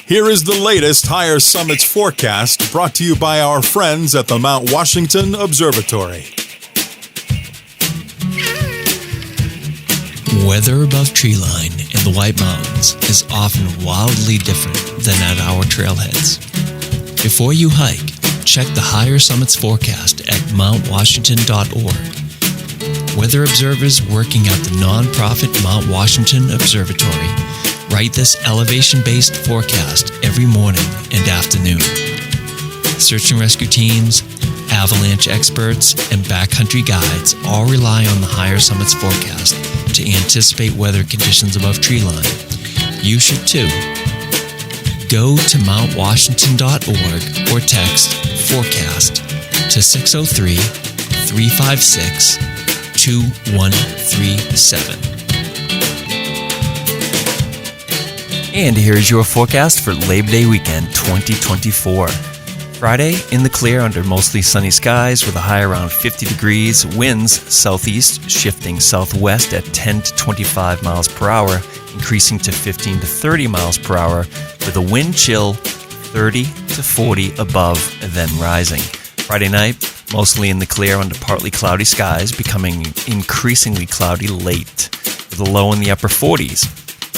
Here is the latest Higher Summits forecast brought to you by our friends at the Mount Washington Observatory. Weather above treeline in the White Mountains is often wildly different than at our trailheads. Before you hike, check the Higher Summits forecast at mountwashington.org. Weather observers working at the nonprofit Mount Washington Observatory write this elevation-based forecast every morning and afternoon. Search and rescue teams, avalanche experts, and backcountry guides all rely on the Higher Summits forecast to anticipate weather conditions above treeline. You should too. Go to mountwashington.org or text forecast to 603-356-2137. And here's your forecast for Labor Day weekend 2024. Friday, in the clear under mostly sunny skies with a high around 50 degrees, winds southeast shifting southwest at 10 to 25 miles per hour, increasing to 15 to 30 miles per hour, with a wind chill 30 to 40 above, then rising. Friday night, mostly in the clear under partly cloudy skies, becoming increasingly cloudy late, with a low in the upper 40s.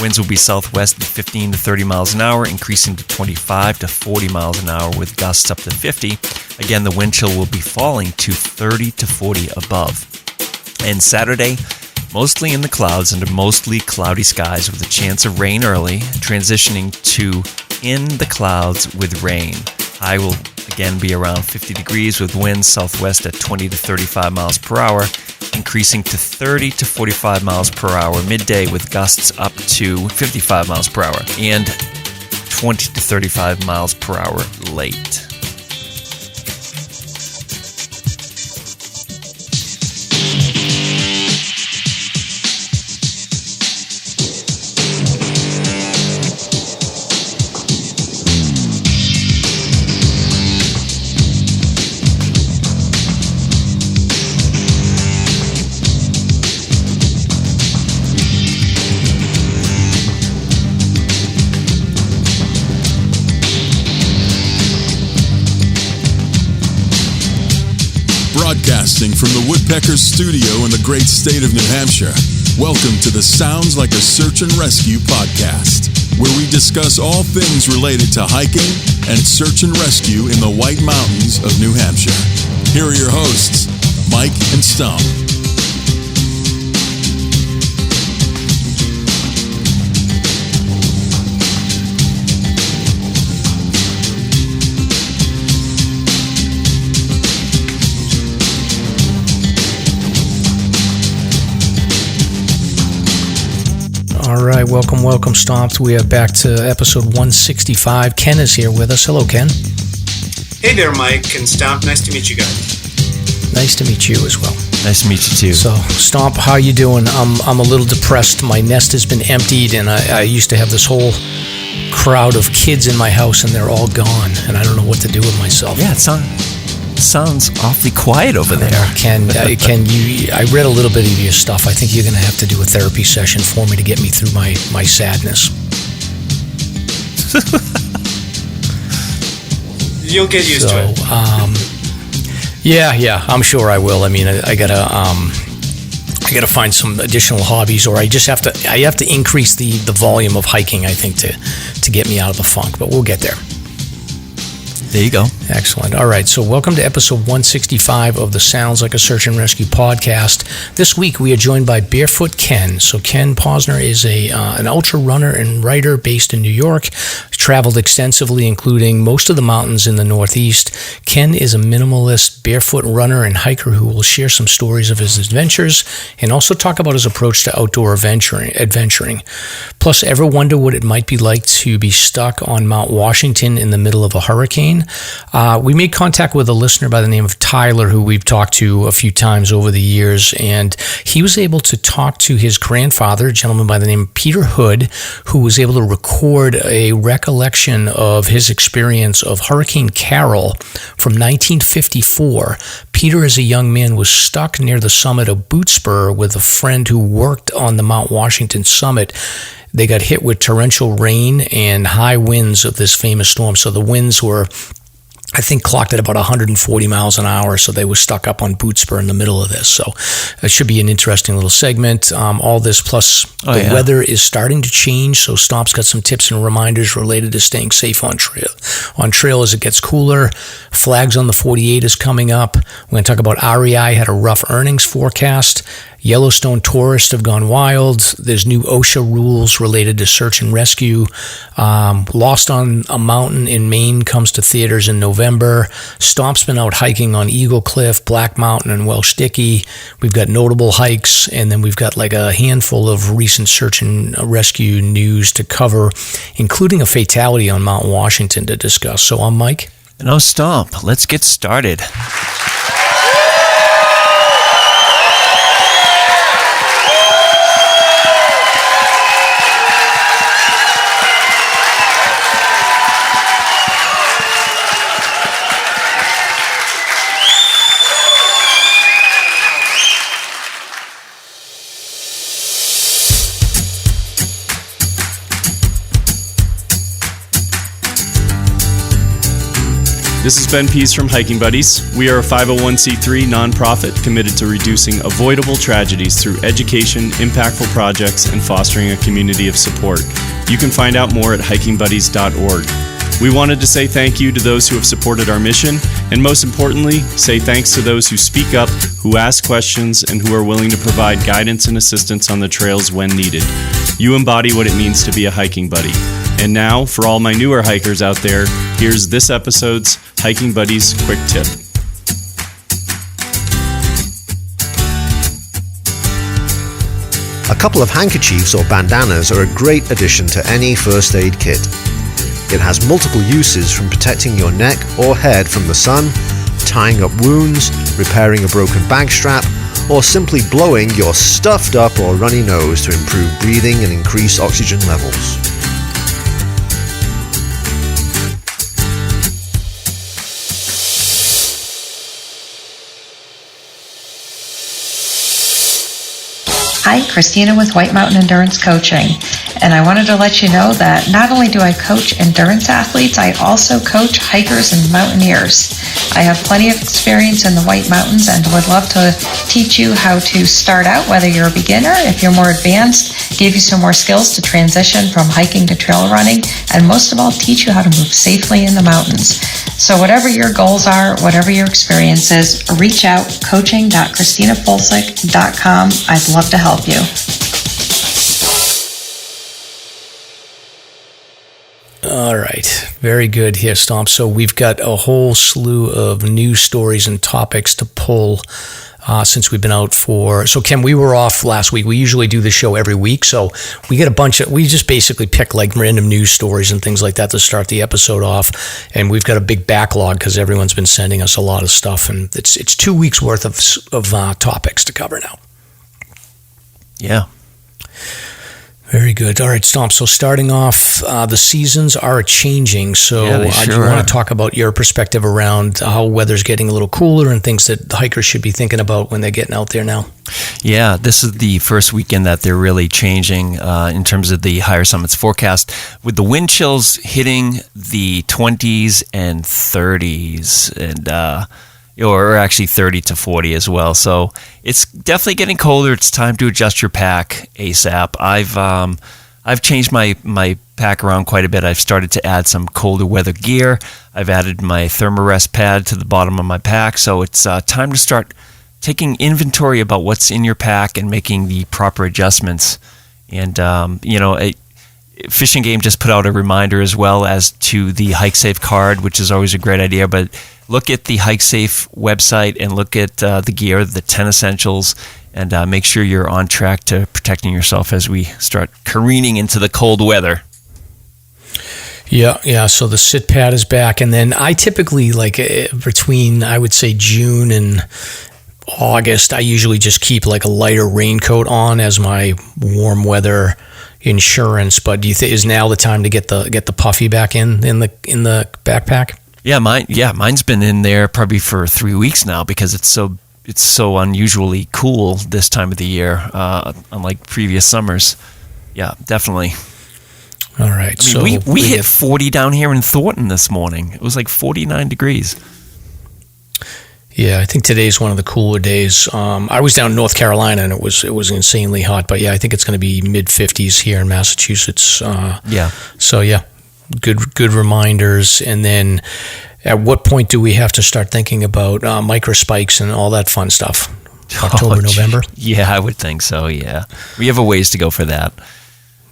Winds will be southwest at 15 to 30 miles an hour, increasing to 25 to 40 miles an hour with gusts up to 50. Again, the wind chill will be falling to 30 to 40 above. And Saturday, mostly in the clouds under mostly cloudy skies with a chance of rain early, transitioning to in the clouds with rain. High will again be around 50 degrees with winds southwest at 20 to 35 miles per hour, increasing to 30 to 45 miles per hour midday with gusts up to 55 miles per hour and 20 to 35 miles per hour late. Broadcasting from the Woodpeckers Studio in the great state of New Hampshire, welcome to the Sounds Like a Search and Rescue podcast, where we discuss all things related to hiking and search and rescue in the White Mountains of New Hampshire. Here are your hosts, Mike and Stump. All right, welcome, Stomps. We are back to episode 165. Ken is here with us. Hello, Ken. Hey there, Mike and Stomp. Nice to meet you guys. Nice to meet you as well. Nice to meet you too. So, Stomp, how you doing? I'm a little depressed. My nest has been emptied, and I used to have this whole crowd of kids in my house, and they're all gone, and I don't know what to do with myself. Yeah, it sounds awfully quiet over there. Ken, I read a little bit of your stuff. I think you're going to have to do a therapy session for me to get me through my sadness. You'll get used to it. Yeah, I'm sure I will. I mean, I gotta find some additional hobbies, or I have to increase the volume of hiking, I think, to get me out of the funk. But we'll get there. There you go. Excellent. All right, so welcome to episode 165 of the Sounds Like a Search and Rescue podcast. This week we are joined by Barefoot Ken. So Ken Posner is an ultra runner and writer based in New York. He's traveled extensively, including most of the mountains in the Northeast. Ken is a minimalist barefoot runner and hiker who will share some stories of his adventures and also talk about his approach to outdoor adventuring. Plus, ever wonder what it might be like to be stuck on Mount Washington in the middle of a hurricane? We made contact with a listener by the name of Tyler, who we've talked to a few times over the years, and he was able to talk to his grandfather, a gentleman by the name of Peter Hood, who was able to record a recollection of his experience of Hurricane Carol from 1954. Peter, as a young man, was stuck near the summit of Boott Spur with a friend who worked on the Mount Washington summit. they got hit with torrential rain and high winds of this famous storm. So the winds were, I think, clocked at about 140 miles an hour, so they were stuck up on Boott Spur in the middle of this. So it should be an interesting little segment. All this plus the weather is starting to change, so Stomp's got some tips and reminders related to staying safe on trail as it gets cooler. Flags on the 48 is coming up. We're going to talk about REI had a rough earnings forecast. Yellowstone Tourist have gone wild. There's new OSHA rules related to search and rescue. Lost on a Mountain in Maine comes to theaters in November. Stomp's been out hiking on Eagle Cliff, Black Mountain, and Welch Dickey. We've got notable hikes, and then we've got like a handful of recent search and rescue news to cover, including a fatality on Mount Washington to discuss. So I'm Mike. And I'm Stomp. Let's get started. This is Ben Pease from Hiking Buddies. We are a 501c3 nonprofit committed to reducing avoidable tragedies through education, impactful projects, and fostering a community of support. You can find out more at hikingbuddies.org. We wanted to say thank you to those who have supported our mission, and most importantly, say thanks to those who speak up, who ask questions, and who are willing to provide guidance and assistance on the trails when needed. You embody what it means to be a hiking buddy. And now, for all my newer hikers out there, here's this episode's Hiking Buddies Quick Tip. A couple of handkerchiefs or bandanas are a great addition to any first aid kit. It has multiple uses, from protecting your neck or head from the sun, tying up wounds, repairing a broken bag strap, or simply blowing your stuffed up or runny nose to improve breathing and increase oxygen levels. Hi, Christina with White Mountain Endurance Coaching, and I wanted to let you know that not only do I coach endurance athletes, I also coach hikers and mountaineers. I have plenty of experience in the White Mountains and would love to teach you how to start out, whether you're a beginner, if you're more advanced, give you some more skills to transition from hiking to trail running, and most of all, teach you how to move safely in the mountains. So whatever your goals are, whatever your experience is, reach out, coaching.christinapolsik.com. I'd love to help you. All right. Very good here, Stomp. So we've got a whole slew of news stories and topics to pull since we've been out for... So, Ken, we were off last week. We usually do this show every week, so we get a bunch of... We just basically pick, like, random news stories and things like that to start the episode off, and we've got a big backlog because everyone's been sending us a lot of stuff, and it's 2 weeks' worth of topics to cover now. Yeah. Very good. All right, Stomp. So starting off, the seasons are changing. So Yeah, they do sure you want are. to talk about your perspective around how weather's getting a little cooler and things that hikers should be thinking about when they're getting out there now? Yeah, this is the first weekend that they're really changing in terms of the higher summits forecast, with the wind chills hitting the 20s and 30s, and or actually 30 to 40 as well. So it's definitely getting colder. It's time to adjust your pack ASAP. I've changed my pack around quite a bit. I've started to add some colder weather gear. I've added my Thermarest pad to the bottom of my pack. So it's time to start taking inventory about what's in your pack and making the proper adjustments. And Fishing Game just put out a reminder as well as to the Hike Safe card, which is always a great idea. But look at the Hike Safe website and look at the gear, the 10 essentials, and make sure you're on track to protecting yourself as we start careening into the cold weather. Yeah. So the sit pad is back, and then I typically, like, between, I would say, June and August, I usually just keep like a lighter raincoat on as my warm weather insurance. But do you think is now the time to get the puffy back in the backpack? Yeah, mine's been in there probably for 3 weeks now because it's so unusually cool this time of the year, unlike previous summers. Yeah, definitely. All right. I mean, we hit 40 down here in Thornton this morning. It was like 49 degrees. Yeah, I think today's one of the cooler days. I was down in North Carolina, and it was insanely hot. But yeah, I think it's going to be mid-50s here in Massachusetts. So yeah, good reminders. And then, at what point do we have to start thinking about micro spikes and all that fun stuff? October, November? Yeah, I would think so. Yeah, we have a ways to go for that.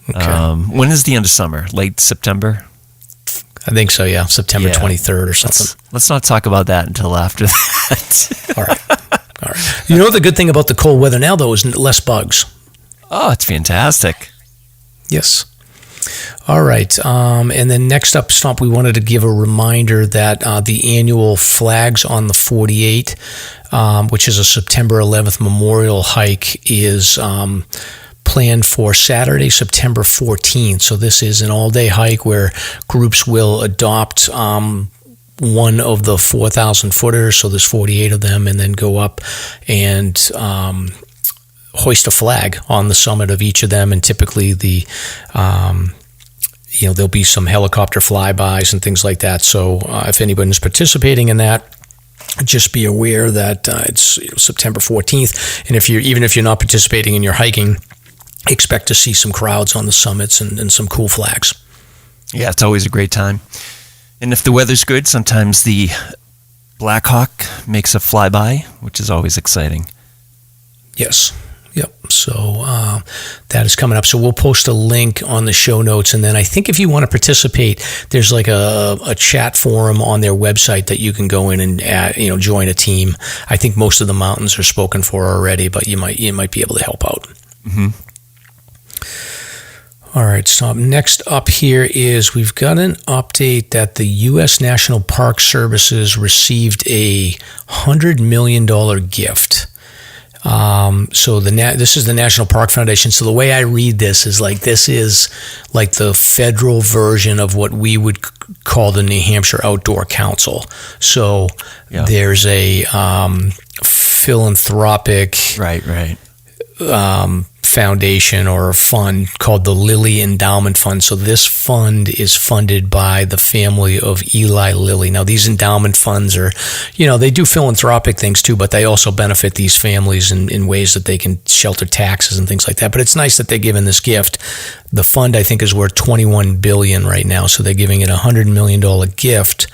Okay. When is the end of summer? Late September? I think so, yeah. September 23rd or something. Let's not talk about that until after that. All right. You know, the good thing about the cold weather now, though, is less bugs. Oh, it's fantastic. Yes. All right. And then next up, Stomp, we wanted to give a reminder that the annual Flags on the 48, which is a September 11th memorial hike, is planned for Saturday, September 14th. So this is an all-day hike where groups will adopt one of the 4,000 footers, so there's 48 of them, and then go up and hoist a flag on the summit of each of them. And typically there'll be some helicopter flybys and things like that. So if anyone's participating in that, just be aware that it's September 14th. And even if you're not participating and you're hiking, expect to see some crowds on the summits and some cool flags. Yeah, it's always a great time. And if the weather's good, sometimes the Black Hawk makes a flyby, which is always exciting. Yes. Yep. So that is coming up. So we'll post a link on the show notes. And then I think if you want to participate, there's like a chat forum on their website that you can go in and join a team. I think most of the mountains are spoken for already, but you might be able to help out. Mm-hmm. All right, so next up here is we've got an update that the U.S. National Park Services received a $100 million gift. So this is the National Park Foundation. So the way I read this is the federal version of what we would call the New Hampshire Outdoor Council. So there's a philanthropic right. Foundation or a fund called the Lilly Endowment Fund. So this fund is funded by the family of Eli Lilly. Now, these endowment funds are, they do philanthropic things too, but they also benefit these families in ways that they can shelter taxes and things like that. But it's nice that they're giving this gift. The fund, I think, is worth $21 billion right now. So they're giving it a $100 million gift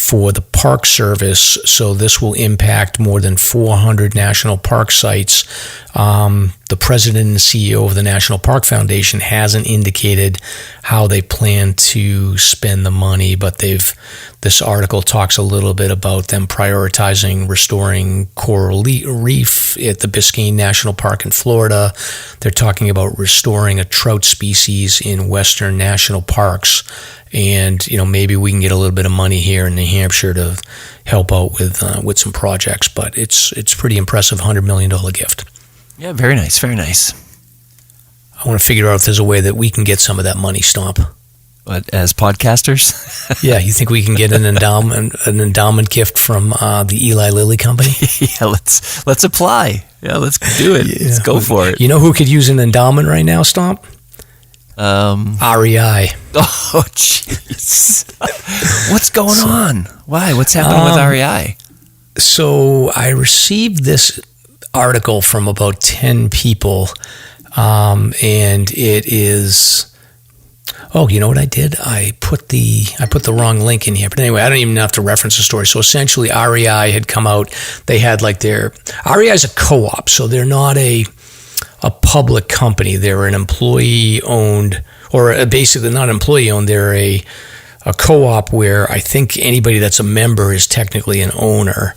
for the Park Service. So this will impact more than 400 national park sites. The president and CEO of the National Park Foundation hasn't indicated how they plan to spend the money, but this article talks a little bit about them prioritizing restoring coral reef at the Biscayne National Park in Florida. They're talking about restoring a trout species in western national parks. And, maybe we can get a little bit of money here in New Hampshire to help out with some projects. But it's pretty impressive, $100 million gift. Yeah, very nice, very nice. I want to figure out if there's a way that we can get some of that money, Stomp. But as podcasters? Yeah, you think we can get an endowment gift from the Eli Lilly company? Yeah, let's apply. Yeah, let's do it. Yeah. Let's go for it. You know who could use an endowment right now, Stomp? REI. Oh, jeez. What's going on? Why? What's happening with REI? So I received this article from about 10 people, and it is... Oh, you know what I did? I put the wrong link in here. But anyway, I don't even have to reference the story. So essentially, REI had come out. They had REI is a co-op, so they're not a public company. They're an employee-owned, or basically not employee-owned. They're a co-op where I think anybody that's a member is technically an owner,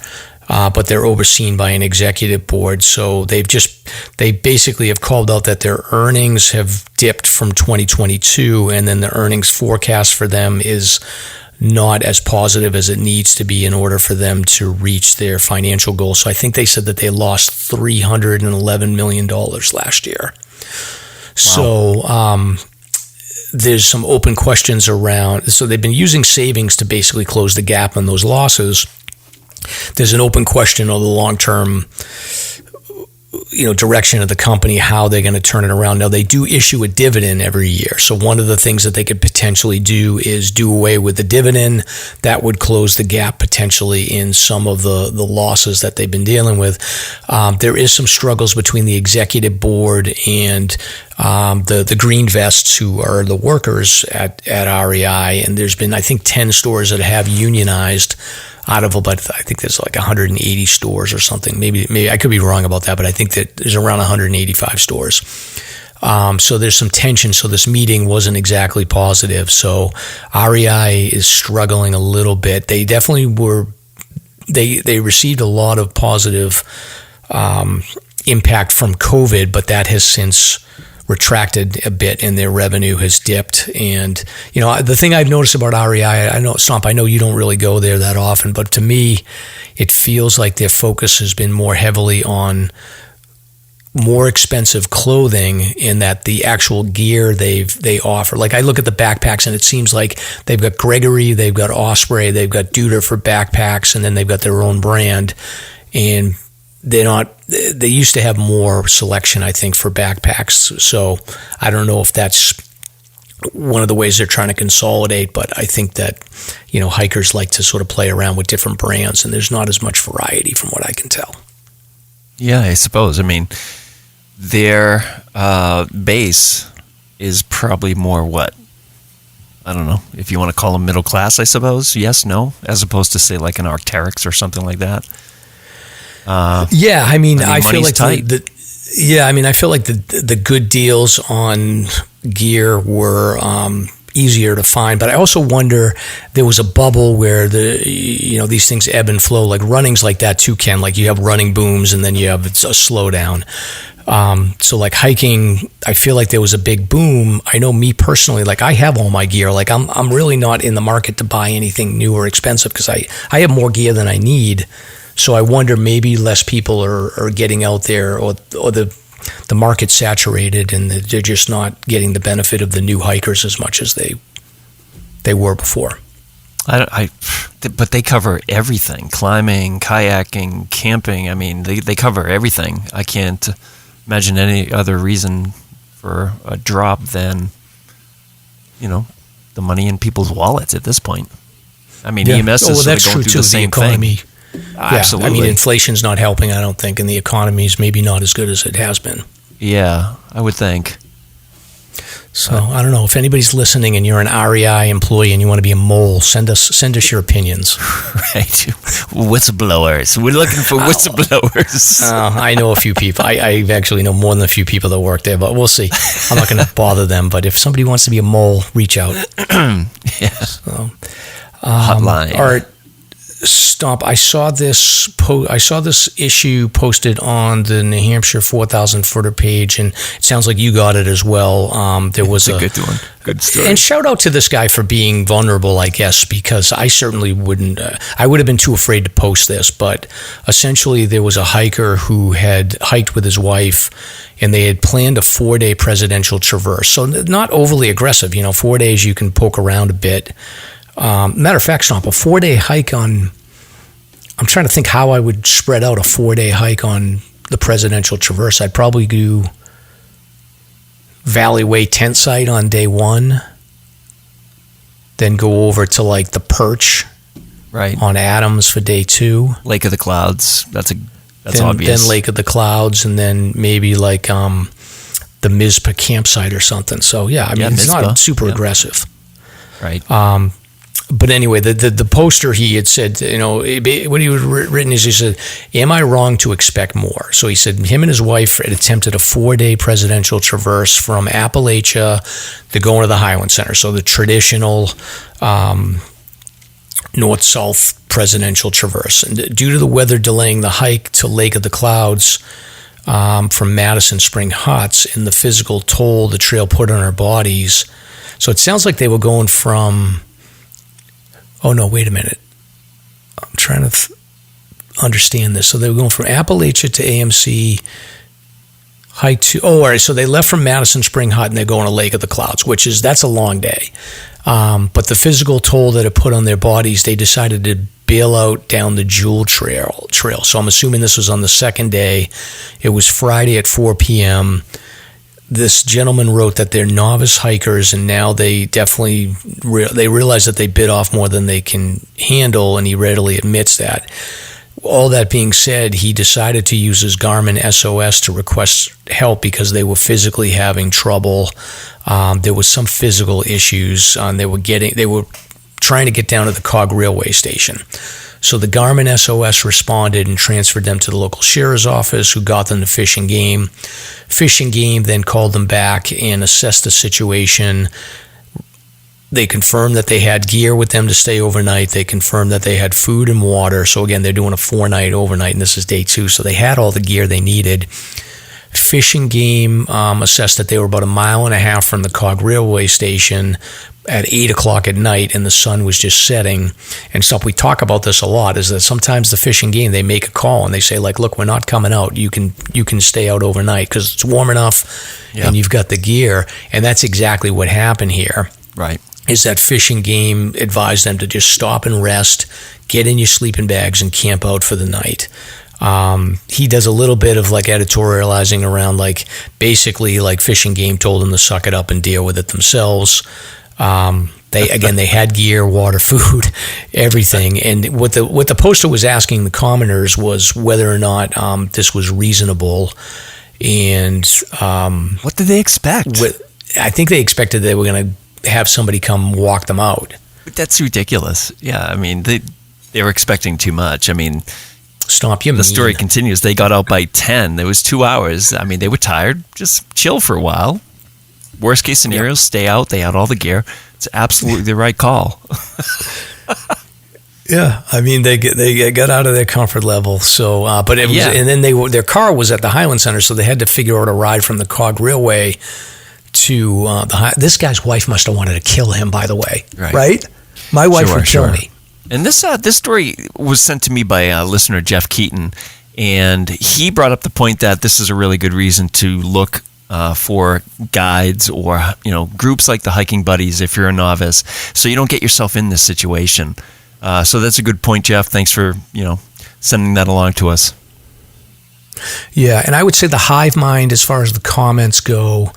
but they're overseen by an executive board. So they basically have called out that their earnings have dipped from 2022, and then the earnings forecast for them is not as positive as it needs to be in order for them to reach their financial goals. So I think they said that they lost $311 million last year. Wow. So there's some open questions around. So they've been using savings to basically close the gap on those losses. There's an open question on the long-term, direction of the company, how they're going to turn it around. Now, they do issue a dividend every year. So one of the things that they could potentially do is do away with the dividend. That would close the gap potentially in some of the losses that they've been dealing with. There is some struggles between the executive board and the green vests, who are the workers at REI. And there's been, I think, 10 stores that have unionized out of about, I think there's like 180 stores or something. Maybe I could be wrong about that, but I think that there's around 185 stores. So there's some tension. So this meeting wasn't exactly positive. So REI is struggling a little bit. They definitely were. They received a lot of positive impact from COVID, but that has since retracted a bit, and their revenue has dipped. And the thing I've noticed about REI, I know, Stomp, I know you don't really go there that often, but to me, it feels like their focus has been more heavily on more expensive clothing, in that the actual gear they offer. Like, I look at the backpacks, and it seems like they've got Gregory, they've got Osprey, they've got Duder for backpacks, and then they've got their own brand. And they used to have more selection, I think, for backpacks. So I don't know if that's one of the ways they're trying to consolidate, but I think that, hikers like to sort of play around with different brands, and there's not as much variety from what I can tell. Yeah, I suppose. I mean, their base is probably more what? I don't know, if you want to call them middle class, I suppose. Yes, no, as opposed to, say, like an Arc'teryx or something like that. I feel like I feel like the good deals on gear were easier to find, but I also wonder, there was a bubble where these things ebb and flow. Like running's like that too, Ken. Like you have running booms, and then you have a slowdown. So like hiking, I feel like there was a big boom. I know me personally, like I have all my gear. Like I'm really not in the market to buy anything new or expensive, because I have more gear than I need. So I wonder, maybe less people are getting out there, or the market's saturated, and they're just not getting the benefit of the new hikers as much as they were before. But they cover everything: climbing, kayaking, camping. I mean, they cover everything. I can't imagine any other reason for a drop than, the money in people's wallets at this point. I mean, EMS is sort of going through the same thing. Absolutely. I mean, inflation's not helping, I don't think, and the economy's maybe not as good as it has been. Yeah, I would think. So I don't know, if anybody's listening and you're an REI employee and you want to be a mole, send us your opinions. Right, whistleblowers. We're looking for whistleblowers. I know a few people. I actually know more than a few people that work there, but we'll see. I'm not going to bother them. But if somebody wants to be a mole, reach out. Yeah. So, hotline. All right. Stomp, I saw this issue posted on the New Hampshire 4,000 footer page, and it sounds like you got it as well. There was a good one, good story. And shout out to this guy for being vulnerable, I guess, because I certainly wouldn't. I would have been too afraid to post this, but essentially there was a hiker who had hiked with his wife, and they had planned a 4-day presidential traverse. So not overly aggressive, 4 days you can poke around a bit. Matter of fact, Stomp, a 4-day hike I'm trying to think how I would spread out a 4-day hike on the presidential traverse. I'd probably do Valley Way tent site on day 1, then go over to like the Perch on Adams for day 2. Lake of the Clouds, that's obvious. Then Lake of the Clouds, and then maybe like the Mizpah campsite or something. So yeah, I mean, it's Mizpah. not super aggressive. Right. But anyway, the poster, he had said, what he was written is, he said, "Am I wrong to expect more?" So he said him and his wife had attempted a 4-day presidential traverse from Appalachia to go into the Highland Center. So the traditional north-south presidential traverse. And due to the weather delaying the hike to Lake of the Clouds from Madison Spring Huts and the physical toll the trail put on our bodies. So it sounds like they were going from... Oh, no, wait a minute. I'm trying to understand this. So they were going from Appalachia to AMC, hike to... Oh, all right, so they left from Madison Spring Hut and they're going to Lake of the Clouds, that's a long day. But the physical toll that it put on their bodies, they decided to bail out down the Jewel Trail. So I'm assuming this was on the second day. It was Friday at 4 p.m. This gentleman wrote that they're novice hikers, and now they definitely they realize that they bit off more than they can handle, and he readily admits that. All that being said, he decided to use his Garmin SOS to request help because they were physically having trouble. There was some physical issues. They were trying to get down to the Cog railway station. So the Garmin SOS responded and transferred them to the local sheriff's office, who got them to Fish and Game. Fish and Game then called them back and assessed the situation. They confirmed that they had gear with them to stay overnight. They confirmed that they had food and water. So again, they're doing a 4-night overnight, and this is day 2. So they had all the gear they needed. Fish and Game assessed that they were about 1.5 miles from the Cog railway station at 8 o'clock at night, and the sun was just setting. And stuff, we talk about this a lot, is that sometimes the Fish and Game, they make a call and they say, like, look, we're not coming out. You can stay out overnight because it's warm enough and you've got the gear. And that's exactly what happened here. Right. Is that Fish and Game advised them to just stop and rest, get in your sleeping bags, and camp out for the night. He does a little bit of like editorializing around, like, basically like Fish and Game told them to suck it up and deal with it themselves. They had gear, water, food, everything. And what the poster was asking the commoners was whether or not this was reasonable. And what did they expect? I think they expected they were going to have somebody come walk them out. But that's ridiculous. Yeah, I mean, they were expecting too much. I mean, stop you. The story continues. They got out by 10. There was 2 hours. I mean, they were tired. Just chill for a while. Worst case scenario, stay out. They had all the gear. It's absolutely the right call. Yeah, I mean, they got out of their comfort level. So, but it was, and then their car was at the Highland Center, so they had to figure out a ride from the Cog Railway to this guy's wife must have wanted to kill him, by the way, right? My wife would kill me. And this story was sent to me by listener Jeff Keaton, and he brought up the point that this is a really good reason to look for guides or groups like the Hiking Buddies if you're a novice, so you don't get yourself in this situation. So that's a good point, Jeff. Thanks for sending that along to us. Yeah, and I would say the hive mind, as far as the comments go,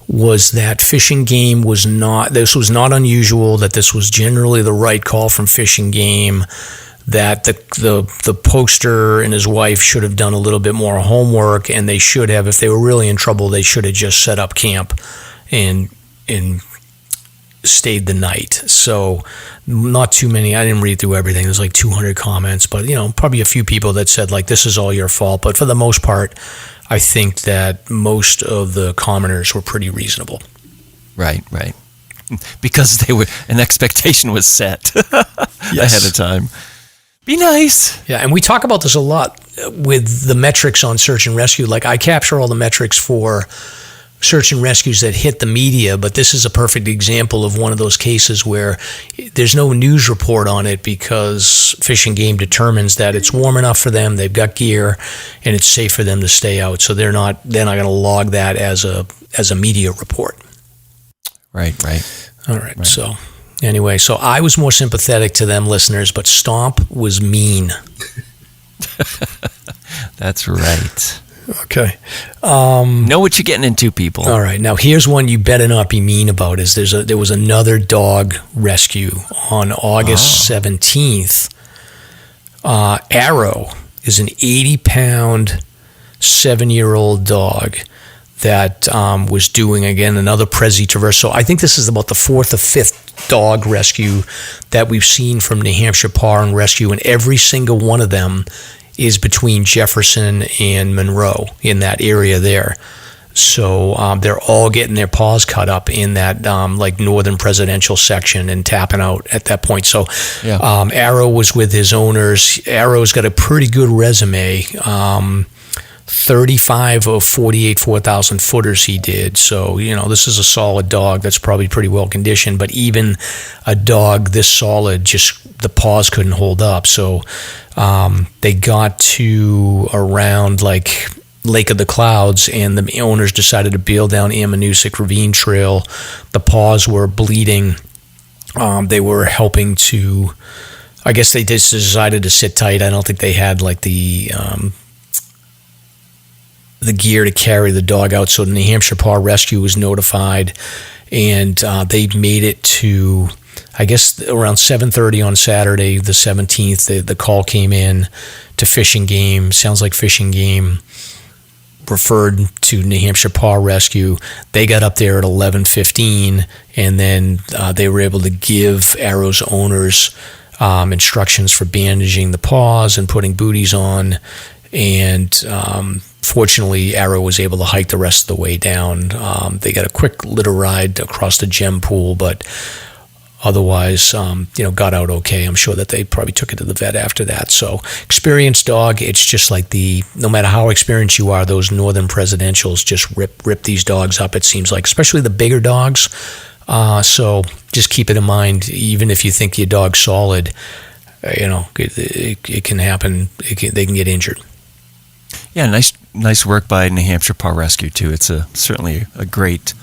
was that Fish and Game was not unusual, that this was generally the right call from Fish and Game, that the poster and his wife should have done a little bit more homework, and they should have, if they were really in trouble, they should have just set up camp and stayed the night. So not too many. I didn't read through everything. There's like 200 comments, but probably a few people that said like, this is all your fault. But for the most part, I think that most of the commoners were pretty reasonable. Right. Because an expectation was set ahead of time. Be nice. Yeah, and we talk about this a lot with the metrics on search and rescue. Like, I capture all the metrics for search and rescues that hit the media, but this is a perfect example of one of those cases where there's no news report on it because Fish and Game determines that it's warm enough for them, they've got gear, and it's safe for them to stay out. So they're not going to log that as a media report. Right. All right. So anyway, so I was more sympathetic to them, listeners, but Stomp was mean. That's right. Okay. Know what you're getting into, people. All right. Now, here's one you better not be mean about. There was another dog rescue on August 17th. Arrow is an 80-pound, 7-year-old dog that was doing, again, another Prezi Traverse. So I think this is about the 4th or 5th dog rescue that we've seen from New Hampshire Paw and Rescue, and every single one of them is between Jefferson and Monroe in that area there. So they're all getting their paws cut up in that like northern presidential section and tapping out at that point. So Arrow was with his owners. Arrow's got a pretty good resume. 35 of 48 4,000 footers he did. So, this is a solid dog that's probably pretty well conditioned, but even a dog this solid, just the paws couldn't hold up. So they got to around like Lake of the Clouds, and the owners decided to bail down Ammonoosuc Ravine Trail. The paws were bleeding. They were helping to I guess they just decided to sit tight. I don't think they had like the gear to carry the dog out. So the New Hampshire Paw Rescue was notified, and they made it to, I guess, around 7:30 on Saturday, the 17th. The call came in to Fish and Game. Sounds like Fish and Game referred to New Hampshire Paw Rescue. They got up there at 11:15, and then they were able to give Arrow's owners instructions for bandaging the paws and putting booties on. And fortunately, Arrow was able to hike the rest of the way down. They got a quick litter ride across the gem pool, but otherwise, got out okay. I'm sure that they probably took it to the vet after that. So, experienced dog. It's just like no matter how experienced you are, those northern presidentials just rip these dogs up. It seems like, especially the bigger dogs. So just keep it in mind. Even if you think your dog's solid, it can happen. They can get injured. Yeah, nice work by New Hampshire Paw Rescue too. It's certainly a great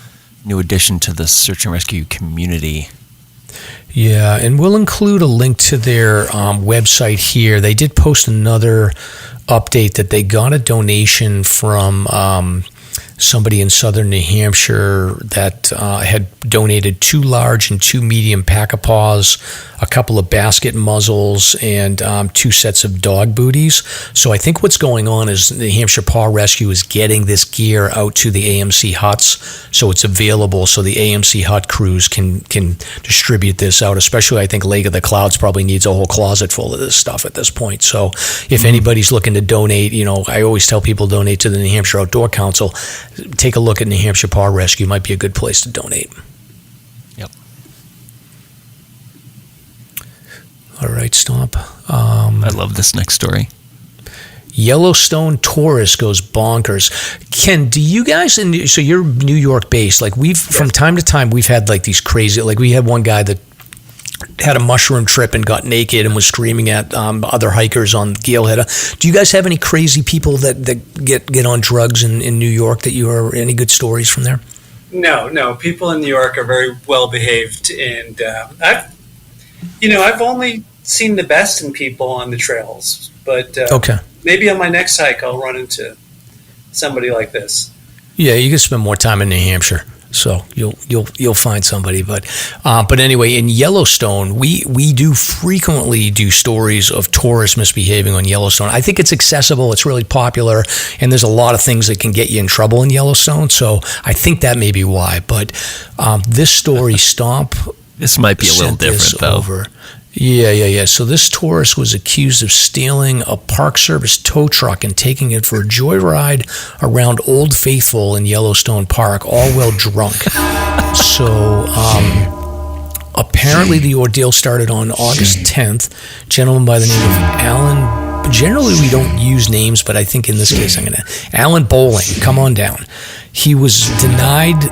new addition to the search and rescue community. Yeah, and we'll include a link to their website here. They did post another update that they got a donation from somebody in southern New Hampshire that had donated 2 large and 2 medium pack-a-paws, a couple of basket muzzles, and 2 sets of dog booties. So I think what's going on is the New Hampshire Paw Rescue is getting this gear out to the AMC huts, so it's available so the AMC hut crews can distribute this out, especially I think Lake of the Clouds probably needs a whole closet full of this stuff at this point. So if anybody's looking to donate, I always tell people donate to the New Hampshire Outdoor Council. Take a look at New Hampshire Paw Rescue. Might be a good place to donate. Yep. All right, Stomp. I love this next story. Yellowstone Tourist goes bonkers. Ken, do you guys, so you're New York based, like from time to time, we've had like these crazy, like we had one guy that had a mushroom trip and got naked and was screaming at other hikers on Galehead. Do you guys have any crazy people that get on drugs in New York that you are, any good stories from there? No. People in New York are very well behaved, and I've only seen the best in people on the trails. But okay, maybe on my next hike I'll run into somebody like this. Yeah, you can spend more time in New Hampshire. So you'll find somebody, but anyway, in Yellowstone, we do frequently do stories of tourists misbehaving on Yellowstone. I think it's accessible, it's really popular, and there's a lot of things that can get you in trouble in Yellowstone. So I think that may be why. But this story, Stomp, this might be a little different though. Over. Yeah. So this tourist was accused of stealing a Park Service tow truck and taking it for a joyride around Old Faithful in Yellowstone Park, all while drunk. So apparently the ordeal started on August 10th. A gentleman by the name of Alan. Generally we don't use names, but I think in this case I'm going to. Alan Bowling, come on down. He was denied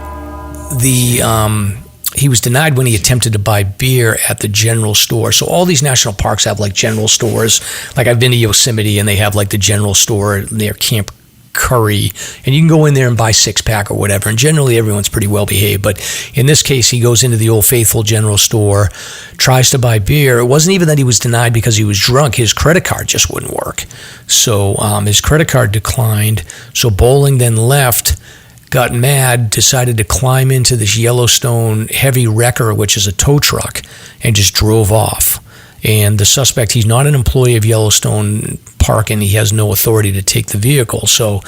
when he attempted to buy beer at the general store. So all these national parks have like general stores. Like I've been to Yosemite and they have like the general store near Camp Curry, and you can go in there and buy 6-pack or whatever. And generally everyone's pretty well behaved. But in this case, he goes into the Old Faithful general store, tries to buy beer. It wasn't even that he was denied because he was drunk. His credit card just wouldn't work. So his credit card declined. So Bowling then left, got mad, decided to climb into this Yellowstone heavy wrecker, which is a tow truck, and just drove off. And the suspect, he's not an employee of Yellowstone Park, and he has no authority to take the vehicle. So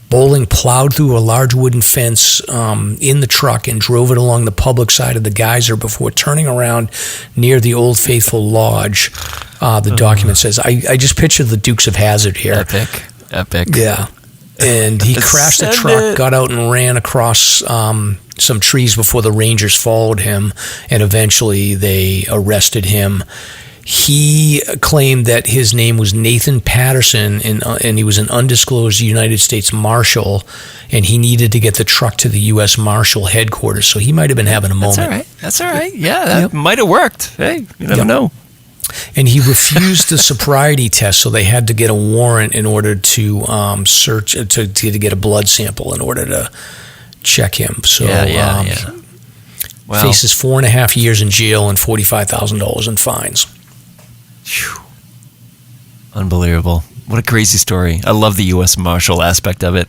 Bowling plowed through a large wooden fence in the truck and drove it along the public side of the geyser before turning around near the Old Faithful Lodge. The document says, I just picture the Dukes of Hazzard here. Epic. Yeah. And he crashed the truck, got out and ran across some trees before the Rangers followed him, and eventually they arrested him. He claimed that his name was Nathan Patterson, and he was an undisclosed United States Marshal, and he needed to get the truck to the U.S. Marshal headquarters, so he might have been having a moment. That's all right. Yeah, that might have worked. Hey, you never know. And he refused the sobriety test, so they had to get a warrant in order to search to get a blood sample in order to check him. So Wow. Faces 4.5 years in jail and $45,000 in fines. Whew. Unbelievable. What a crazy story. I love the U.S. Marshal aspect of it.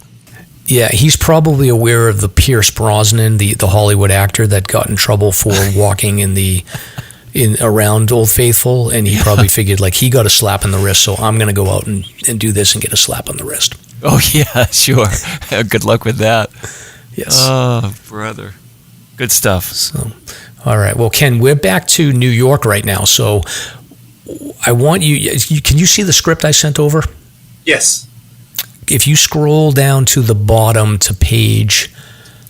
Yeah, he's probably aware of the Pierce Brosnan, the Hollywood actor that got in trouble for walking in around Old Faithful, and he probably figured, like, he got a slap on the wrist, so I'm going to go out and do this and get a slap on the wrist. Oh, yeah, sure. Good luck with that. Yes. Oh, brother. Good stuff. So, all right. Well, Ken, we're back to New York right now, so I want can you see the script I sent over? Yes. If you scroll down to the bottom to page,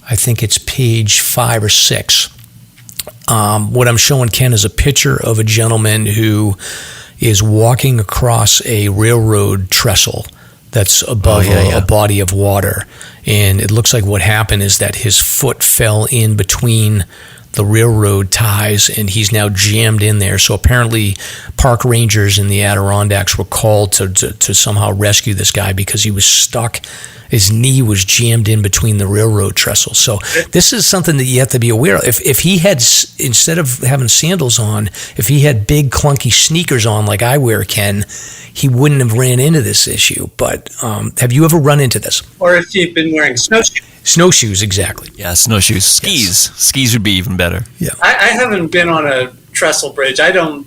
I think it's page 5 or 6, what I'm showing Ken is a picture of a gentleman who is walking across a railroad trestle that's above a body of water. And it looks like what happened is that his foot fell in between the railroad ties, and he's now jammed in there. So apparently park rangers in the Adirondacks were called to somehow rescue this guy because he was stuck. His knee was jammed in between the railroad trestles. So this is something that you have to be aware of. If he had, instead of having sandals on, if he had big clunky sneakers on like I wear, Ken, he wouldn't have ran into this issue. But have you ever run into this? Or if you've been wearing snowshoes. Snowshoes, exactly. Yeah, snowshoes. Skis. Yes. Skis would be even better. Yeah. I haven't been on a trestle bridge. I don't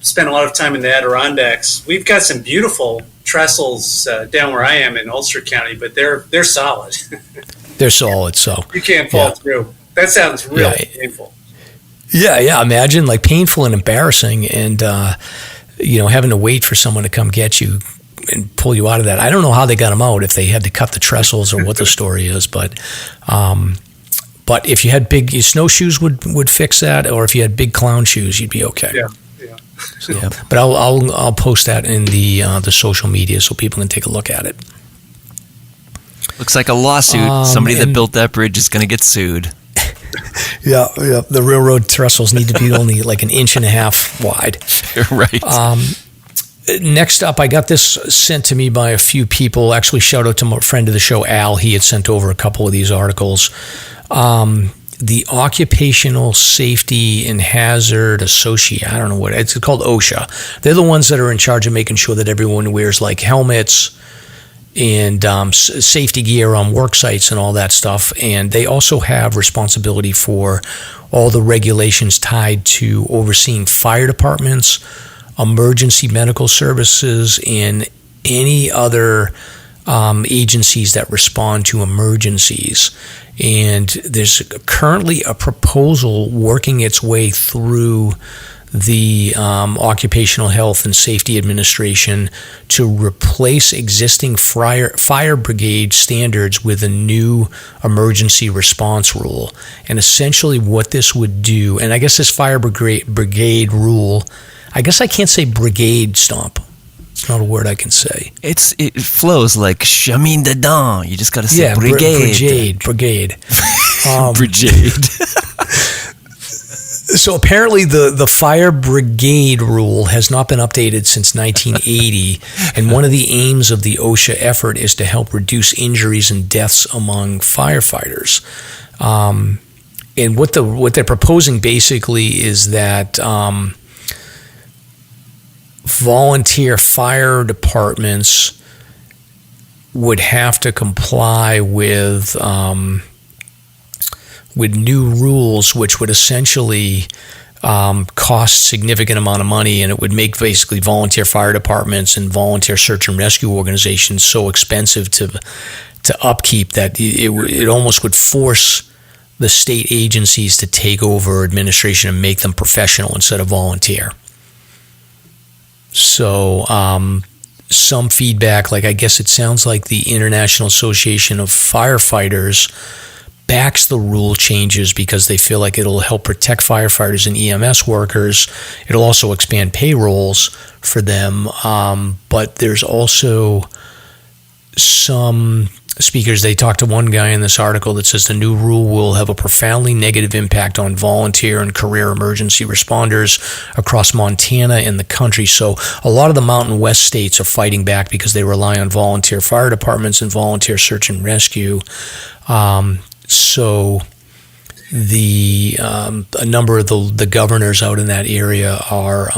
spend a lot of time in the Adirondacks. We've got some beautiful trestles down where I am in Ulster County, but they're solid. They're solid, so you can't fall through. That sounds really painful. Yeah. Imagine, like, painful and embarrassing, and having to wait for someone to come get you and pull you out of that. I don't know how they got them out, if they had to cut the trestles or what the story is, but if you had big snowshoes would fix that, or if you had big clown shoes, you'd be okay. Yeah. So, yeah. But I'll post that in the social media so people can take a look at it. Looks like a lawsuit. Somebody that built that bridge is going to get sued. Yeah. The railroad trestles need to be only like 1.5 inches wide. Right. Next up, I got this sent to me by a few people. Actually, shout out to my friend of the show, Al. He had sent over a couple of these articles. The Occupational Safety and Hazard Association, I don't know what, it's called OSHA. They're the ones that are in charge of making sure that everyone wears, like, helmets and safety gear on work sites and all that stuff. And they also have responsibility for all the regulations tied to overseeing fire departments, emergency medical services, and any other agencies that respond to emergencies. And there's currently a proposal working its way through the Occupational Health and Safety Administration to replace existing fire brigade standards with a new emergency response rule. And essentially what this would do, and I guess this fire brigade rule, I guess I can't say brigade, Stomp. It's not a word I can say. It flows like chemin de dents. You just got to say brigade. Brigade. Brigade. So apparently the fire brigade rule has not been updated since 1980, and one of the aims of the OSHA effort is to help reduce injuries and deaths among firefighters. And what they're proposing basically is that volunteer fire departments would have to comply with new rules, which would essentially cost significant amount of money, and it would make basically volunteer fire departments and volunteer search and rescue organizations so expensive to upkeep that it almost would force the state agencies to take over administration and make them professional instead of volunteer. So some feedback, like I guess it sounds like the International Association of Firefighters backs the rule changes because they feel like it'll help protect firefighters and EMS workers. It'll also expand payrolls for them. But there's also some speakers. They talked to one guy in this article that says the new rule will have a profoundly negative impact on volunteer and career emergency responders across Montana and the country. So a lot of the Mountain West states are fighting back because they rely on volunteer fire departments and volunteer search and rescue. So a number of the governors out in that area are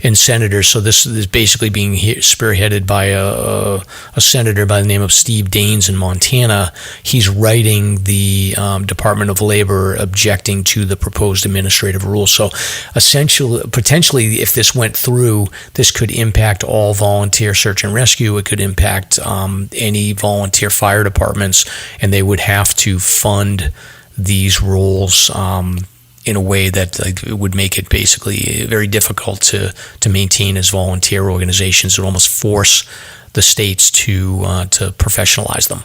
and senators. So this is basically being spearheaded by a senator by the name of Steve Daines in Montana. He's writing the Department of Labor objecting to the proposed administrative rule. So essentially, potentially, if this went through, this could impact all volunteer search and rescue. It could impact any volunteer fire departments, and they would have to fund these roles in a way that it would make it basically very difficult to maintain as volunteer organizations. It would almost force the states to professionalize them.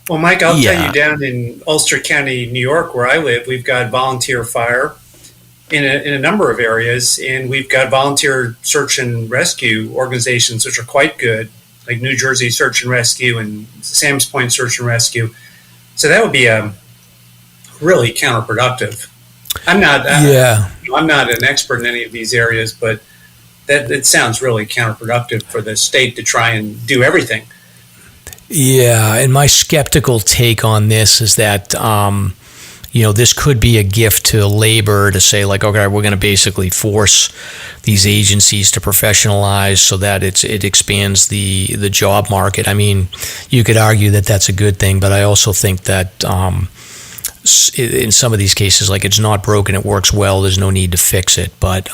Well, Mike, I'll tell you, down in Ulster County, New York, where I live, we've got volunteer fire in a number of areas, and we've got volunteer search and rescue organizations which are quite good, like New Jersey Search and Rescue and Sam's Point Search and Rescue. So that would be really counterproductive. I'm not an expert in any of these areas, but it sounds really counterproductive for the state to try and do everything. Yeah, and my skeptical take on this is that this could be a gift to labor to say, like, okay, we're going to basically force these agencies to professionalize so that it expands the job market. I mean, you could argue that that's a good thing, but I also think that in some of these cases, like, it's not broken, it works well, there's no need to fix it. But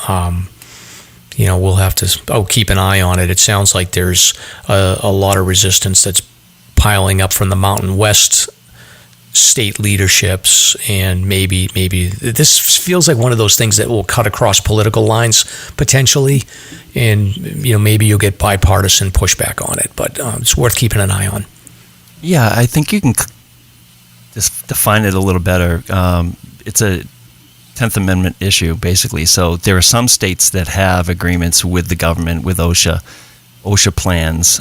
we'll have to keep an eye on it. It sounds like there's a lot of resistance that's piling up from the Mountain West state leaderships, and maybe this feels like one of those things that will cut across political lines potentially, and maybe you'll get bipartisan pushback on it, but it's worth keeping an eye on. Yeah, I think you can just define it a little better. It's a 10th Amendment issue, basically. So there are some states that have agreements with the government, with OSHA plans.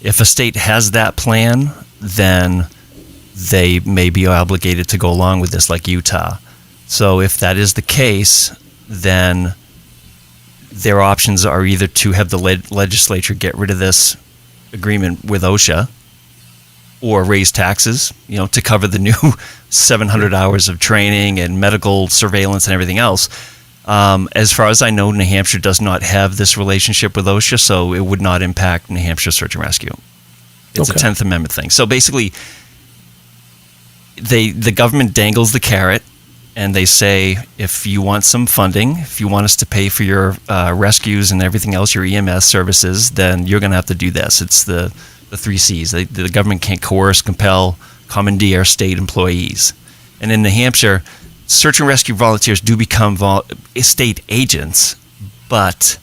If a state has that plan, then they may be obligated to go along with this, like Utah. So if that is the case, then their options are either to have the legislature get rid of this agreement with OSHA, or raise taxes, to cover the new 700 hours of training and medical surveillance and everything else. As far as I know, New Hampshire does not have this relationship with OSHA, so it would not impact New Hampshire Search and Rescue. It's a 10th Amendment thing. So basically, the government dangles the carrot, and they say, if you want some funding, if you want us to pay for your rescues and everything else, your EMS services, then you're going to have to do this. It's the 3 C's. The government can't coerce, compel, commandeer state employees. And in New Hampshire, search and rescue volunteers do become state agents, but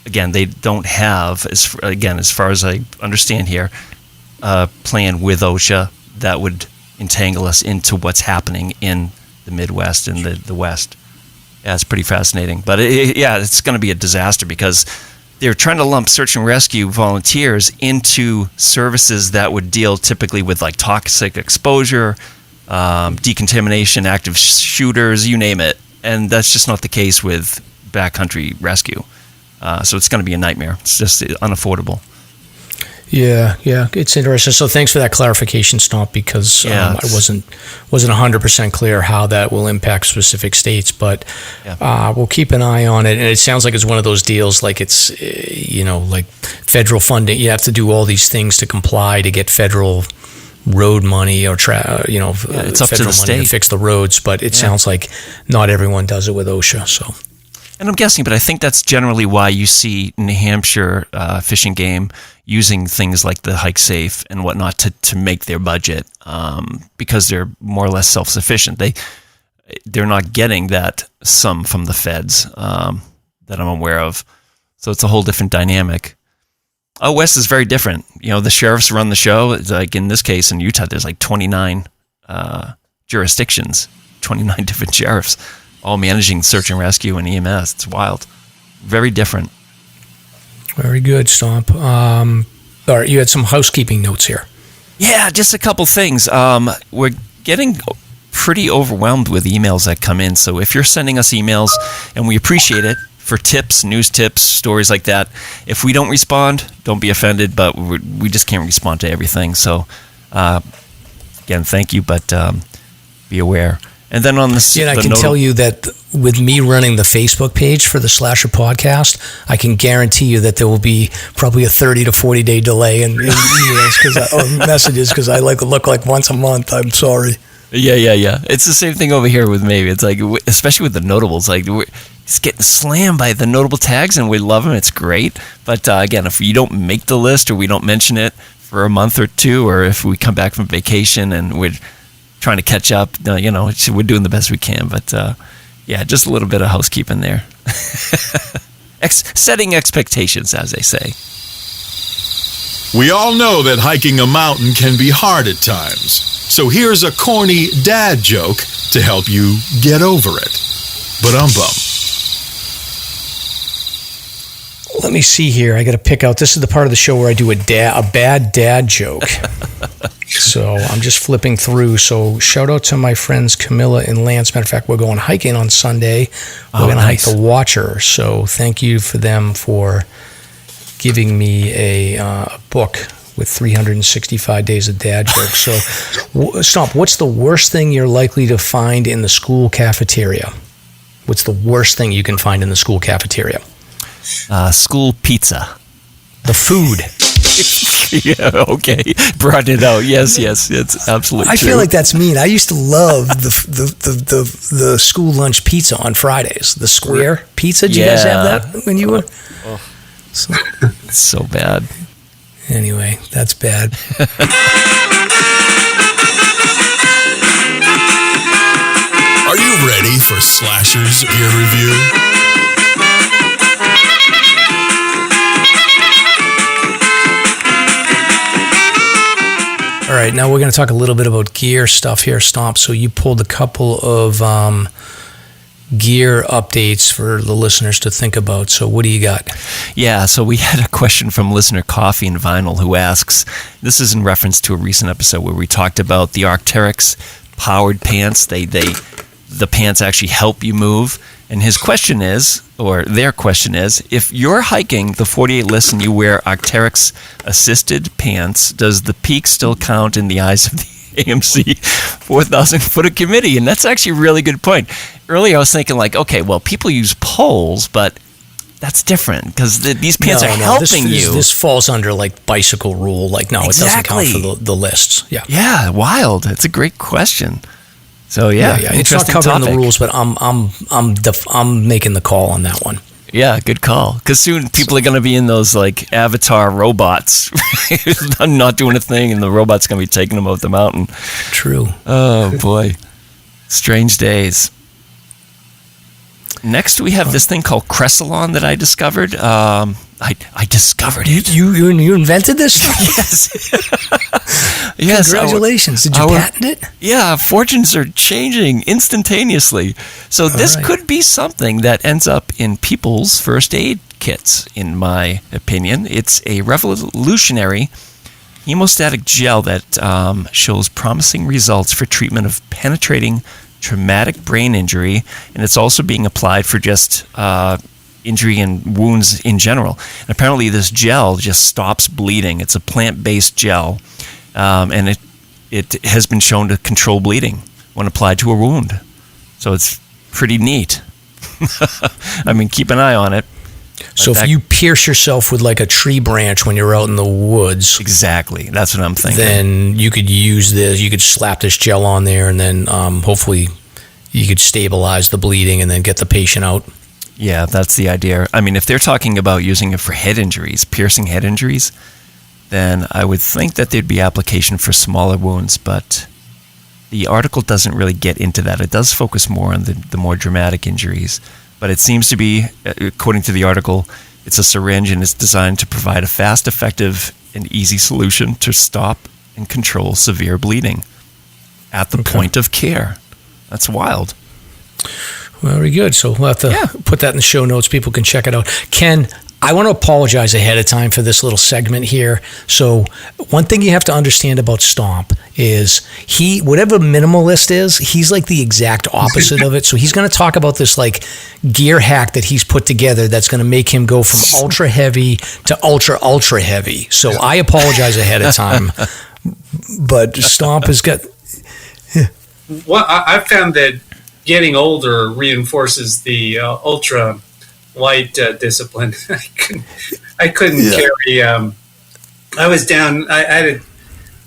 again, they don't have, as far as I understand here, a plan with OSHA that would entangle us into what's happening in the Midwest and the West. Yeah, it's pretty fascinating. But it's going to be a disaster because they're trying to lump search and rescue volunteers into services that would deal typically with like toxic exposure, decontamination, active shooters, you name it. And that's just not the case with backcountry rescue. So it's going to be a nightmare. It's just unaffordable. Yeah, it's interesting. So thanks for that clarification, Stomp, because I wasn't 100% clear how that will impact specific states, but we'll keep an eye on it. And it sounds like it's one of those deals, like it's like federal funding. You have to do all these things to comply to get federal road money or it's up to the state to fix the roads. But it sounds like not everyone does it with OSHA. So. And I'm guessing, but I think that's generally why you see New Hampshire Fish and Game using things like the Hike Safe and whatnot to make their budget, because they're more or less self-sufficient. They're not getting that sum from the feds that I'm aware of. So it's a whole different dynamic. Out West is very different. The sheriffs run the show. It's like in this case in Utah, there's like 29 jurisdictions, 29 different sheriffs, all managing search and rescue and EMS. It's wild. Very different. Very good, Stomp. All right, you had some housekeeping notes here. Yeah, just a couple things. We're getting pretty overwhelmed with emails that come in. So if you're sending us emails, and we appreciate it for tips, news tips, stories like that, if we don't respond, don't be offended, but we just can't respond to everything. So again, thank you, but be aware. And then on the I can tell you that with me running the Facebook page for the Slasher podcast, I can guarantee you that there will be probably a 30 to 40 day delay in emails or messages because I look like once a month. I'm sorry. Yeah. It's the same thing over here with Maybe. It's like, especially with the notables, like we're just getting slammed by the notable tags, and we love them. It's great. But again, if you don't make the list or we don't mention it for a month or two, or if we come back from vacation and we're trying to catch up, we're doing the best we can. But just a little bit of housekeeping there. Setting expectations, as they say. We all know that hiking a mountain can be hard at times. So here's a corny dad joke to help you get over it. Ba-dum-bum. Let me see here. I got to pick out. This is the part of the show where I do a bad dad joke. So I'm just flipping through. So shout out to my friends Camilla and Lance. Matter of fact, we're going hiking on Sunday. We're going to hike the Watcher. So thank you for them for giving me a book with 365 days of dad jokes. So Stomp, what's the worst thing you're likely to find in the school cafeteria? What's the worst thing you can find in the school cafeteria? School pizza. The food. Yeah, okay. Brought it out. Yes, it's absolutely true. I feel like that's mean. I used to love the school lunch pizza on Fridays. The square pizza. Did you guys have that when you were? It's so bad. Anyway, that's bad. Are you ready for Slasher's Gear Review? All right, now we're going to talk a little bit about gear stuff here, Stomp. So you pulled a couple of gear updates for the listeners to think about. So what do you got? Yeah, so we had a question from listener Coffee and Vinyl who asks, this is in reference to a recent episode where we talked about the Arc'teryx powered pants. The pants actually help you move. And his question is, or their question is, if you're hiking the 48 list and you wear Arc'teryx assisted pants, does the peak still count in the eyes of the AMC 4,000 footer committee? And that's actually a really good point. Earlier I was thinking like, okay, well, people use poles, but that's different because these pants are helping you. This falls under like bicycle rule. Like, no, exactly. It doesn't count for the lists. Yeah. Yeah, wild. It's a great question. So yeah. It's not covering the rules, but I'm making the call on that one. Yeah, good call. Because soon people are going to be in those like avatar robots, not doing a thing, and the robot's going to be taking them up the mountain. True. Oh boy, strange days. Next, we have this thing called Cressalon that I discovered. I discovered it. You invented this? Yes. Yes. Congratulations. Did you patent it? Yeah, fortunes are changing instantaneously. So this could be something that ends up in people's first aid kits, in my opinion. It's a revolutionary hemostatic gel that shows promising results for treatment of penetrating traumatic brain injury, and it's also being applied for just injury and wounds in general. And apparently this gel just stops bleeding. It's a plant-based gel, and it has been shown to control bleeding when applied to a wound. So it's pretty neat. I mean, keep an eye on it. So if you pierce yourself with like a tree branch when you're out in the woods, exactly, that's what I'm thinking. Then you could use this. You could slap this gel on there, and then hopefully you could stabilize the bleeding and then get the patient out. Yeah, that's the idea. I mean, if they're talking about using it for head injuries, piercing head injuries, then I would think that there'd be application for smaller wounds, but the article doesn't really get into that. It does focus more on the more dramatic injuries. But it seems to be, according to the article, it's a syringe and it's designed to provide a fast, effective, and easy solution to stop and control severe bleeding at the point of care. That's wild. Very good. So we'll have to put that in the show notes. People can check it out. Ken, I want to apologize ahead of time for this little segment here. So one thing you have to understand about Stomp is whatever minimalist is, he's like the exact opposite of it. So he's going to talk about this like gear hack that he's put together that's going to make him go from ultra heavy to ultra heavy. So I apologize ahead of time. But Stomp has got... Well, I found that, getting older reinforces the ultra light discipline. I couldn't carry. I was down. I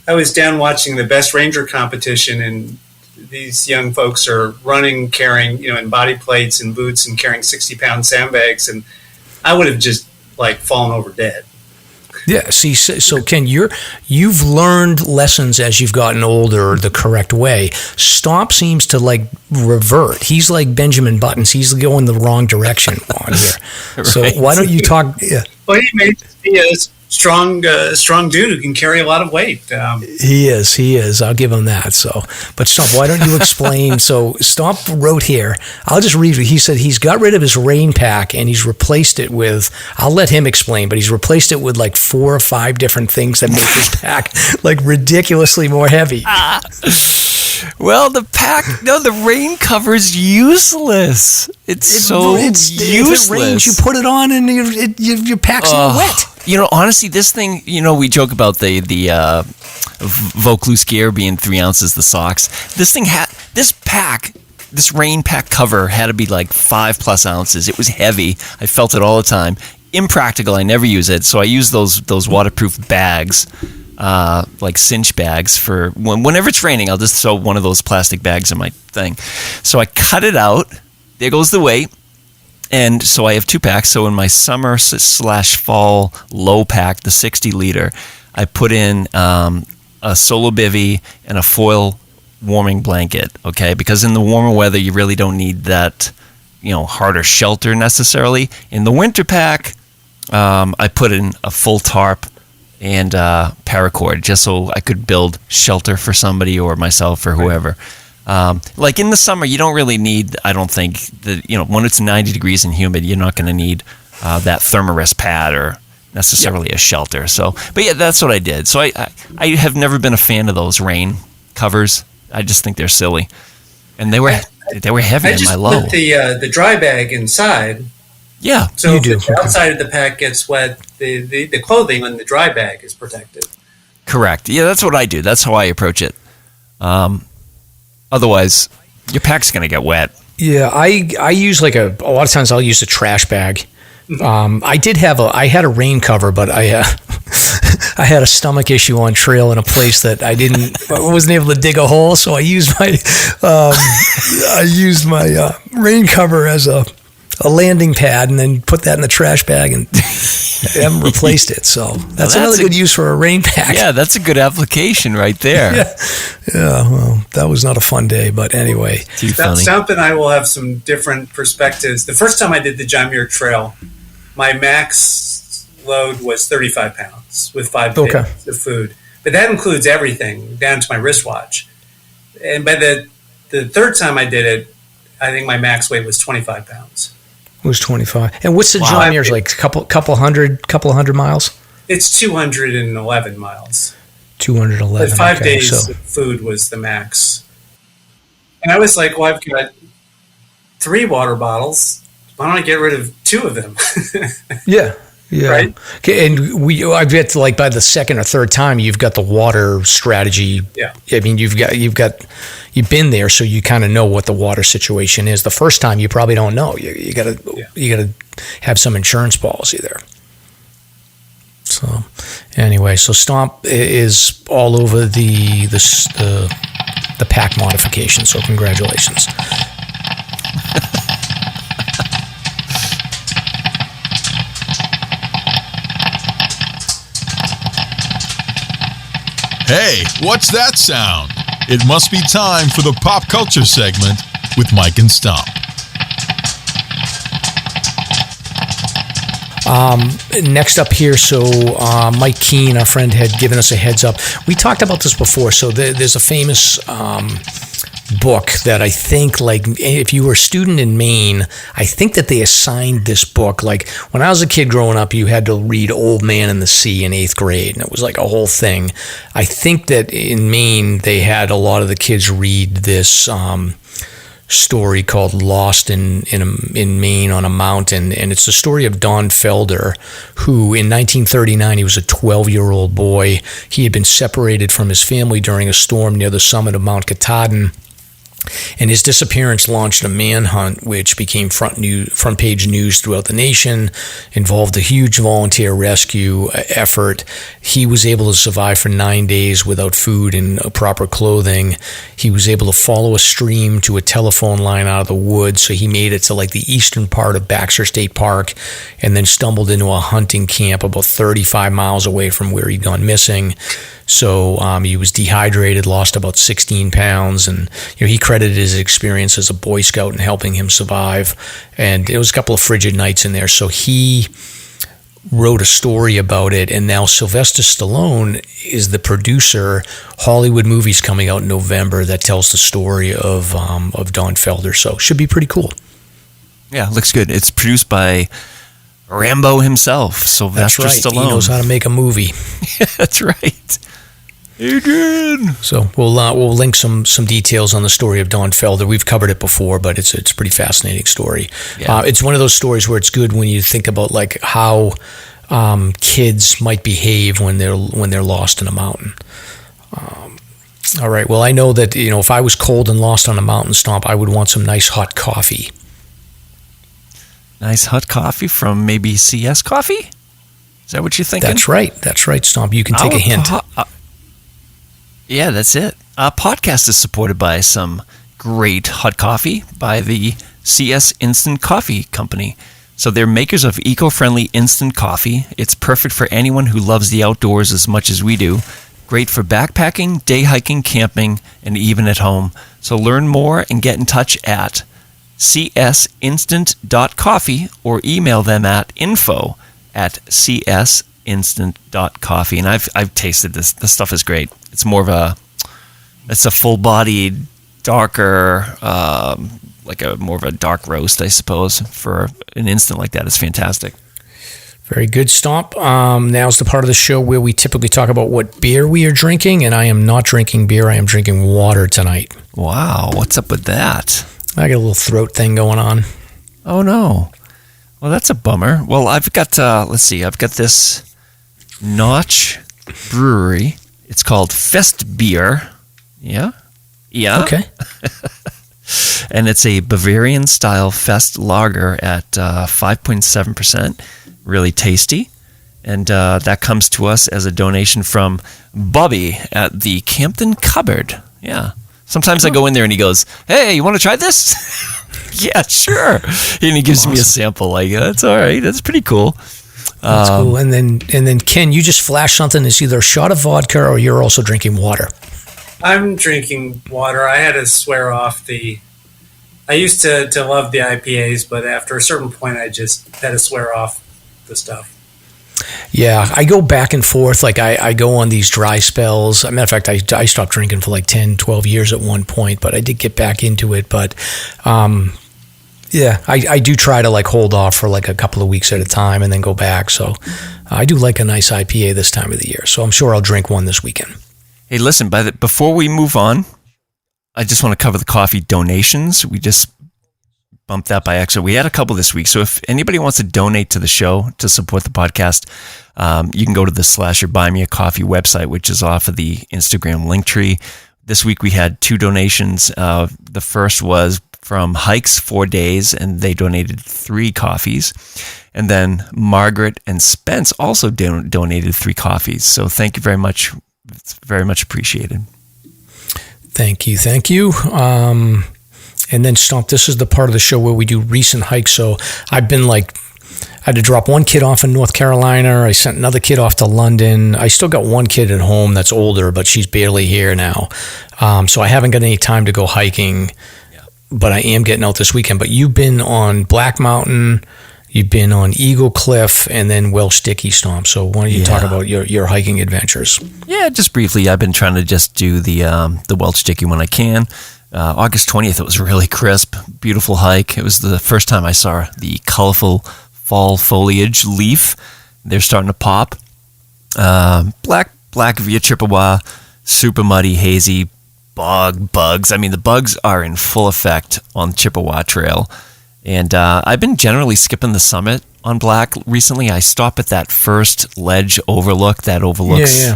was down watching the Best Ranger competition, and these young folks are running, carrying, in body plates and boots and carrying 60-pound sandbags, and I would have just fallen over dead. Yeah. See, so Ken, you've learned lessons as you've gotten older the correct way. Stomp seems to revert. He's like Benjamin Buttons. He's going the wrong direction on here. Right. So why don't you talk? Yeah. Well, he may be a strong dude who can carry a lot of weight. He is. I'll give him that. So, but Stomp, why don't you explain? So Stomp wrote here. I'll just read it. He said he's got rid of his rain pack and he's replaced it with. I'll let him explain, but he's replaced it with 4 or 5 different things that make his pack ridiculously more heavy. Well, the rain cover's useless. It's useless. If it rains, you put it on and your pack's not wet. Honestly, this thing, we joke about the Vaucluse gear being 3 ounces, the socks. This rain pack cover had to be 5+ ounces. It was heavy. I felt it all the time. Impractical. I never use it. So I use those waterproof bags, cinch bags for whenever it's raining. I'll just throw one of those plastic bags in my thing. So I cut it out. There goes the weight. And so I have 2 packs. So in my summer/fall low pack, the 60 liter, I put in a solo bivvy and a foil warming blanket. Okay, because in the warmer weather, you really don't need that, harder shelter necessarily. In the winter pack, I put in a full tarp and paracord just so I could build shelter for somebody or myself or whoever. In the summer, you don't really need, I don't think, when it's 90 degrees and humid, you're not going to need that Thermarest pad or necessarily a shelter. So, but yeah, that's what I did. So I have never been a fan of those rain covers. I just think they're silly. And they were heavy in my low. I just put the dry bag inside. Yeah, so if the outside of the pack gets wet, the clothing on the dry bag is protected. Correct. Yeah, that's what I do. That's how I approach it. Otherwise, your pack's going to get wet. Yeah, I use a lot of times I'll use a trash bag. I had a rain cover, but I had a stomach issue on trail in a place that I wasn't able to dig a hole, so I used my rain cover as a landing pad and then put that in the trash bag and I haven't replaced it. So that's another good use for a rain pack. Yeah, that's a good application right there. Yeah, well, that was not a fun day, but anyway. Stump and I will have some different perspectives. The first time I did the John Muir Trail, my max load was 35 pounds with 5 days of food. But that includes everything down to my wristwatch. And by the third time I did it, I think my max weight was 25 pounds. It was 25. And what's the John Muir's couple hundred miles? It's 211 miles. 211. But 5 days of food was the max. And I was like, well, I've got 3 water bottles. Why don't I get rid of 2 of them? Yeah. Right. Okay, and I bet by the second or third time you've got the water strategy. Yeah. I mean, you've been there, so you kind of know what the water situation is. The first time you probably don't know. You gotta have some insurance policy there. So anyway, so Stomp is all over the pack modification. So congratulations. Hey, what's that sound? It must be time for the pop culture segment with Mike and Stomp. Next up here, so Mike Keene, our friend, had given us a heads up. We talked about this before. So there's a famous book that I think, if you were a student in Maine, I think that they assigned this book. When I was a kid growing up, you had to read Old Man and the Sea in 8th grade, and it was a whole thing. I think that in Maine, they had a lot of the kids read this story called Lost in Maine on a Mountain, and it's the story of Don Felder, who in 1939, he was a 12-year-old boy. He had been separated from his family during a storm near the summit of Mount Katahdin. And his disappearance launched a manhunt, which became front page news throughout the nation, involved a huge volunteer rescue effort. He was able to survive for 9 days without food and proper clothing. He was able to follow a stream to a telephone line out of the woods, so he made it to like the eastern part of Baxter State Park, and then stumbled into a hunting camp about 35 miles away from where he'd gone missing. So he was dehydrated, lost about 16 pounds, and he credited his experience as a Boy Scout in helping him survive. And it was a couple of frigid nights in there. So he wrote a story about it, and now Sylvester Stallone is the producer. Hollywood movies coming out in November that tells the story of Don Felder. So should be pretty cool. Yeah, looks good. It's produced by Rambo himself, Sylvester Stallone. He knows how to make a movie. That's right. Adrian. So we'll link some details on the story of Don Felder. We've covered it before, but it's a pretty fascinating story. Yeah. It's one of those stories where it's good when you think about like how kids might behave when they're lost in a mountain. All right. Well, I know that if I was cold and lost on a mountain stomp, I would want some nice hot coffee. Nice hot coffee from maybe CS Coffee? Is that what you're thinking? That's right, Stomp. You can take a hint. Yeah, that's it. Our podcast is supported by some great hot coffee by the CS Instant Coffee Company. So they're makers of eco-friendly instant coffee. It's perfect for anyone who loves the outdoors as much as we do. Great for backpacking, day hiking, camping, and even at home. So learn more and get in touch at csinstant.coffee or email them at info@csinstant.coffee. And I've tasted this. This stuff is great. It's more of it's a full-bodied, darker, more of a dark roast, I suppose, for an instant like that. It's fantastic. Very good, Stomp. Now's the part of the show where we typically talk about what beer we are drinking, and I am not drinking beer. I am drinking water tonight. Wow, what's up with that? I got a little throat thing going on. Oh, no. Well, that's a bummer. Well, I've got, I've got this Notch Brewery. It's called Fest Beer. Yeah? Okay. And it's a Bavarian-style Fest lager at 5.7%. Really tasty. And that comes to us as a donation from Bobby at the Campton Cupboard. Yeah. Sometimes I go in there and he goes, "Hey, you want to try this?" Yeah, sure. And he gives me a sample. Like, that's all right. That's pretty cool. That's cool. And then Ken, you just flash something. It's either a shot of vodka or you're also drinking water. I'm drinking water. I had to swear off I used to love the IPAs, but after a certain point, I just had to swear off the stuff. Yeah, I go back and forth. Like I go on these dry spells. As a matter of fact, I stopped drinking for like 10, 12 years at one point, but I did get back into it. But I do try to like hold off for like a couple of weeks at a time and then go back. So I do like a nice IPA this time of the year. So I'm sure I'll drink one this weekend. Hey, listen, before we move on, I just want to cover the coffee donations. We just bumped that by extra. We had a couple this week. So if anybody wants to donate to the show to support the podcast, you can go to the Slasher Buy Me a Coffee website, which is off of the Instagram link tree. This week we had 2 donations. The first was from Hikes 4 Days, and they donated 3 coffees. And then Margaret and Spence also donated 3 coffees. So thank you very much. It's very much appreciated. Thank you. And then Stomp, this is the part of the show where we do recent hikes. So I had to drop one kid off in North Carolina. I sent another kid off to London. I still got one kid at home that's older, but she's barely here now. So I haven't got any time to go hiking, but I am getting out this weekend. But you've been on Black Mountain, you've been on Eagle Cliff, and then Welch Dickey, Stomp. So why don't you talk about your hiking adventures? Yeah, just briefly. I've been trying to just do the Welch Dickey when I can. August 20th, it was really crisp, beautiful hike. It was the first time I saw the colorful fall foliage leaf. They're starting to pop. Black via Chippewa, super muddy, hazy, bugs. I mean, the bugs are in full effect on Chippewa Trail. And I've been generally skipping the summit on Black recently. I stop at that first ledge overlook that overlooks.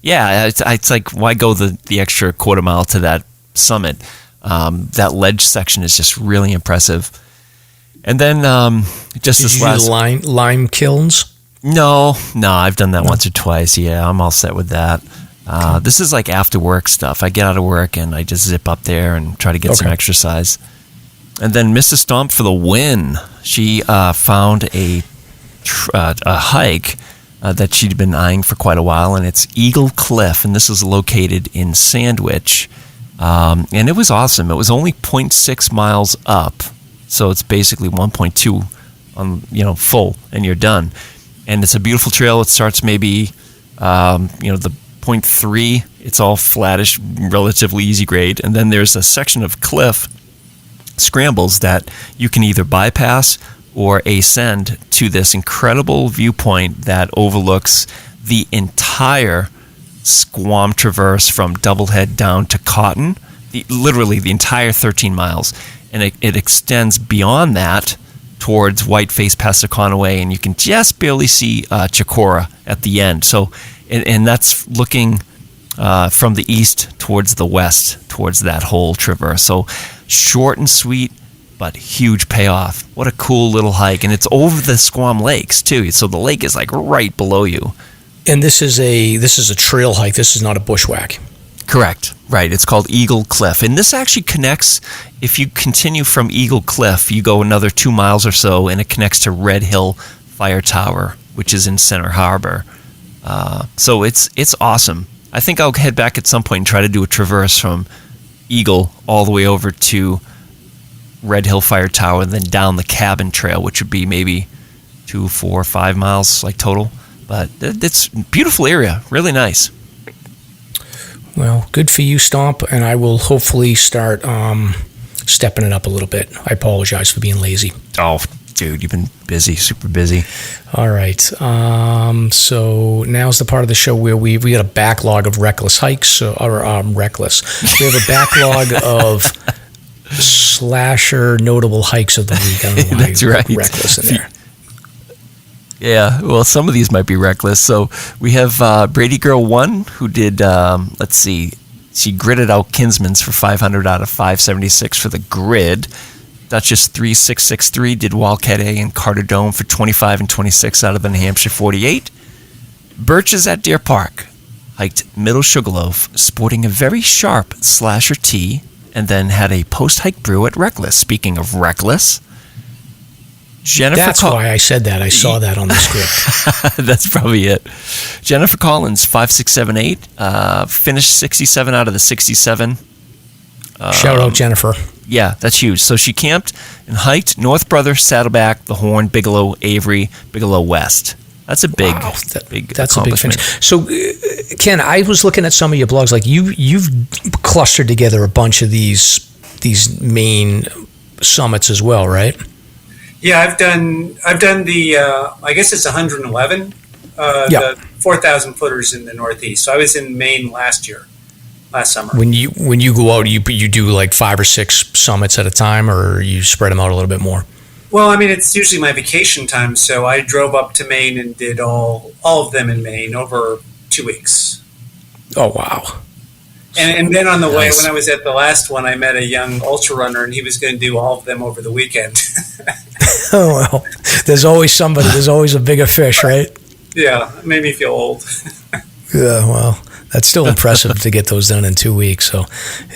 Yeah, it's like, why go the extra quarter mile to that summit? That ledge section is just really impressive. And then just Did this you last do lime kilns? No, I've done that once or twice. Yeah, I'm all set with that. This is like after work stuff. I get out of work and I just zip up there and try to get some exercise. And then Mrs. Stomp for the win. She found a hike that she'd been eyeing for quite a while, and it's Eagle Cliff, and this is located in Sandwich. And it was awesome. It was only 0.6 miles up, so it's basically 1.2 on full, and you're done. And it's a beautiful trail. It starts maybe the 0.3. It's all flattish, relatively easy grade, and then there's a section of cliff scrambles that you can either bypass or ascend to this incredible viewpoint that overlooks the entire Squam Traverse from Doublehead down to Cotton, literally the entire 13 miles. And it extends beyond that towards Whiteface past Conaway, and you can just barely see Chicora at the end. So, and that's looking from the east towards the west, towards that whole traverse. So short and sweet, but huge payoff. What a cool little hike. And it's over the Squam Lakes, too. So the lake is like right below you. And this is a trail hike. This is not a bushwhack. Correct. Right. It's called Eagle Cliff. And this actually connects, if you continue from Eagle Cliff, you go another 2 miles or so, and it connects to Red Hill Fire Tower, which is in Center Harbor. So it's awesome. I think I'll head back at some point and try to do a traverse from Eagle all the way over to Red Hill Fire Tower, and then down the Cabin Trail, which would be maybe 2, 4, 5 miles like total. But it's a beautiful area, really nice. Well, good for you, Stomp, and I will hopefully start stepping it up a little bit. I apologize for being lazy. Oh, dude, you've been busy, super busy. All right. So now's the part of the show where we got a backlog of reckless hikes, reckless. We have a backlog of slasher notable hikes of the week. I don't know why That's right. Reckless in there. Yeah, well, some of these might be reckless. So we have Brady Girl 1, who did, let's see, she gridded out Kinsman's for 500 out of 576 for the grid. Duchess 3663 did Wildcat A and Carter Dome for 25 and 26 out of the New Hampshire 48. Birches at Deer Park hiked Middle Sugarloaf, sporting a very sharp slasher tee, and then had a post-hike brew at Reckless. Speaking of Reckless, That's why I said that. I saw that on the script. That's probably it. Jennifer Collins, 5678, finished 67 out of the 67. Shout out Jennifer. Yeah, that's huge. So she camped and hiked North Brother, Saddleback, The Horn, Bigelow, Avery, Bigelow West. That's a big, that's a big finish. So, Ken, I was looking at some of your blogs. Like you've clustered together a bunch of these main summits as well, right? Yeah, I've done the I guess it's 111 the 4,000 footers in the Northeast. So I was in Maine last summer. When you go out, you do like 5 or 6 summits at a time, or you spread them out a little bit more? Well, I mean, it's usually my vacation time, so I drove up to Maine and did all of them in Maine over 2 weeks. Oh, wow. And then on the way, when I was at the last one, I met a young ultrarunner, and he was going to do all of them over the weekend. Oh, well, there's always somebody. There's always a bigger fish, right? Yeah, it made me feel old. Yeah, well, that's still impressive to get those done in 2 weeks. So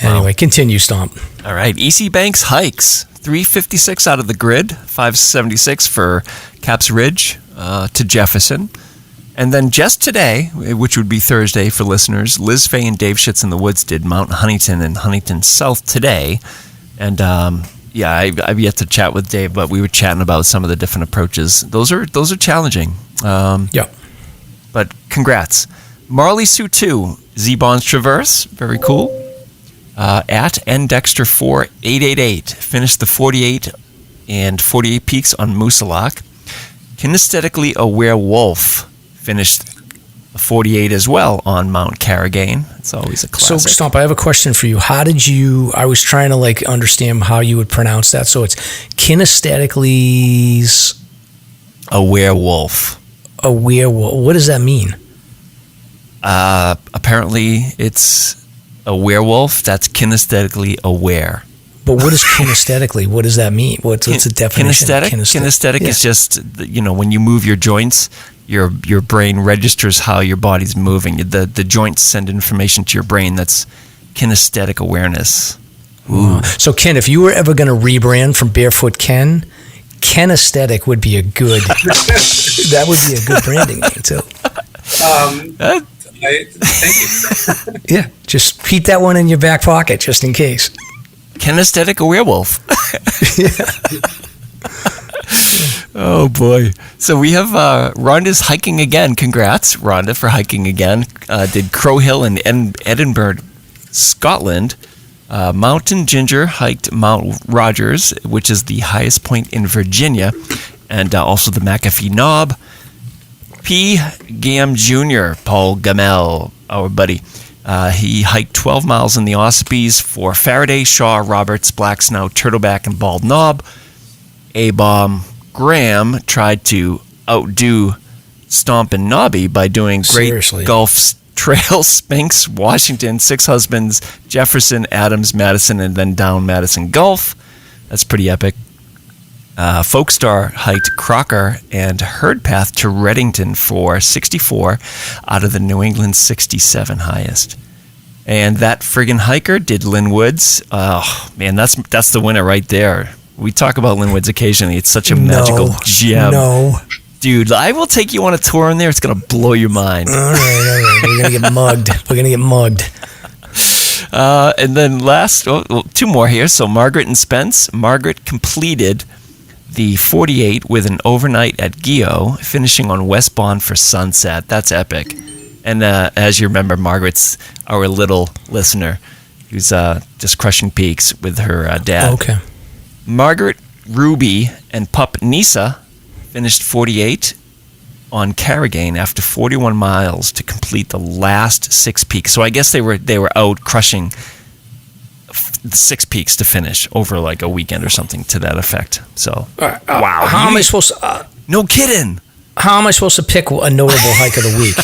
anyway, Continue, Stomp. All right, EC Banks hikes. 356 out of the grid, 576 for Caps Ridge to Jefferson. And then just today, which would be Thursday for listeners, Liz Fay and Dave Schitz in the Woods did Mount Huntington and Huntington South today. And I've yet to chat with Dave, but we were chatting about some of the different approaches. Those are challenging. Yeah. But congrats. Marley Sue 2, Z-Bonds Traverse, very cool. At N Dexter 4888, finished the 48 and 48 peaks on Moosalak. Kinesthetically Aware Wolf finished the 48 as well on Mount Carrigain. It's always a classic. So, Stomp, I have a question for you. I was trying to understand how you would pronounce that. So it's Kinesthetically Aware Wolf. Aware Wolf. What does that mean? Apparently it's a werewolf that's kinesthetically aware. But what is kinesthetically? What does that mean? What's the definition? Kinesthetic is just, when you move your joints, your brain registers how your body's moving. The joints send information to your brain. That's kinesthetic awareness. Ooh. So Ken, if you were ever going to rebrand from Barefoot Ken, Kinesthetic would be a good. That would be a good branding name too. Thank you. Yeah, just keep that one in your back pocket just in case. Kinesthetic a werewolf. Oh boy! So we have Rhonda's hiking again. Congrats, Rhonda, for hiking again. Did Crow Hill in Edinburgh, Scotland. Mountain Ginger hiked Mount Rogers, which is the highest point in Virginia, and also the McAfee Knob. P. Gam Jr., Paul Gamel, our buddy, he hiked 12 miles in the Ospreys for Faraday, Shaw, Roberts, Black Snout, Turtleback, and Bald Knob. A-Bomb Graham tried to outdo Stomp and Nobby by doing Great Gulf Trail, Spinks, Washington, Six Husbands, Jefferson, Adams, Madison, and then down Madison Gulf. That's pretty epic. Folkstar hiked Crocker and Herd Path to Reddington for 64 out of the New England 67 highest. And that friggin' hiker did Lynn Woods. Oh, man, that's the winner right there. We talk about Lynn Woods occasionally. It's such a magical gem. No. Dude, I will take you on a tour in there. It's going to blow your mind. All right. We're going to get mugged. And then two more here. So Margaret and Spence. Margaret completed the 48 with an overnight at Gio, finishing on West Bond for sunset. That's epic. And as you remember, Margaret's our little listener who's just crushing peaks with her dad. Okay. Margaret, Ruby, and pup Nisa finished 48 on Carrigain after 41 miles to complete the last 6 peaks. So I guess they were out crushing the 6 peaks to finish over like a weekend or something to that effect. So wow, how am I supposed to? No kidding. How am I supposed to pick a notable hike of the week?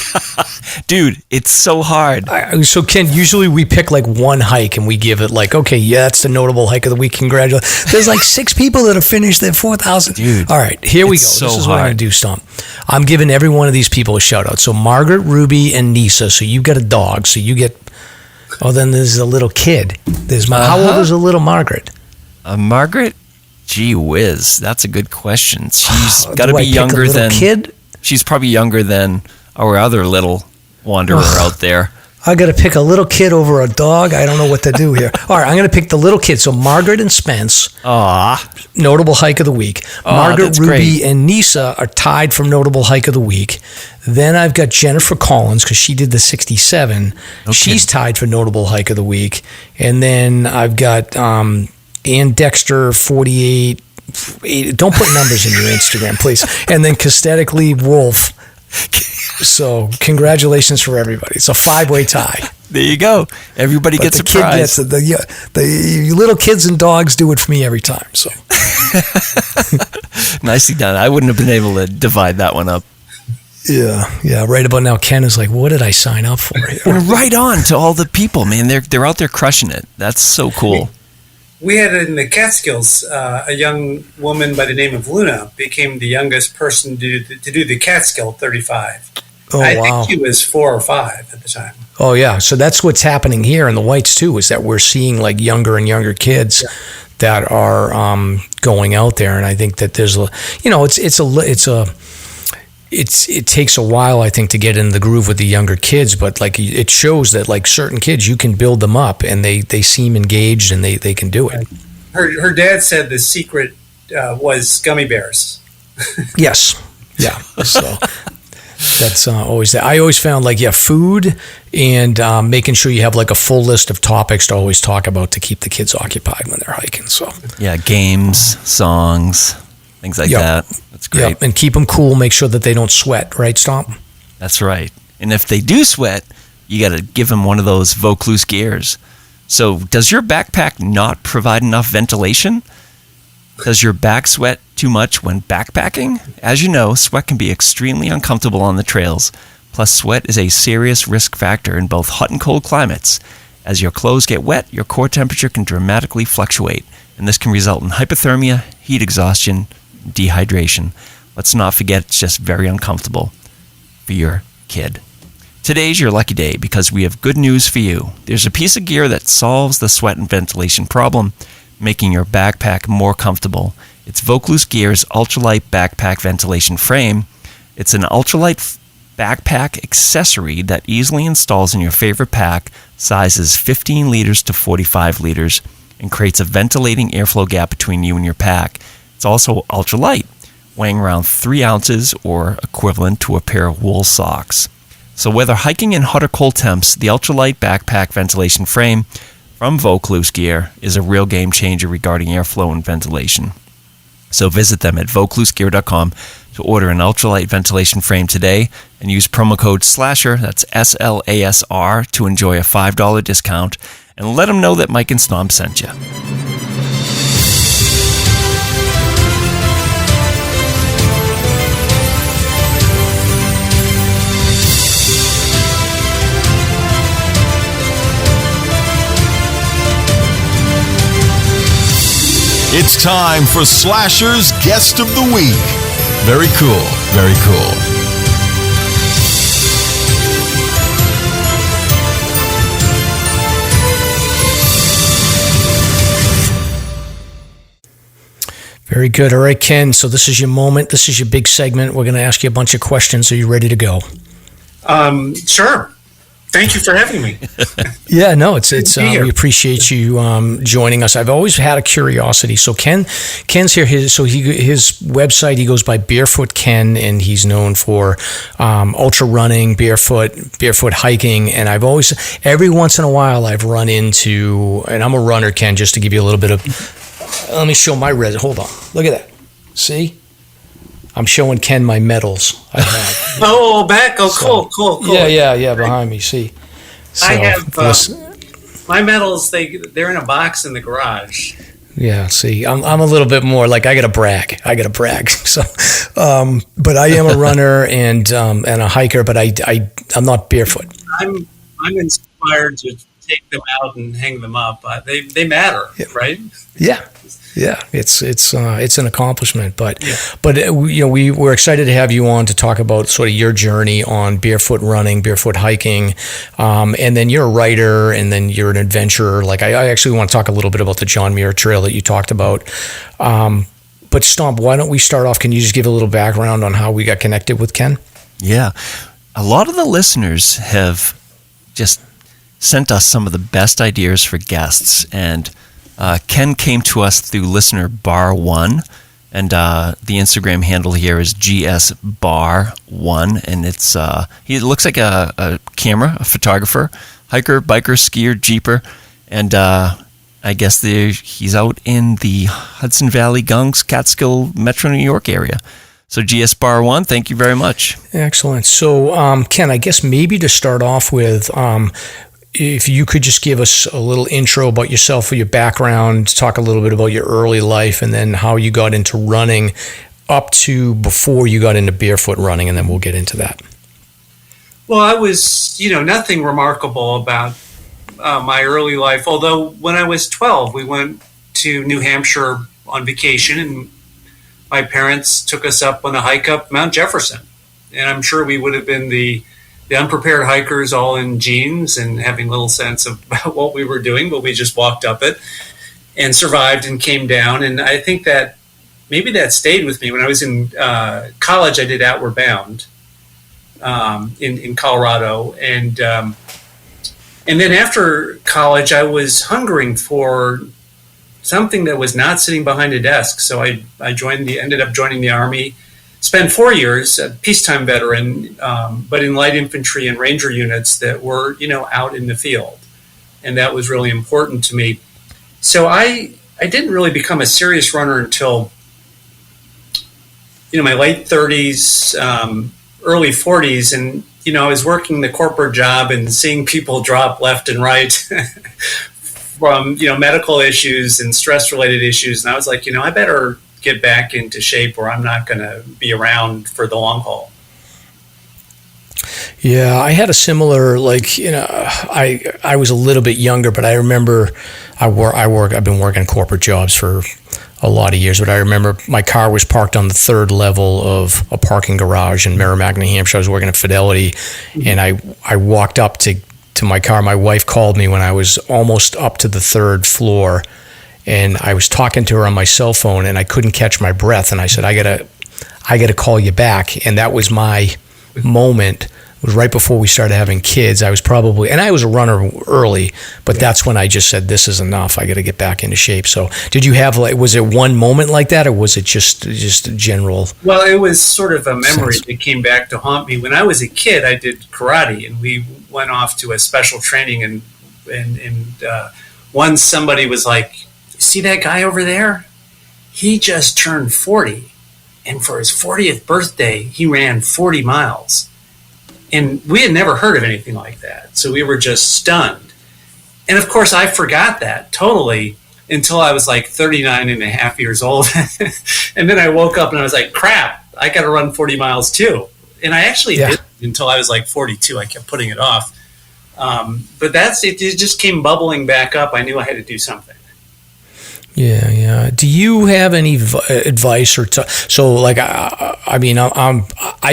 Dude, it's so hard. So Ken, usually we pick like one hike and we give it like, okay, yeah, that's the notable hike of the week. Congratulations. There's like 6 people that have finished their 4,000. Dude, all right, here we go. So this is hard. what I'm going to do, Stomp. I'm giving every one of these people a shout out. So Margaret, Ruby, and Nisa. So you got a dog. So you get. Oh, then there's a little kid. How old is a little Margaret? Margaret. Gee whiz, that's a good question. She's got to be younger than kid. She's probably younger than our other little wanderer out there. I got to pick a little kid over a dog. I don't know what to do here. All right, I'm going to pick the little kid. So Margaret and Spence. Notable hike of the week. Margaret, Ruby, and Nisa are tied for notable hike of the week. Then I've got Jennifer Collins because she did the 67. Okay. She's tied for notable hike of the week. And then I've got Ann Dexter, 48. Don't put numbers in your Instagram, please. And then Kinesthetically Wolf. So congratulations for everybody. It's a 5-way tie. There you go. Everybody gets a prize. The little kids and dogs do it for me every time. So nicely done. I wouldn't have been able to divide that one up. Yeah. Right about now, Ken is like, "What did I sign up for?" And right on to all the people, man. They're out there crushing it. That's so cool. We had in the Catskills a young woman by the name of Luna became the youngest person to do the Catskill 35. Oh, I think she was 4 or 5 at the time. Oh, yeah. So that's what's happening here in the Whites, too, is that we're seeing like younger and younger kids that are going out there. And I think that there's, it takes a while, I think, to get in the groove with the younger kids, but like it shows that like certain kids, you can build them up and they seem engaged and they can do it. Her dad said the secret was gummy bears. Yes. Yeah. So that's always that. I always found like, food and making sure you have like a full list of topics to always talk about to keep the kids occupied when they're hiking. So yeah, games, songs, things like that. That's great. Yep. And keep them cool. Make sure that they don't sweat, right, Stomp? That's right. And if they do sweat, you got to give them one of those Vaucluse gears. So does your backpack not provide enough ventilation? Does your back sweat too much when backpacking? As you know, sweat can be extremely uncomfortable on the trails. Plus, sweat is a serious risk factor in both hot and cold climates. As your clothes get wet, your core temperature can dramatically fluctuate, and this can result in hypothermia, heat exhaustion, dehydration. Let's not forget it's just very uncomfortable for your kid. Today's your lucky day because we have good news for you. There's a piece of gear that solves the sweat and ventilation problem, making your backpack more comfortable. It's Vaucluse Gear's ultralight backpack ventilation frame. It's an ultralight backpack accessory that easily installs in your favorite pack, sizes 15 liters to 45 liters, and creates a ventilating airflow gap between you and your pack. It's also ultralight, weighing around 3 ounces or equivalent to a pair of wool socks. So whether hiking in hot or cold temps, the ultralight backpack ventilation frame from Vaucluse Gear is a real game changer regarding airflow and ventilation. So visit them at vauclusegear.com to order an ultralight ventilation frame today and use promo code SLASHER, that's SLASR, to enjoy a $5 discount, and let them know that Mike and Snom sent you. It's time for Slasher's Guest of the Week. Very cool, very cool. Very good. All right, Ken, so this is your moment. This is your big segment. We're going to ask you a bunch of questions. Are you ready to go? Sure. Thank you for having me. Yeah, no, it's we appreciate you joining us. I've always had a curiosity. So Ken's here. His website, he goes by Barefoot Ken, and he's known for ultra running, barefoot hiking. And I've always, every once in a while, I've run into, and I'm a runner, Ken, just to give you a little bit of. Let me show my resume. Hold on, look at that. See. I'm showing Ken my medals I have. Cool. Yeah, behind me, see. So, I have my medals, they're in a box in the garage. Yeah, see, I'm a little bit more like I gotta brag. So, but I am a runner and a hiker, but I'm not barefoot. I'm inspired to take them out and hang them up. They matter, right? Yeah, it's an accomplishment, but we're excited to have you on to talk about sort of your journey on barefoot running, barefoot hiking, and then you're a writer, and then you're an adventurer. Like I actually want to talk a little bit about the John Muir Trail that you talked about. But Stomp, why don't we start off? Can you just give a little background on how we got connected with Ken? Yeah, a lot of the listeners have just sent us some of the best ideas for guests, and Ken came to us through listener Bar1, and the Instagram handle here is GSBar1, and it's he looks like a photographer, hiker, biker, skier, jeeper, and I guess he's out in the Hudson Valley, Gunks, Catskill, Metro New York area. So GSBar1, thank you very much. Excellent. So Ken, I guess maybe to start off with, if you could just give us a little intro about yourself or your background, talk a little bit about your early life, and then how you got into running up to before you got into barefoot running, and then we'll get into that. Well, I was, nothing remarkable about my early life, although when I was 12, we went to New Hampshire on vacation, and my parents took us up on a hike up Mount Jefferson. And I'm sure we would have been the unprepared hikers all in jeans and having little sense of what we were doing, but we just walked up it and survived and came down. And I think that maybe that stayed with me. When I was in college, I did Outward Bound in Colorado. And then after college, I was hungering for something that was not sitting behind a desk. So I ended up joining the Army. Spent 4 years, a peacetime veteran, but in light infantry and ranger units that were, out in the field. And that was really important to me. So I didn't really become a serious runner until, my late 30s, early 40s. And, I was working the corporate job and seeing people drop left and right from, medical issues and stress-related issues. And I was like, I better get back into shape or I'm not going to be around for the long haul. Yeah, I had a similar, I was a little bit younger, but I remember I've been working corporate jobs for a lot of years, but I remember my car was parked on the third level of a parking garage in Merrimack, New Hampshire. I was working at Fidelity, and I walked up to my car. My wife called me when I was almost up to the third floor, and I was talking to her on my cell phone, and I couldn't catch my breath, and I said, I gotta call you back. And that was my moment. It was right before we started having kids. I was a runner early, but that's when I just said, this is enough. I got to get back into shape. So did you have, was it one moment like that, or was it just a general? Well, it was sort of a memory that came back to haunt me. When I was a kid, I did karate, and we went off to a special training, and once somebody was like, see that guy over there? He just turned 40. And for his 40th birthday, he ran 40 miles. And we had never heard of anything like that. So we were just stunned. And of course, I forgot that totally until I was like 39 and a half years old. And then I woke up and I was like, crap, I got to run 40 miles too. And I actually did until I was like 42. I kept putting it off. But it just came bubbling back up. I knew I had to do something. Yeah. Do you have any advice I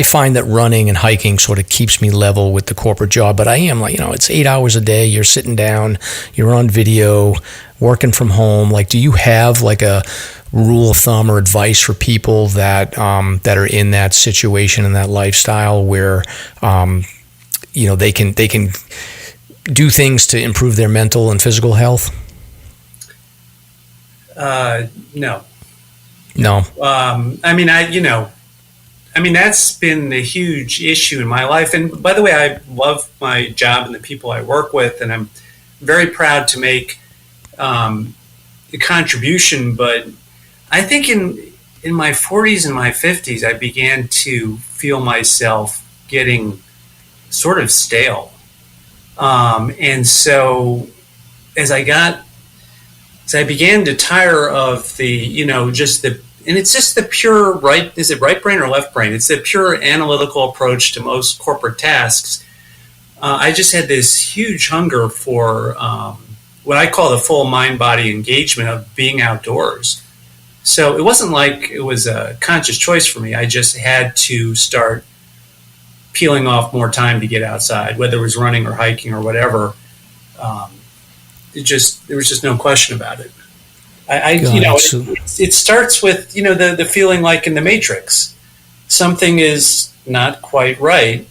find that running and hiking sort of keeps me level with the corporate job, but I am it's 8 hours a day. You're sitting down, you're on video, working from home. Do you have a rule of thumb or advice for people that are in that situation and that lifestyle where, they can do things to improve their mental and physical health? No. That's been a huge issue in my life. And by the way, I love my job and the people I work with, and I'm very proud to make the contribution. But I think in my 40s and my 50s, I began to feel myself getting sort of stale. And so as I began to tire of and it's just the pure right, is it right brain or left brain? It's the pure analytical approach to most corporate tasks. I just had this huge hunger for what I call the full mind-body engagement of being outdoors. So it wasn't like it was a conscious choice for me. I just had to start peeling off more time to get outside, whether it was running or hiking or whatever. There was just no question about it. It starts with, the feeling like in the Matrix, something is not quite right.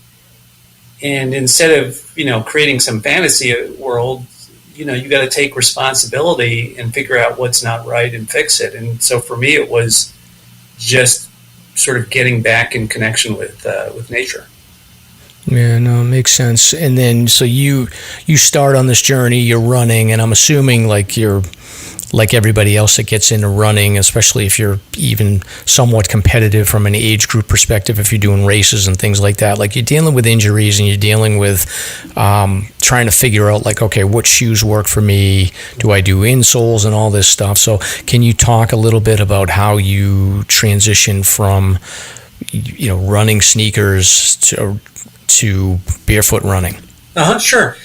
And instead of, creating some fantasy world, you got to take responsibility and figure out what's not right and fix it. And so for me, it was just sort of getting back in connection with nature. Yeah, no, it makes sense. And then, so you start on this journey, you're running, and I'm assuming you're like everybody else that gets into running, especially if you're even somewhat competitive from an age group perspective, if you're doing races and things like that, you're dealing with injuries and you're dealing with trying to figure out okay, what shoes work for me? Do I do insoles and all this stuff? So can you talk a little bit about how you transition from, running sneakers to barefoot running? Sure.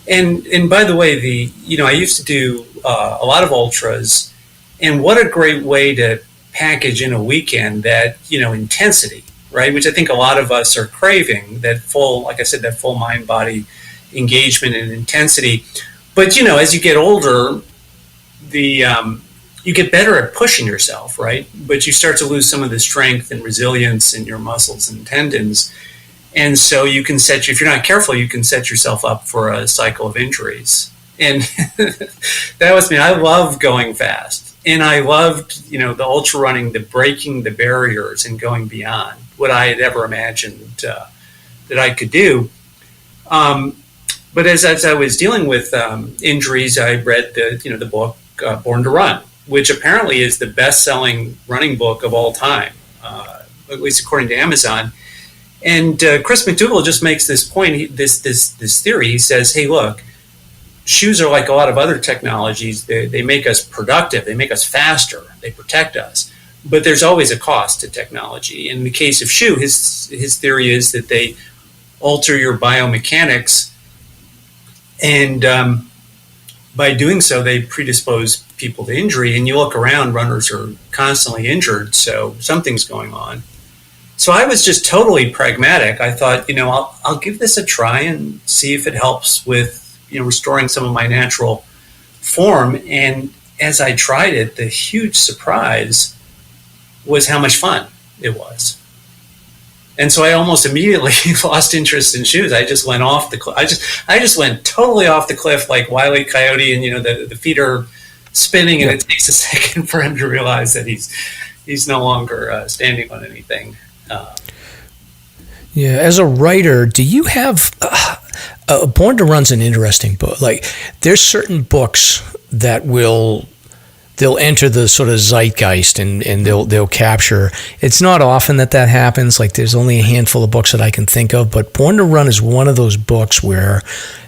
And by the way, I used to do a lot of ultras, and what a great way to package in a weekend that, intensity, right? Which I think a lot of us are craving, that full, like I said, that full mind body engagement and intensity. But, as you get older, you get better at pushing yourself, right? But you start to lose some of the strength and resilience in your muscles and tendons. And so you can if you're not careful, you can set yourself up for a cycle of injuries. And that was me. I love going fast. And I loved, the ultra running, the breaking the barriers and going beyond what I had ever imagined that I could do. But as I was dealing with injuries, I read the book Born to Run, which apparently is the best-selling running book of all time, at least according to Amazon. And Chris McDougall just makes this point, this theory. He says, hey, look, shoes are like a lot of other technologies. They make us productive. They make us faster. They protect us. But there's always a cost to technology. In the case of shoe, his theory is that they alter your biomechanics. And by doing so, they predispose people to injury. And you look around, runners are constantly injured, so something's going on. So I was just totally pragmatic. I thought, I'll give this a try and see if it helps with, restoring some of my natural form. And as I tried it, the huge surprise was how much fun it was. And so I almost immediately lost interest in shoes. I just went off the cliff. I just went totally off the cliff like Wile E. Coyote, and the feet are spinning, and it takes a second for him to realize that he's no longer standing on anything. Yeah, as a writer, do you have Born to Run's an interesting book. Like, there's certain books that they'll enter the sort of zeitgeist and they'll capture. It's not often that happens. Like, there's only a handful of books that I can think of, but Born to Run is one of those books where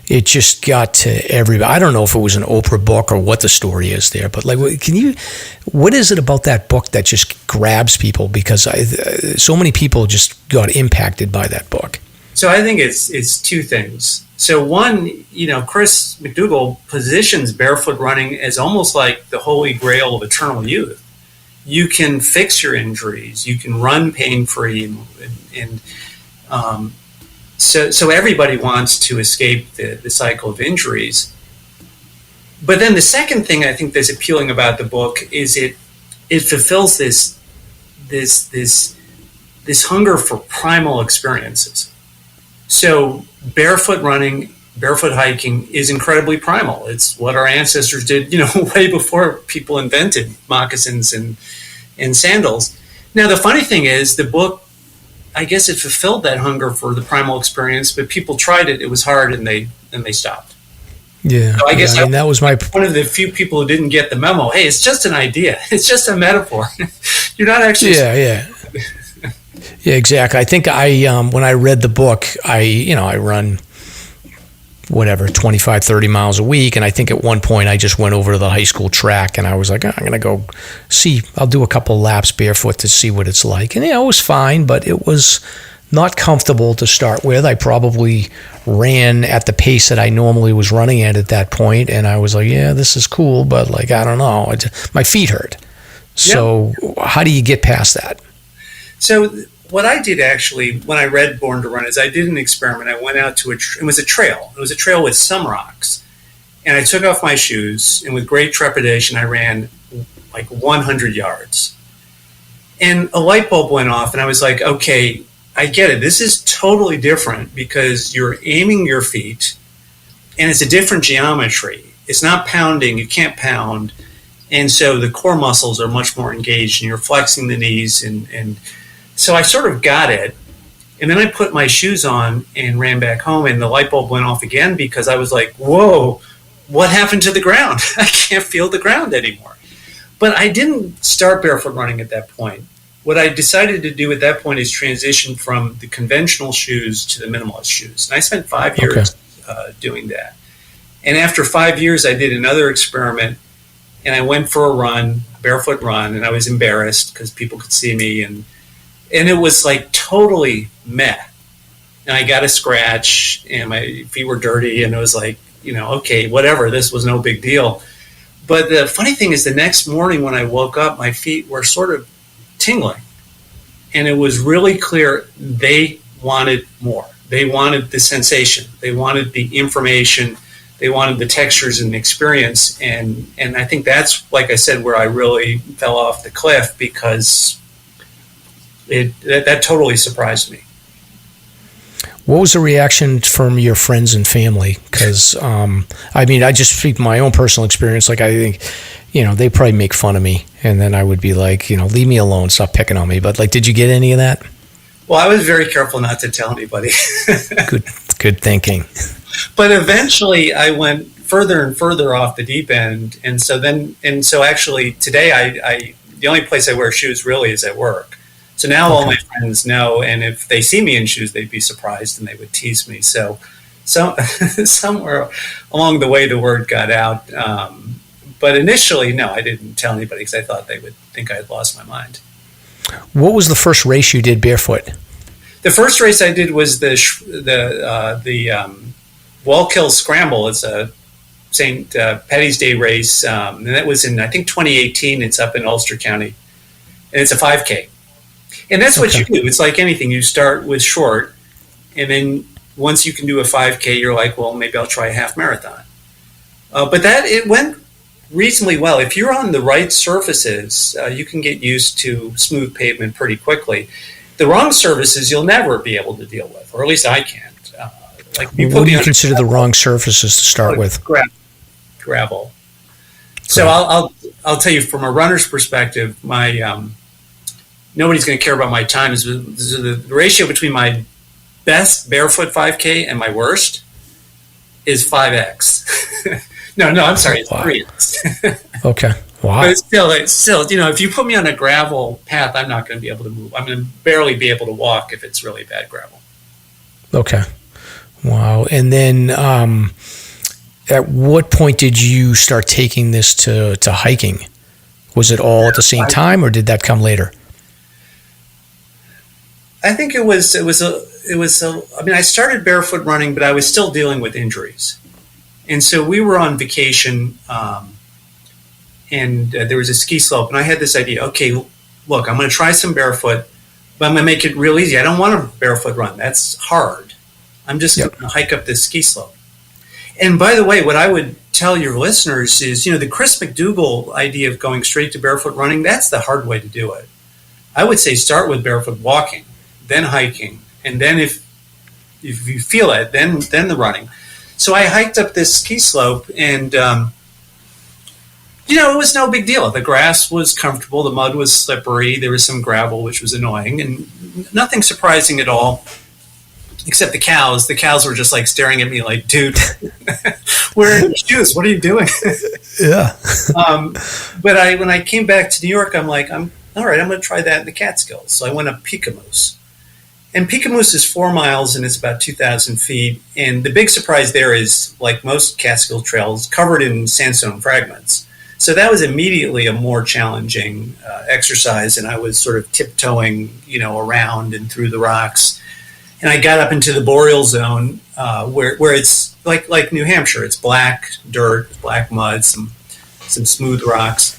it just got to everybody. I don't know if it was an Oprah book or what the story is there, but like, what is it about that book that just grabs people? Because so many people just got impacted by that book. So I think it's two things. So one, Chris McDougall positions barefoot running as almost like the holy grail of eternal youth. You can fix your injuries, you can run pain-free, and so everybody wants to escape the cycle of injuries. But then the second thing I think that's appealing about the book is it fulfills this hunger for primal experiences. So barefoot running, barefoot hiking is incredibly primal. It's what our ancestors did, way before people invented moccasins and sandals. Now, the funny thing is, the book, I guess it fulfilled that hunger for the primal experience, but people tried it. It was hard, and they stopped. Yeah. So I guess that was one of the few people who didn't get the memo. Hey, it's just an idea. It's just a metaphor. You're not actually. Yeah. Yeah, exactly. I think when I read the book, I run 25, 30 miles a week. And I think at one point I just went over to the high school track and I was like, I'm going to go see, I'll do a couple laps barefoot to see what it's like. And it was fine, but it was not comfortable to start with. I probably ran at the pace that I normally was running at that point. And I was like, yeah, this is cool, but like, I don't know. My feet hurt. So How do you get past that? So what I did actually when I read Born to Run is I did an experiment. I went out to it was a trail. It was a trail with some rocks. And I took off my shoes, and with great trepidation, I ran like 100 yards. And a light bulb went off, and I was like, okay, I get it. This is totally different because you're aiming your feet, and it's a different geometry. It's not pounding. You can't pound. And so the core muscles are much more engaged, and you're flexing the knees. And so I sort of got it. And then I put my shoes on and ran back home, and the light bulb went off again because I was like, whoa, what happened to the ground? I can't feel the ground anymore. But I didn't start barefoot running at that point. What I decided to do at that point is transition from the conventional shoes to the minimalist shoes. And I spent 5 years doing that. And after 5 years, I did another experiment, and I went for a run, barefoot run, and I was embarrassed because people could see me, and it was like totally meh. And I got a scratch, and my feet were dirty, and it was like, okay, whatever, this was no big deal. But the funny thing is, the next morning when I woke up, my feet were sort of tingling. And it was really clear they wanted more. They wanted the sensation. They wanted the information. They wanted the textures and the experience. And I think that's, like I said, where I really fell off the cliff, because that totally surprised me. What was the reaction from your friends and family? Because, I just speak my own personal experience. Like, I think, they probably make fun of me. And then I would be like, leave me alone, stop picking on me. But, like, did you get any of that? Well, I was very careful not to tell anybody. Good thinking. But eventually I went further and further off the deep end. And so actually today I the only place I wear shoes really is at work. So now all my friends know, and if they see me in shoes, they'd be surprised and they would tease me. So somewhere along the way, the word got out. But initially, no, I didn't tell anybody because I thought they would think I had lost my mind. What was the first race you did barefoot? The first race I did was the Wallkill Scramble. It's a St. Patty's Day race, and that was in, I think, 2018. It's up in Ulster County, and it's a 5K. And that's what you do. It's like anything. You start with short, and then once you can do a 5K, you're like, well, maybe I'll try a half marathon. But it went reasonably well. If you're on the right surfaces, you can get used to smooth pavement pretty quickly. The wrong surfaces you'll never be able to deal with, or at least I can't. What do you consider the wrong surfaces to start with? Gravel. So I'll tell you from a runner's perspective, my nobody's going to care about my time. Is the ratio between my best barefoot 5K and my worst is 5x. no, I'm sorry, it's 3x. Okay. Wow. But it's still, if you put me on a gravel path, I'm not going to be able to move. I'm going to barely be able to walk if it's really bad gravel. Okay. Wow. And then at what point did you start taking this to hiking? Was it all at the same time, or did that come later? I think it was I started barefoot running, but I was still dealing with injuries. And so we were on vacation, and there was a ski slope, and I had this idea, okay, look, I'm going to try some barefoot, but I'm going to make it real easy. I don't want a barefoot run. That's hard. I'm just going to hike up this ski slope. And by the way, what I would tell your listeners is, the Chris McDougall idea of going straight to barefoot running, that's the hard way to do it. I would say start with barefoot walking, then hiking, and then if you feel it, then the running. So I hiked up this ski slope, and it was no big deal. The grass was comfortable, the mud was slippery, there was some gravel, which was annoying, and nothing surprising at all, except the cows. The cows were just like staring at me like, dude, wear your shoes. What are you doing? Yeah. But when I came back to New York, I'm like, all right, I'm going to try that in the Catskills. So I went up Peakamoose. And Peakamoose is 4 miles, and it's about 2,000 feet. And the big surprise there is, like most Catskill trails, covered in sandstone fragments. So that was immediately a more challenging exercise, and I was sort of tiptoeing, around and through the rocks. And I got up into the boreal zone, where it's like New Hampshire. It's black dirt, black mud, some smooth rocks.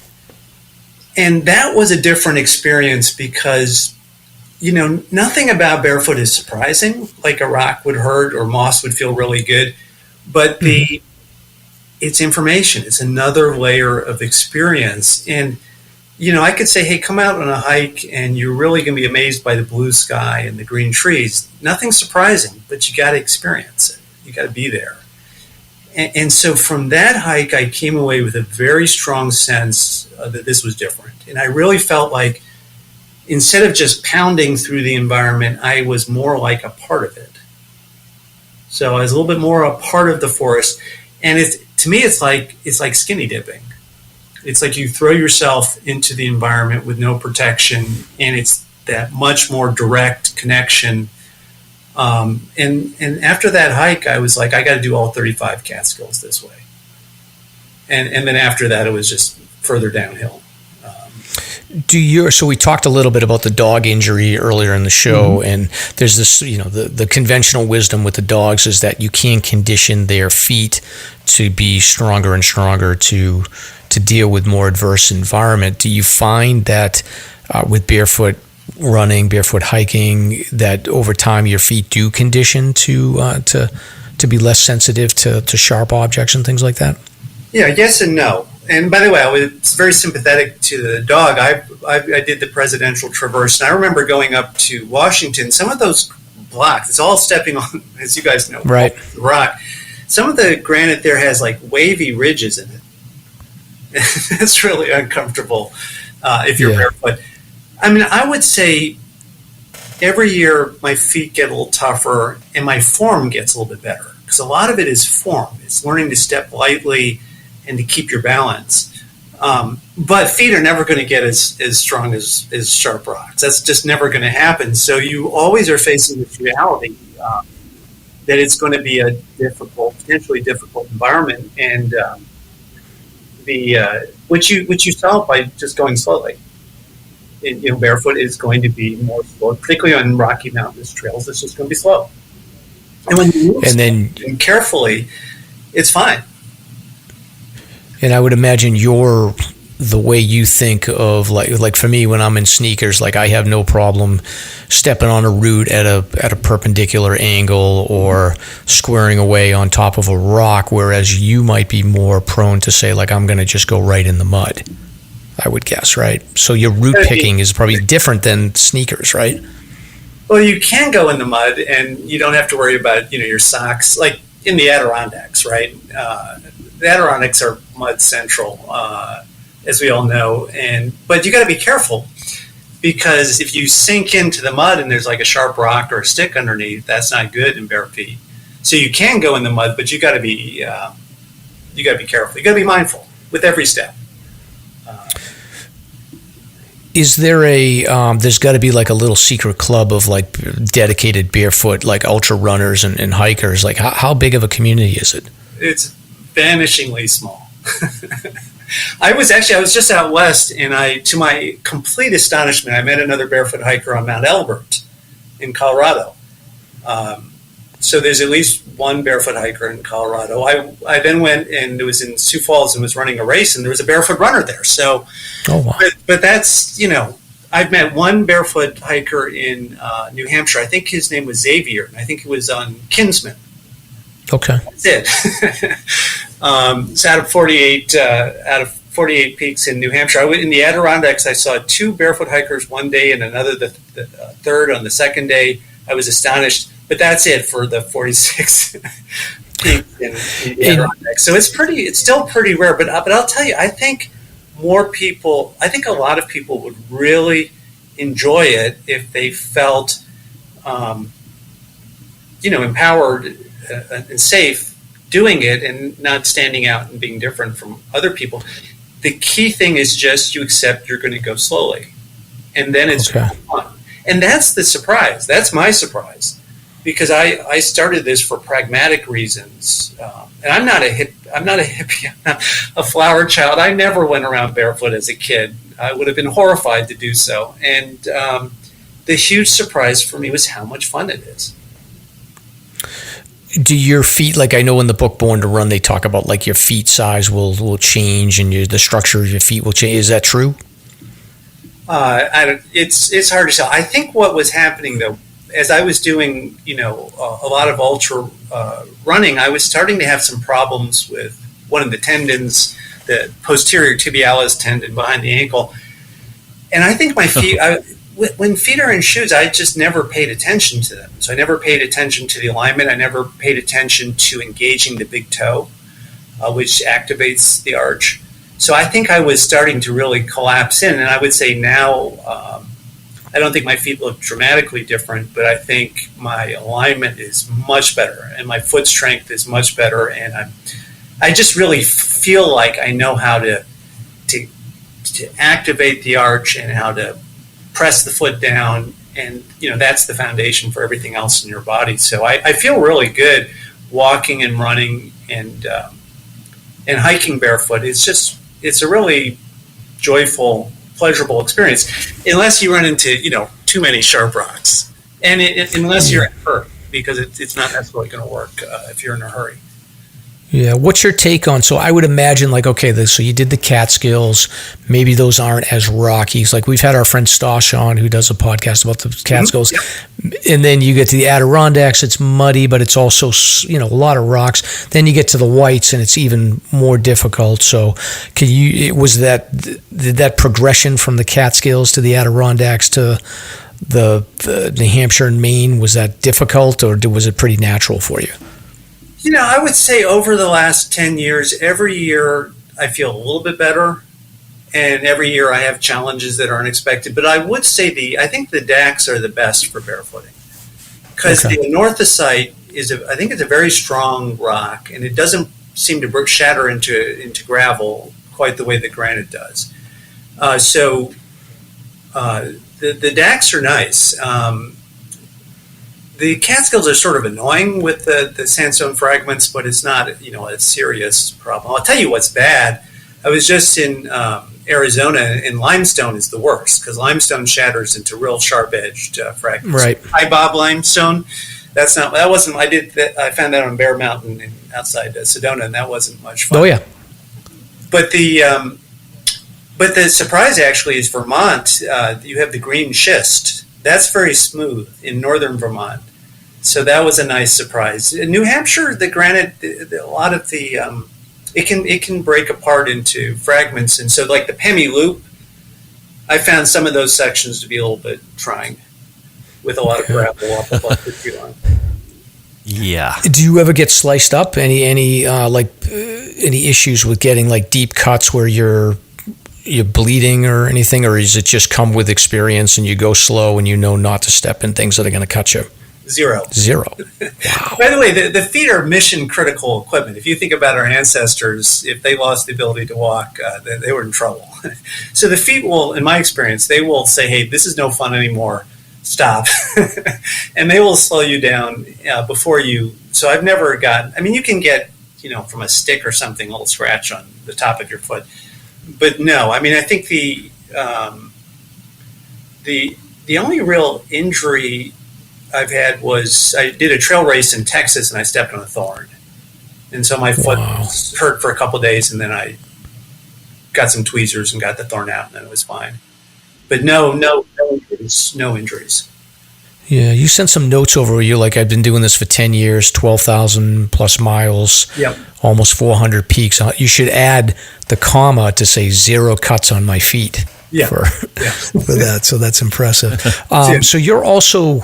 And that was a different experience because, nothing about barefoot is surprising. Like a rock would hurt or moss would feel really good. But it's information. It's another layer of experience. And, I could say, hey, come out on a hike and you're really going to be amazed by the blue sky and the green trees. Nothing surprising, but you got to experience it. You got to be there. And so from that hike, I came away with a very strong sense that this was different. And I really felt like instead of just pounding through the environment, I was more like a part of it. So I was a little bit more a part of the forest. And to me, it's like skinny dipping. It's like you throw yourself into the environment with no protection, and it's that much more direct connection. And after that hike, I was like, I got to do all 35 Catskills this way. And then after that, it was just further downhill. So we talked a little bit about the dog injury earlier in the show, and there's this, the conventional wisdom with the dogs is that you can condition their feet to be stronger and stronger to deal with more adverse environment. Do you find that with barefoot running, barefoot hiking, that over time your feet do condition to be less sensitive to sharp objects and things like that? Yeah, yes and no. And by the way, I was very sympathetic to the dog. I did the Presidential Traverse, and I remember going up to Washington. Some of those blocks, it's all stepping on, as you guys know, right, the rock. Some of the granite there has like wavy ridges in it. It's really uncomfortable if you're barefoot. I mean, I would say every year my feet get a little tougher and my form gets a little bit better because a lot of it is form. It's learning to step lightly and to keep your balance. But feet are never going to get as strong as sharp rocks. That's just never going to happen. So you always are facing this reality that it's going to be a potentially difficult environment, and which you solve by just going slowly. barefoot is going to be more slow, particularly on Rocky Mountainous trails. It's just going to be slow. And when you move carefully, it's fine. And I would imagine the way you think of like for me when I'm in sneakers, like I have no problem stepping on a root at a perpendicular angle or squaring away on top of a rock, whereas you might be more prone to say like I'm going to just go right in the mud, I would guess, right? So your root picking is probably different than sneakers, right? Well, you can go in the mud and you don't have to worry about your socks, like in the Adirondacks, right? The Adirondacks are mud central, as we all know, but you got to be careful, because if you sink into the mud and there's like a sharp rock or a stick underneath, that's not good in bare feet. So you can go in the mud, but you got to be careful. You got to be mindful with every step. Is there there's got to be like a little secret club of like dedicated barefoot, like ultra runners and hikers. Like how big of a community is it? It's vanishingly small. I was just out west, and to my complete astonishment, I met another barefoot hiker on Mount Elbert in Colorado. So there's at least one barefoot hiker in Colorado. I then went and it was in Sioux Falls and was running a race, and there was a barefoot runner there. So, but that's, I've met one barefoot hiker in New Hampshire. I think his name was Xavier, and I think it was on Kinsman. Okay. That's it. It's out of 48 peaks in New Hampshire. In the Adirondacks, I saw 2 barefoot hikers one day and another the third on the second day. I was astonished, but that's it for the 46 peaks in the Adirondacks. So it's still pretty rare. But I'll tell you, I think a lot of people would really enjoy it if they felt, empowered and safe doing it and not standing out and being different from other people. The key thing is just you accept you're going to go slowly, and then it's fun. And that's the surprise. That's my surprise, because I started this for pragmatic reasons, and I'm not a hippie. I'm not a flower child. I never went around barefoot as a kid. I would have been horrified to do so. And the huge surprise for me was how much fun it is. Do your feet, like I know in the book Born to Run, they talk about like your feet size will change and the structure of your feet will change. Is that true? It's hard to tell. I think what was happening though, as I was doing, a lot of ultra running, I was starting to have some problems with one of the tendons, the posterior tibialis tendon behind the ankle. And I think my feet, when feet are in shoes, I just never paid attention to them. So I never paid attention to the alignment. I never paid attention to engaging the big toe, which activates the arch. So I think I was starting to really collapse in. And I would say now, I don't think my feet look dramatically different, but I think my alignment is much better and my foot strength is much better. And I just really feel like I know how to activate the arch and how to press the foot down, and that's the foundation for everything else in your body. So I feel really good walking and running and hiking barefoot. It's a really joyful, pleasurable experience, unless you run into too many sharp rocks, and unless you're hurt, because it's not necessarily going to work if you're in a hurry. Yeah, what's your take on? So I would imagine so you did the Catskills. Maybe those aren't as rocky. Like we've had our friend Stosh on who does a podcast about the Catskills, and then you get to the Adirondacks. It's muddy, but it's also a lot of rocks. Then you get to the Whites, and it's even more difficult. So did that progression from the Catskills to the Adirondacks to the New Hampshire and Maine, was that difficult, or was it pretty natural for you? I would say over the last 10 years, every year I feel a little bit better, and every year I have challenges that are unexpected. But I would say I think the Dacks are the best for barefooting, because the northocite I think it's a very strong rock, and it doesn't seem to shatter into gravel quite the way that granite does. So the Dacks are nice. The Catskills are sort of annoying with the sandstone fragments, but it's not, a serious problem. I'll tell you what's bad. I was just in Arizona, and limestone is the worst because limestone shatters into real sharp-edged fragments. Right. High Bob limestone. I found that on Bear Mountain outside Sedona, and that wasn't much fun. Oh yeah. But the surprise actually is Vermont. You have the green schist. That's very smooth in northern Vermont. So that was a nice surprise. In New Hampshire, the granite, a lot of the it can break apart into fragments, and so like the Pemmy Loop, I found some of those sections to be a little bit trying, with a lot of gravel off the bluff on. Yeah. Do you ever get sliced up? Any issues with getting like deep cuts where you're bleeding or anything, or is it just come with experience and you go slow and you know not to step in things that are going to cut you? Zero. Wow. By the way, the feet are mission critical equipment. If you think about our ancestors, if they lost the ability to walk, they were in trouble. So the feet will, in my experience, they will say, "Hey, this is no fun anymore. Stop," and they will slow you down before you. So I've never gotten. I mean, you can get from a stick or something a little scratch on the top of your foot, but no. I mean, I think the only real injury I've had was I did a trail race in Texas and I stepped on a thorn, and so my foot hurt for a couple of days, and then I got some tweezers and got the thorn out, and then it was fine. But no injuries. Yeah, you sent some notes over. You're like, I've been doing this for 10 years, 12,000 plus miles, almost 400 peaks. You should add the comma to say 0 cuts on my feet. For that, so that's impressive. So you're also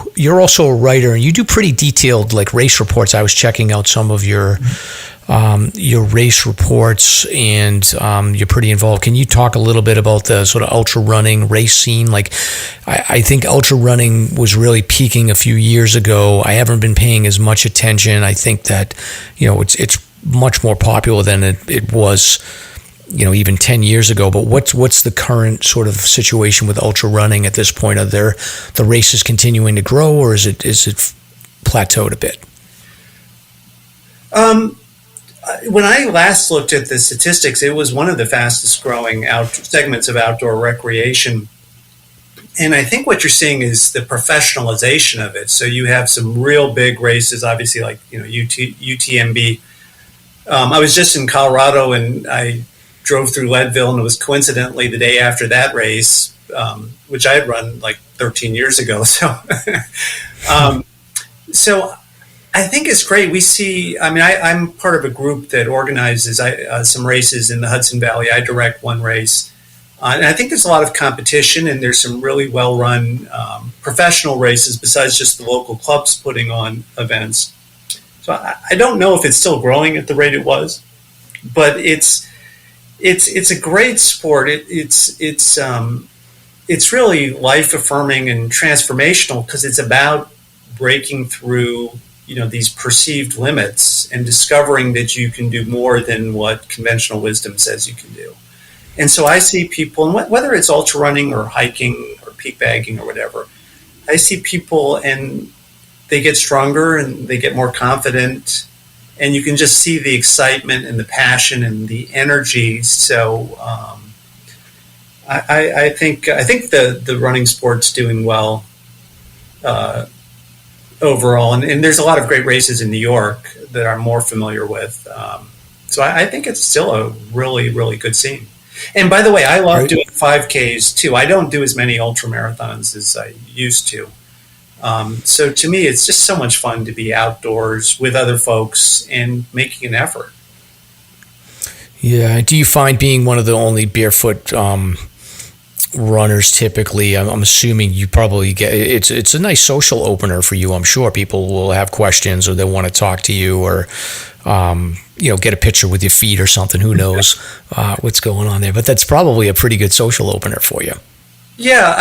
a writer, and you do pretty detailed like race reports. I was checking out some of your race reports, and you're pretty involved. Can you talk a little bit about the sort of ultra running race scene? Like, I think ultra running was really peaking a few years ago. I haven't been paying as much attention. I think that it's much more popular than it was. Even 10 years ago, but what's the current sort of situation with ultra running at this point? Are the races continuing to grow, or is it plateaued a bit? When I last looked at the statistics, it was one of the fastest growing segments of outdoor recreation. And I think what you're seeing is the professionalization of it. So you have some real big races, obviously like UTMB. I was just in Colorado, and I drove through Leadville, and it was coincidentally the day after that race, which I had run like 13 years ago. So, so I think it's great. We see, I'm part of a group that organizes some races in the Hudson Valley. I direct one race. And I think there's a lot of competition, and there's some really well-run professional races besides just the local clubs putting on events. So I don't know if it's still growing at the rate it was, but it's a great sport. It's really life affirming and transformational because it's about breaking through these perceived limits and discovering that you can do more than what conventional wisdom says you can do. And so I see people, and whether it's ultra running or hiking or peak bagging or whatever, I see people and they get stronger and they get more confident. And you can just see the excitement and the passion and the energy. So I think the running sport's doing well overall. And there's a lot of great races in New York that I'm more familiar with. So I think it's still a really, really good scene. And by the way, I love doing 5Ks too. I don't do as many ultra marathons as I used to. So to me, it's just so much fun to be outdoors with other folks and making an effort. Yeah. Do you find being one of the only barefoot runners typically, I'm assuming you probably get, it's a nice social opener for you, I'm sure. People will have questions or they want to talk to you or, get a picture with your feet or something. Who knows what's going on there. But that's probably a pretty good social opener for you. Yeah.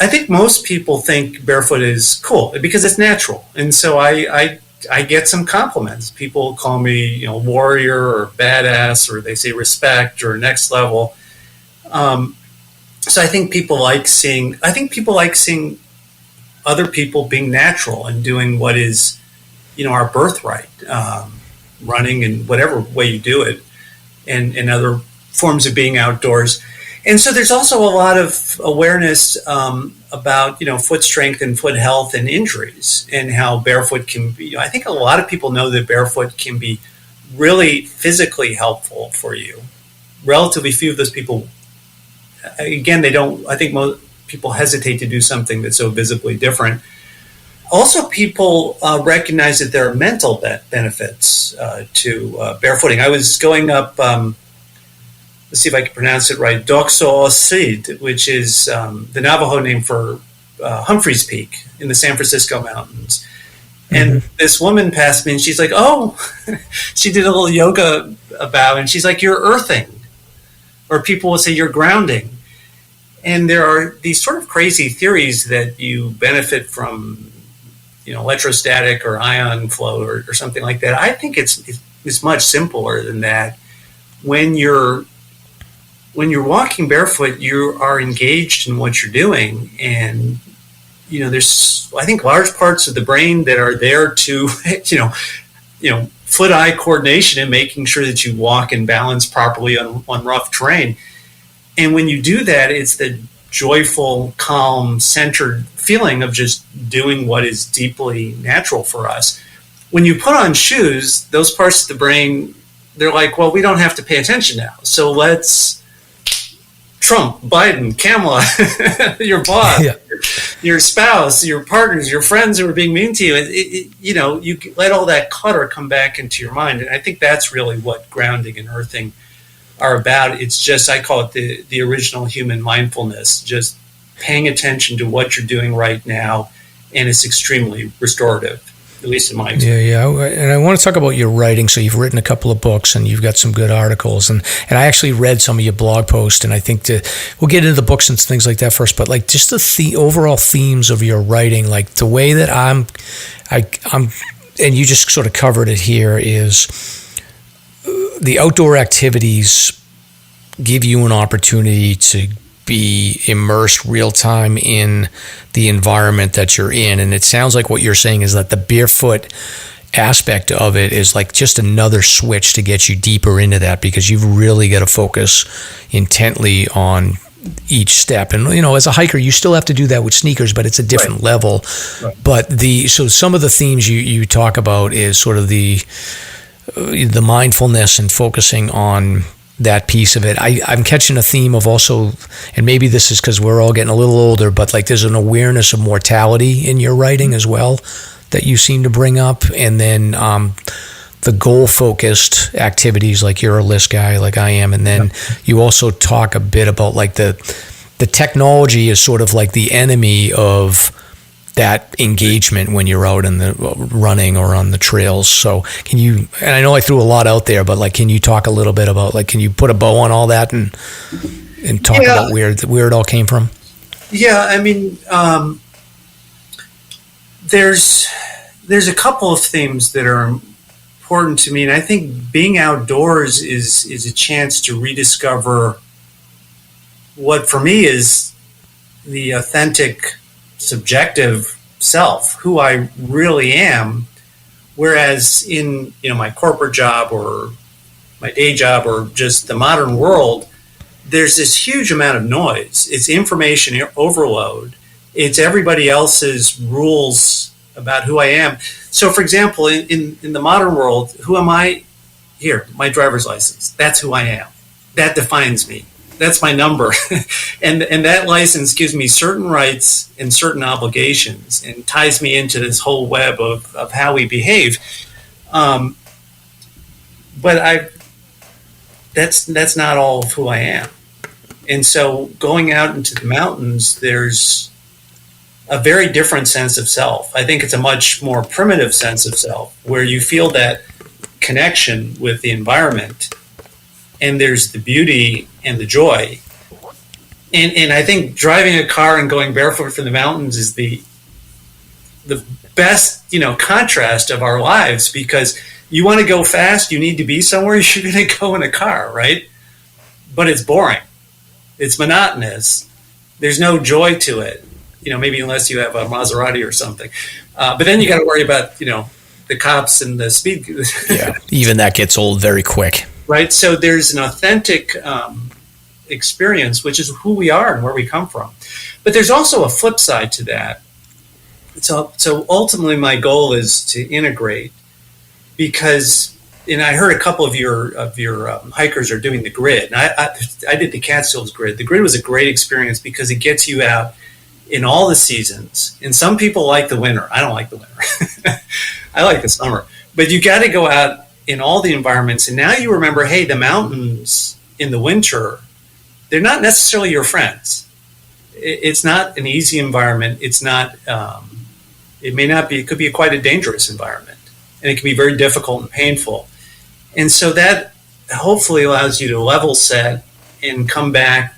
I think most people think barefoot is cool because it's natural. And so I get some compliments. People call me, warrior or badass, or they say respect or next level. So I think people like seeing other people being natural and doing what is, our birthright, running in whatever way you do it. and other forms of being outdoors. And so there's also a lot of awareness about, foot strength and foot health and injuries, and how barefoot can be. I think a lot of people know that barefoot can be really physically helpful for you. Relatively few of those people, again, I think most people hesitate to do something that's so visibly different. Also, people recognize that there are mental benefits to barefooting. I was going up, let's see if I can pronounce it right, Doxosid, which is the Navajo name for Humphreys Peak in the San Francisco Mountains. And this woman passed me, and she's like, oh, she did a little yoga bow, and she's like, you're earthing. Or people will say you're grounding. And there are these sort of crazy theories that you benefit from, electrostatic or ion flow or something like that. I think it's much simpler than that. When you're walking barefoot, you are engaged in what you're doing, and there's, I think, large parts of the brain that are there to foot-eye coordination and making sure that you walk and balance properly on rough terrain. And when you do that, it's the joyful, calm, centered feeling of just doing what is deeply natural for us. When you put on shoes, those parts of the brain, they're like, well, we don't have to pay attention now. So let's Trump, Biden, Kamala, your boss, your spouse, your partners, your friends who are being mean to you. You let all that clutter come back into your mind. And I think that's really what grounding and earthing are about. It's just, I call it the original human mindfulness, just paying attention to what you're doing right now. And it's extremely restorative, at least in my experience. Yeah. And I want to talk about your writing. So you've written a couple of books and you've got some good articles. And I actually read some of your blog posts, and I think we'll get into the books and things like that first, but like just the overall themes of your writing, like the way that I'm, and you just sort of covered it here, is the outdoor activities give you an opportunity to be immersed real time in the environment that you're in. And it sounds like what you're saying is that the barefoot aspect of it is like just another switch to get you deeper into that, because you've really got to focus intently on each step. And as a hiker, you still have to do that with sneakers, but it's a different level. Right. But so some of the themes you talk about is sort of the mindfulness and focusing on that piece of it. I'm catching a theme of also, and maybe this is because we're all getting a little older, but like there's an awareness of mortality in your writing as well that you seem to bring up. And then the goal-focused activities, like you're a list guy like I am. And then you also talk a bit about like the technology is sort of like the enemy of that engagement when you're out in the running or on the trails. So can you, and I know I threw a lot out there, but like, can you talk a little bit about, like, can you put a bow on all that and talk about where it all came from? Yeah. I mean, there's a couple of themes that are important to me. And I think being outdoors is a chance to rediscover what for me is the authentic, subjective self, who I really am. Whereas in my corporate job or my day job or just the modern world, there's this huge amount of noise. It's information overload. It's everybody else's rules about who I am. So, for example, in the modern world, who am I? Here, my driver's license. That's who I am. That defines me. That's my number. and that license gives me certain rights and certain obligations and ties me into this whole web of how we behave. But that's not all of who I am. And so going out into the mountains, there's a very different sense of self. I think it's a much more primitive sense of self where you feel that connection with the environment, and there's the beauty and the joy. And I think driving a car and going barefoot from the mountains is the best, contrast of our lives, because you want to go fast, you need to be somewhere, you're going to go in a car, right? But it's boring. It's monotonous. There's no joy to it, maybe unless you have a Maserati or something. But then you got to worry about, the cops and the speed. Yeah, even that gets old very quick. right? So there's an authentic experience, which is who we are and where we come from. But there's also a flip side to that. So ultimately, my goal is to integrate, because, and I heard a couple of your hikers are doing the grid. And I did the Catskills grid. The grid was a great experience because it gets you out in all the seasons. And some people like the winter. I don't like the winter. I like the summer. But you got to go out in all the environments. And now you remember, hey, the mountains in the winter, they're not necessarily your friends. It's not an easy environment. It's not. It may not be. It could be quite a dangerous environment, and it can be very difficult and painful. And so that hopefully allows you to level set and come back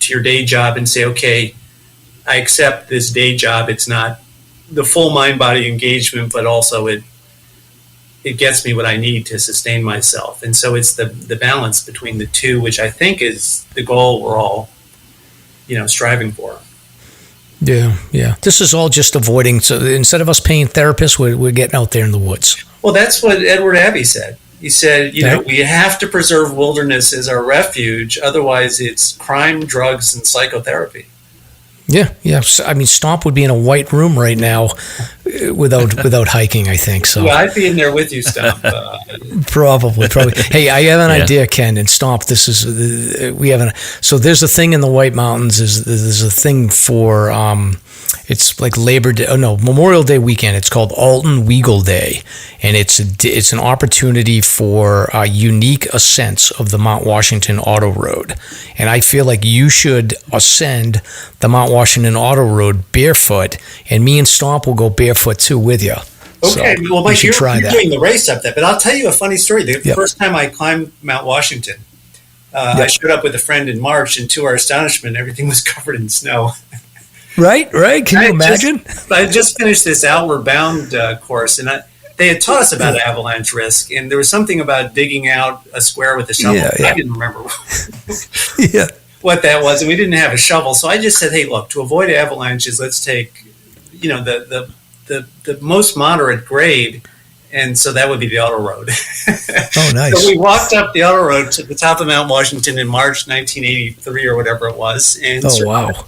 to your day job and say, okay, I accept this day job. It's not the full mind-body engagement, but also it gets me what I need to sustain myself. And so it's the balance between the two, which I think is the goal we're all, striving for. Yeah. This is all just avoiding. So instead of us paying therapists, we're getting out there in the woods. Well, that's what Edward Abbey said. He said, we have to preserve wilderness as our refuge. Otherwise, it's crime, drugs, and psychotherapy. Yeah. I mean, Stomp would be in a white room right now without hiking, I think. So well, I'd be in there with you, Stomp. Probably. Hey, I have an idea, Ken, and Stomp. This is so there's a thing in the White Mountains. There's a thing for it's like Memorial Day weekend. It's called Alton Weagle Day, and it's an opportunity for unique ascents of the Mount Washington Auto Road. And I feel like you should ascend the Mount Washington Auto Road barefoot, and me and Stomp will go barefoot too with you. Okay, so well, Mike, you're doing the race up there, but I'll tell you a funny story. The first time I climbed Mount Washington, I showed up with a friend in March, and to our astonishment, everything was covered in snow. Right. Can you imagine? I just finished this Outward Bound course, and they had taught us about avalanche risk, and there was something about digging out a square with a shovel. Yeah. I didn't remember what that was, and we didn't have a shovel. So I just said, hey, look, to avoid avalanches, let's take, the most moderate grade, and so that would be the auto road. Oh, nice. So we walked up the auto road to the top of Mount Washington in March 1983 or whatever it was. And wow.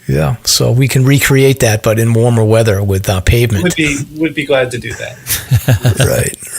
Yeah, so we can recreate that, but in warmer weather with pavement. Would be glad to do that.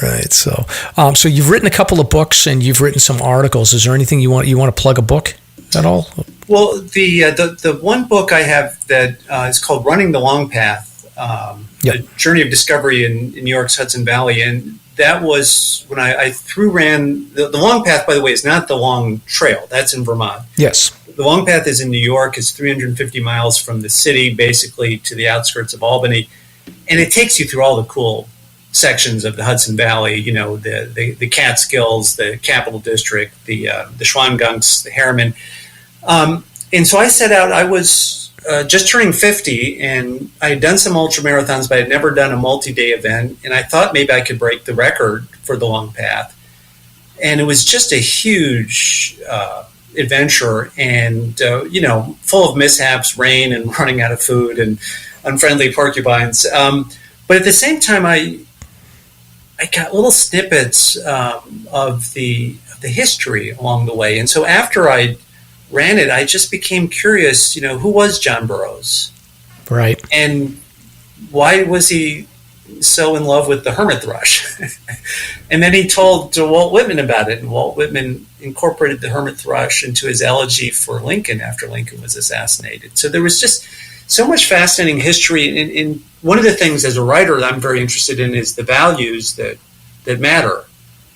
Right. So you've written a couple of books and you've written some articles. Is there anything you want to plug a book at all? Well, the one book I have that is called Running the Long Path, The Journey of Discovery in New York's Hudson Valley, and that was when I ran the Long Path. By the way, is not the Long Trail. That's in Vermont. Yes. The Long Path is in New York. It's 350 miles from the city, basically to the outskirts of Albany, and it takes you through all the cool sections of the Hudson Valley. The Catskills, the Capital District, the Schwangunks, the Harriman. And so I set out. I was just turning 50, and I had done some ultra marathons, but I had never done a multi-day event. And I thought maybe I could break the record for the Long Path. And it was just a huge adventure, and full of mishaps, rain, and running out of food, and unfriendly porcupines. But at the same time, I got little snippets of the history along the way. And so after I ran it, I just became curious, who was John Burroughs? Right. And why was he so in love with the hermit thrush? And then he told Walt Whitman about it, and Walt Whitman incorporated the hermit thrush into his elegy for Lincoln after Lincoln was assassinated. So there was just so much fascinating history. And one of the things as a writer that I'm very interested in is the values that matter.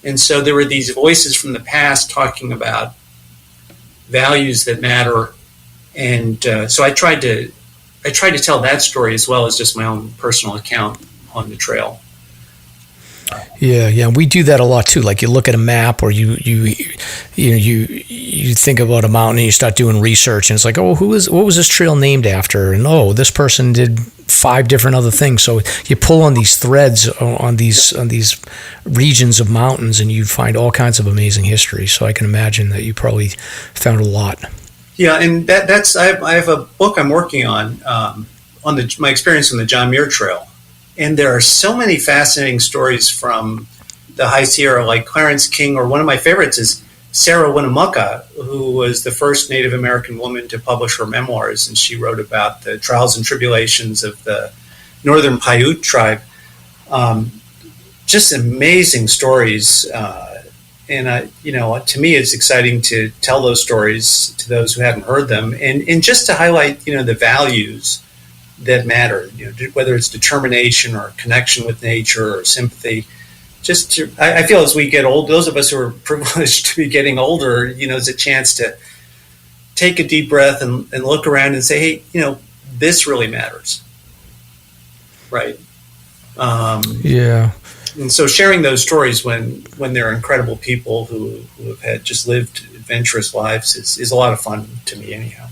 And so there were these voices from the past talking about values that matter. And so I tried to tell that story as well as just my own personal account on the trail. Yeah, we do that a lot too. Like you look at a map, or you think about a mountain and you start doing research, and it's like, what was this trail named after? And this person did 5 different other things. So you pull on these threads on these regions of mountains, and you find all kinds of amazing history. So I can imagine that you probably found a lot. Yeah, and that's I have a book I'm working on my experience on the John Muir Trail. And there are so many fascinating stories from the High Sierra, like Clarence King, or one of my favorites is Sarah Winnemucca, who was the first Native American woman to publish her memoirs, and she wrote about the trials and tribulations of the Northern Paiute tribe. Just amazing stories, and to me, it's exciting to tell those stories to those who haven't heard them, and just to highlight, the values that matter, whether it's determination or connection with nature or sympathy. I feel as we get old, those of us who are privileged to be getting older, it's a chance to take a deep breath and look around and say, hey, this really matters. Right. Yeah. And so sharing those stories when they're incredible people who have had just lived adventurous lives is a lot of fun to me anyhow.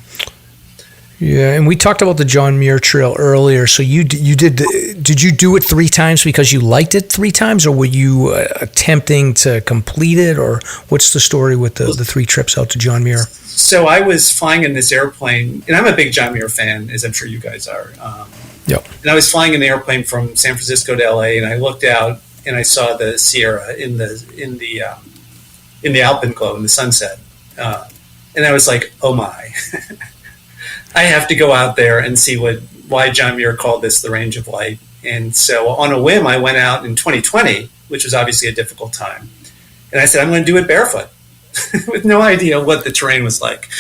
Yeah, and we talked about the John Muir Trail earlier. So did you do it 3 times because you liked it 3 times, or were you attempting to complete it, or what's the story with the 3 trips out to John Muir? So I was flying in this airplane, and I'm a big John Muir fan, as I'm sure you guys are. Yep. And I was flying in the airplane from San Francisco to LA, and I looked out and I saw the Sierra in the alpenglow in the sunset, and I was like, oh my. I have to go out there and see why John Muir called this the range of light. And so on a whim, I went out in 2020, which was obviously a difficult time. And I said, I'm going to do it barefoot with no idea what the terrain was like.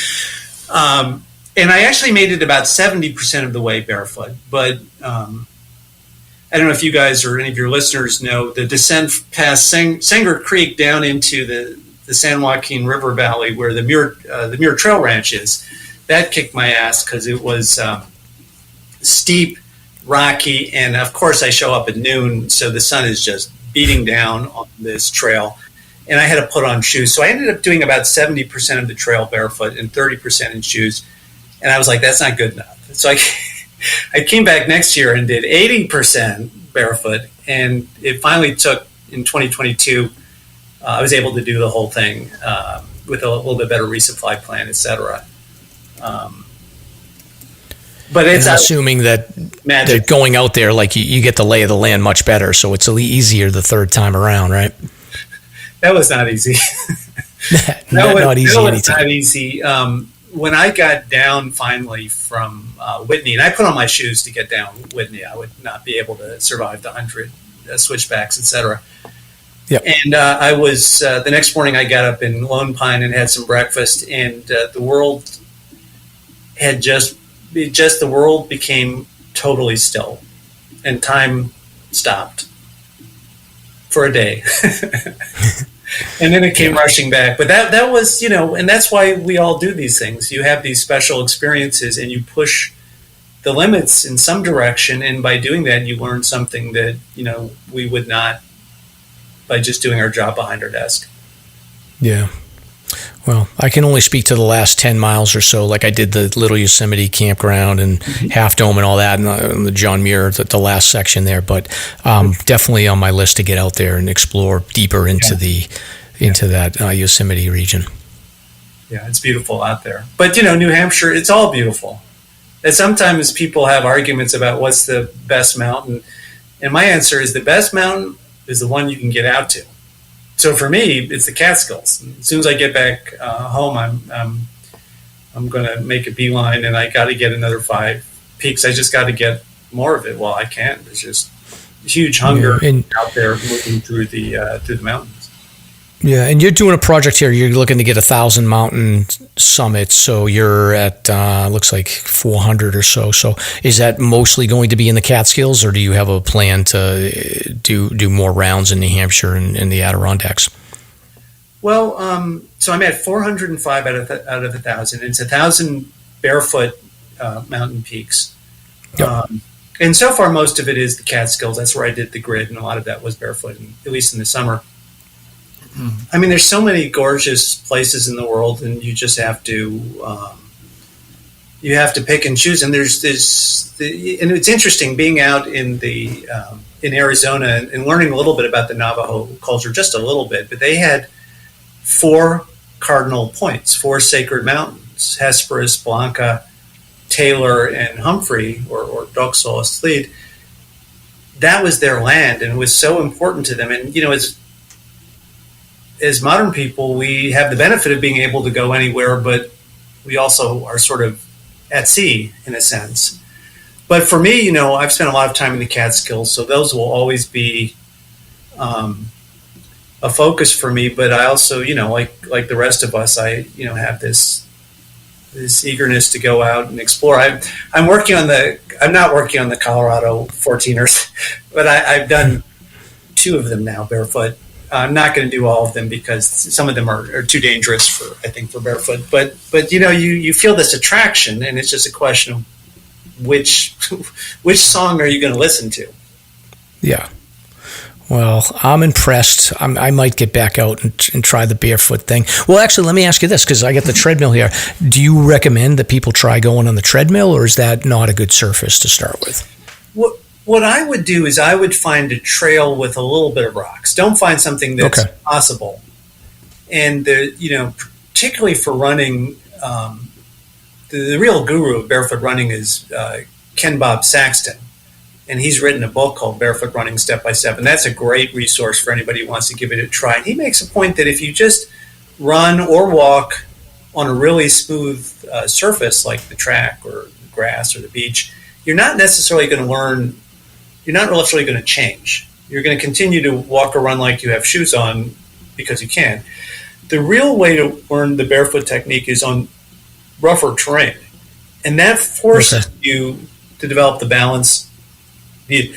And I actually made it about 70% of the way barefoot. But I don't know if you guys or any of your listeners know the descent past Sanger Creek down into the San Joaquin River Valley where the Muir Trail Ranch is. That kicked my ass because it was steep, rocky, and of course I show up at noon, so the sun is just beating down on this trail, and I had to put on shoes. So I ended up doing about 70% of the trail barefoot and 30% in shoes, and I was like, that's not good enough. So I came back next year and did 80% barefoot, and it finally took, in 2022, I was able to do the whole thing with a little bit better resupply plan, etc. But it's assuming that going out there, like you get the lay of the land much better, so it's easier the third time around, right? That was not easy. Not easy. That was not easy. When I got down finally from Whitney, and I put on my shoes to get down Whitney, I would not be able to survive the 100 switchbacks, etc. Yep. And I was the next morning. I got up in Lone Pine and had some breakfast, and the world had the world became totally still, and time stopped for a day. And then it came rushing back. But that was, and that's why we all do these things. You have these special experiences and you push the limits in some direction, and by doing that you learn something that, we would not by just doing our job behind our desk. Yeah. Well, I can only speak to the last 10 miles or so. Like I did the Little Yosemite campground and Half Dome and all that, and the John Muir, the last section there. But definitely on my list to get out there and explore deeper into that Yosemite region. Yeah, it's beautiful out there. But, New Hampshire, it's all beautiful. And sometimes people have arguments about what's the best mountain. And my answer is the best mountain is the one you can get out to. So for me, it's the Catskills. As soon as I get back home, I'm going to make a beeline, and I got to get another 5 peaks. I just got to get more of it while I can. There's just huge hunger out there moving through the mountains. Yeah, and you're doing a project here. You're looking to get 1,000 mountain summits. So you're at looks like 400 or so. So is that mostly going to be in the Catskills, or do you have a plan to do more rounds in New Hampshire and the Adirondacks? Well, so I'm at 405 out of 1,000. It's 1,000 barefoot mountain peaks. Yep. And so far, most of it is the Catskills. That's where I did the grid, and a lot of that was barefoot, at least in the summer. I mean, there's so many gorgeous places in the world, and you just have to pick and choose. And there's this, and it's interesting being out in in Arizona and learning a little bit about the Navajo culture, just a little bit. But they had 4 cardinal points, 4 sacred mountains: Hesperus, Blanca, Taylor, and Humphrey, or Doxel Astlid. That was their land, and it was so important to them. And it's as modern people, we have the benefit of being able to go anywhere, but we also are sort of at sea in a sense. But for me, I've spent a lot of time in the Catskills, so those will always be a focus for me. But I also, like the rest of us, I have this eagerness to go out and explore. I'm not working on the Colorado 14ers, but I've done 2 of them now barefoot. I'm not going to do all of them because some of them are too dangerous for barefoot. But you feel this attraction, and it's just a question of which song are you going to listen to? Yeah. Well, I'm impressed. I might get back out and try the barefoot thing. Well, actually, let me ask you this, because I got the treadmill here. Do you recommend that people try going on the treadmill, or is that not a good surface to start with? What I would do is I would find a trail with a little bit of rocks. Don't find something that's possible. And, particularly for running, the real guru of barefoot running is Ken Bob Saxton. And he's written a book called Barefoot Running Step by Step. And that's a great resource for anybody who wants to give it a try. And he makes a point that if you just run or walk on a really smooth surface like the track or the grass or the beach, you're not necessarily going to learn. You're not necessarily going to change. You're going to continue to walk or run like you have shoes on because you can. The real way to learn the barefoot technique is on rougher terrain. And that forces you to develop the balance, the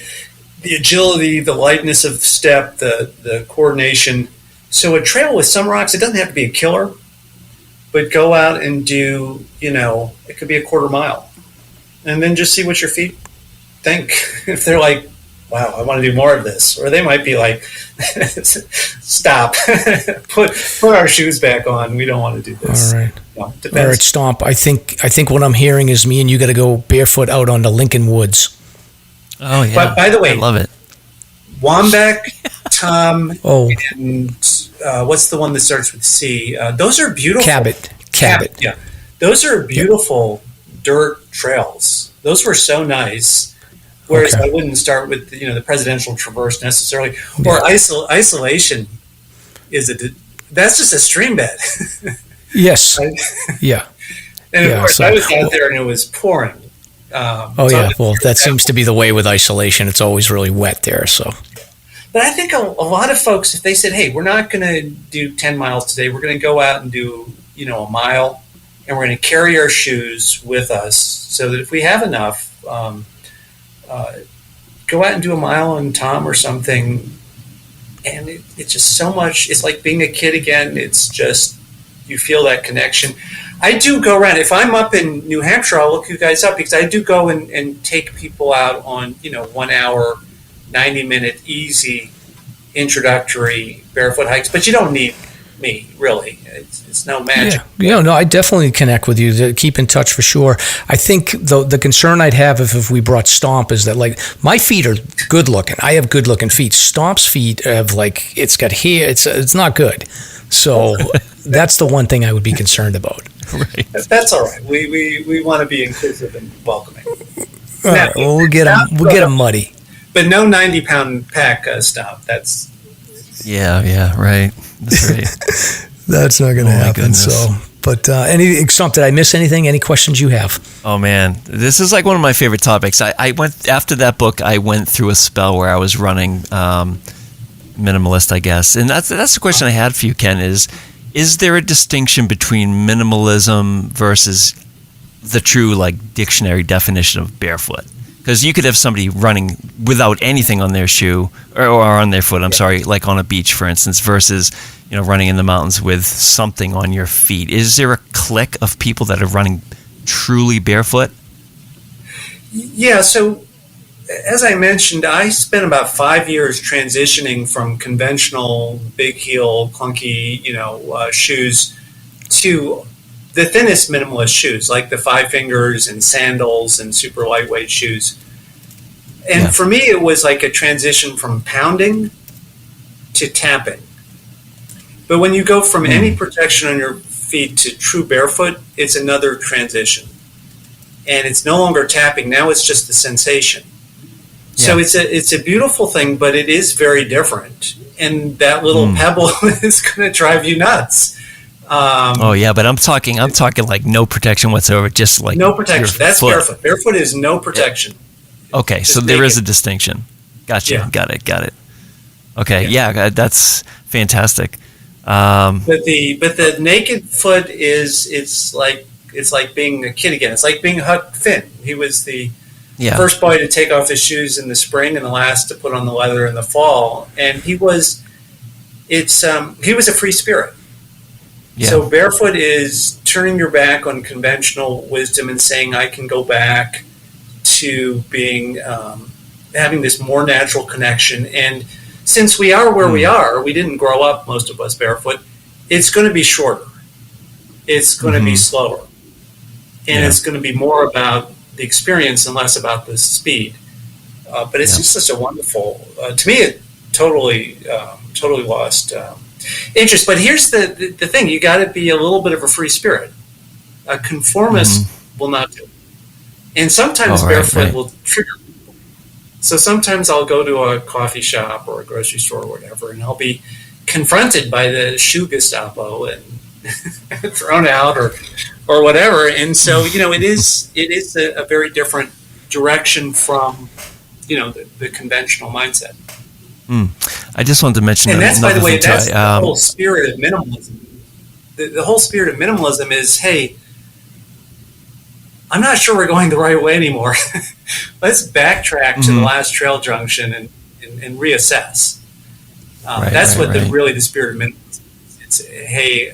agility, the lightness of step, the coordination. So a trail with some rocks, it doesn't have to be a killer, but go out and do, it could be a quarter mile. And then just see what your feet think. If they're like, wow, I want to do more of this. Or they might be like, stop, put our shoes back on. We don't want to do this. All right. All right, Stomp. I think what I'm hearing is me and you got to go barefoot out on the Lincoln Woods. Oh, yeah. But by the way, I love it. Wombeck, Tom, and what's the one that starts with C? Those are beautiful. Cabot. Yeah. Those are beautiful dirt trails. Those were so nice. Whereas I wouldn't start with the Presidential Traverse necessarily, or isolation that's just a stream bed. Yes. Right? Yeah. And of course, I was out there and it was pouring. Well, that seems to be the way with isolation. It's always really wet there. So, but I think a lot of folks, if they said, "Hey, we're not going to do 10 miles today. We're going to go out and do a mile, and we're going to carry our shoes with us, so that if we have enough." Go out and do a mile on Tom or something, and it's just so much. It's like being a kid again. It's just you feel that connection. I do go around. If I'm up in New Hampshire, I'll look you guys up because I do go and take people out on 1 hour, 90-minute easy introductory barefoot hikes. But you don't need me really. It's no magic. Yeah. No, I definitely connect with you. To keep in touch for sure. I think the concern I'd have if we brought Stomp is that my feet are good looking. I have good looking feet. Stomp's feet have it's got hair. It's not good. So that's the one thing I would be concerned about. Right. That's all right. We want to be inclusive and welcoming. All right. Well, we'll get them muddy. But no 90-pound pack Stomp. That's. Yeah. Right. That's right. That's not going to happen. So, but Stomp, did I miss anything? Any questions you have? Oh man, this is like one of my favorite topics. I went after that book. I went through a spell where I was running minimalist, I guess, and that's the question I had for you, Ken. Is there a distinction between minimalism versus the true dictionary definition of barefoot? Because you could have somebody running without anything on their shoe or on their foot, like on a beach, for instance, versus running in the mountains with something on your feet. Is there a clique of people that are running truly barefoot? Yeah, so as I mentioned, I spent about 5 years transitioning from conventional big heel, clunky, shoes to the thinnest minimalist shoes, like the 5 Fingers and sandals and super lightweight shoes. And for me, it was like a transition from pounding to tapping. But when you go from any protection on your feet to true barefoot, it's another transition. And it's no longer tapping. Now it's just the sensation. Yeah. So it's a beautiful thing, but it is very different. and that little pebble is going to drive you nuts. But I'm talking like no protection whatsoever, just like no protection. That's foot. Barefoot. Barefoot is no protection. Yeah. Okay, so there is a distinction. Gotcha. Yeah. Got it. Okay, yeah, that's fantastic. But the naked foot it's like being a kid again. It's like being Huck Finn. He was the first boy to take off his shoes in the spring and the last to put on the leather in the fall. And he was a free spirit. Yeah. So barefoot is turning your back on conventional wisdom and saying, I can go back to being having this more natural connection. And since we are where we are, we didn't grow up, most of us, barefoot, it's going to be shorter. It's going to be slower. And it's going to be more about the experience and less about the speed. But it's just such a wonderful, to me, it totally lost interest. But here's the thing. You got to be a little bit of a free spirit. A conformist will not do it. And sometimes barefoot will trigger people. So sometimes I'll go to a coffee shop or a grocery store or whatever, and I'll be confronted by the shoe Gestapo and thrown out or whatever. And so, it is a very different direction from, the conventional mindset. I just wanted to mention, and that's, by the way, that's the whole spirit of minimalism. The whole spirit of minimalism is, hey, I'm not sure we're going the right way anymore. Let's backtrack to the last trail junction and reassess. That's what the spirit of minimalism is. It's, hey,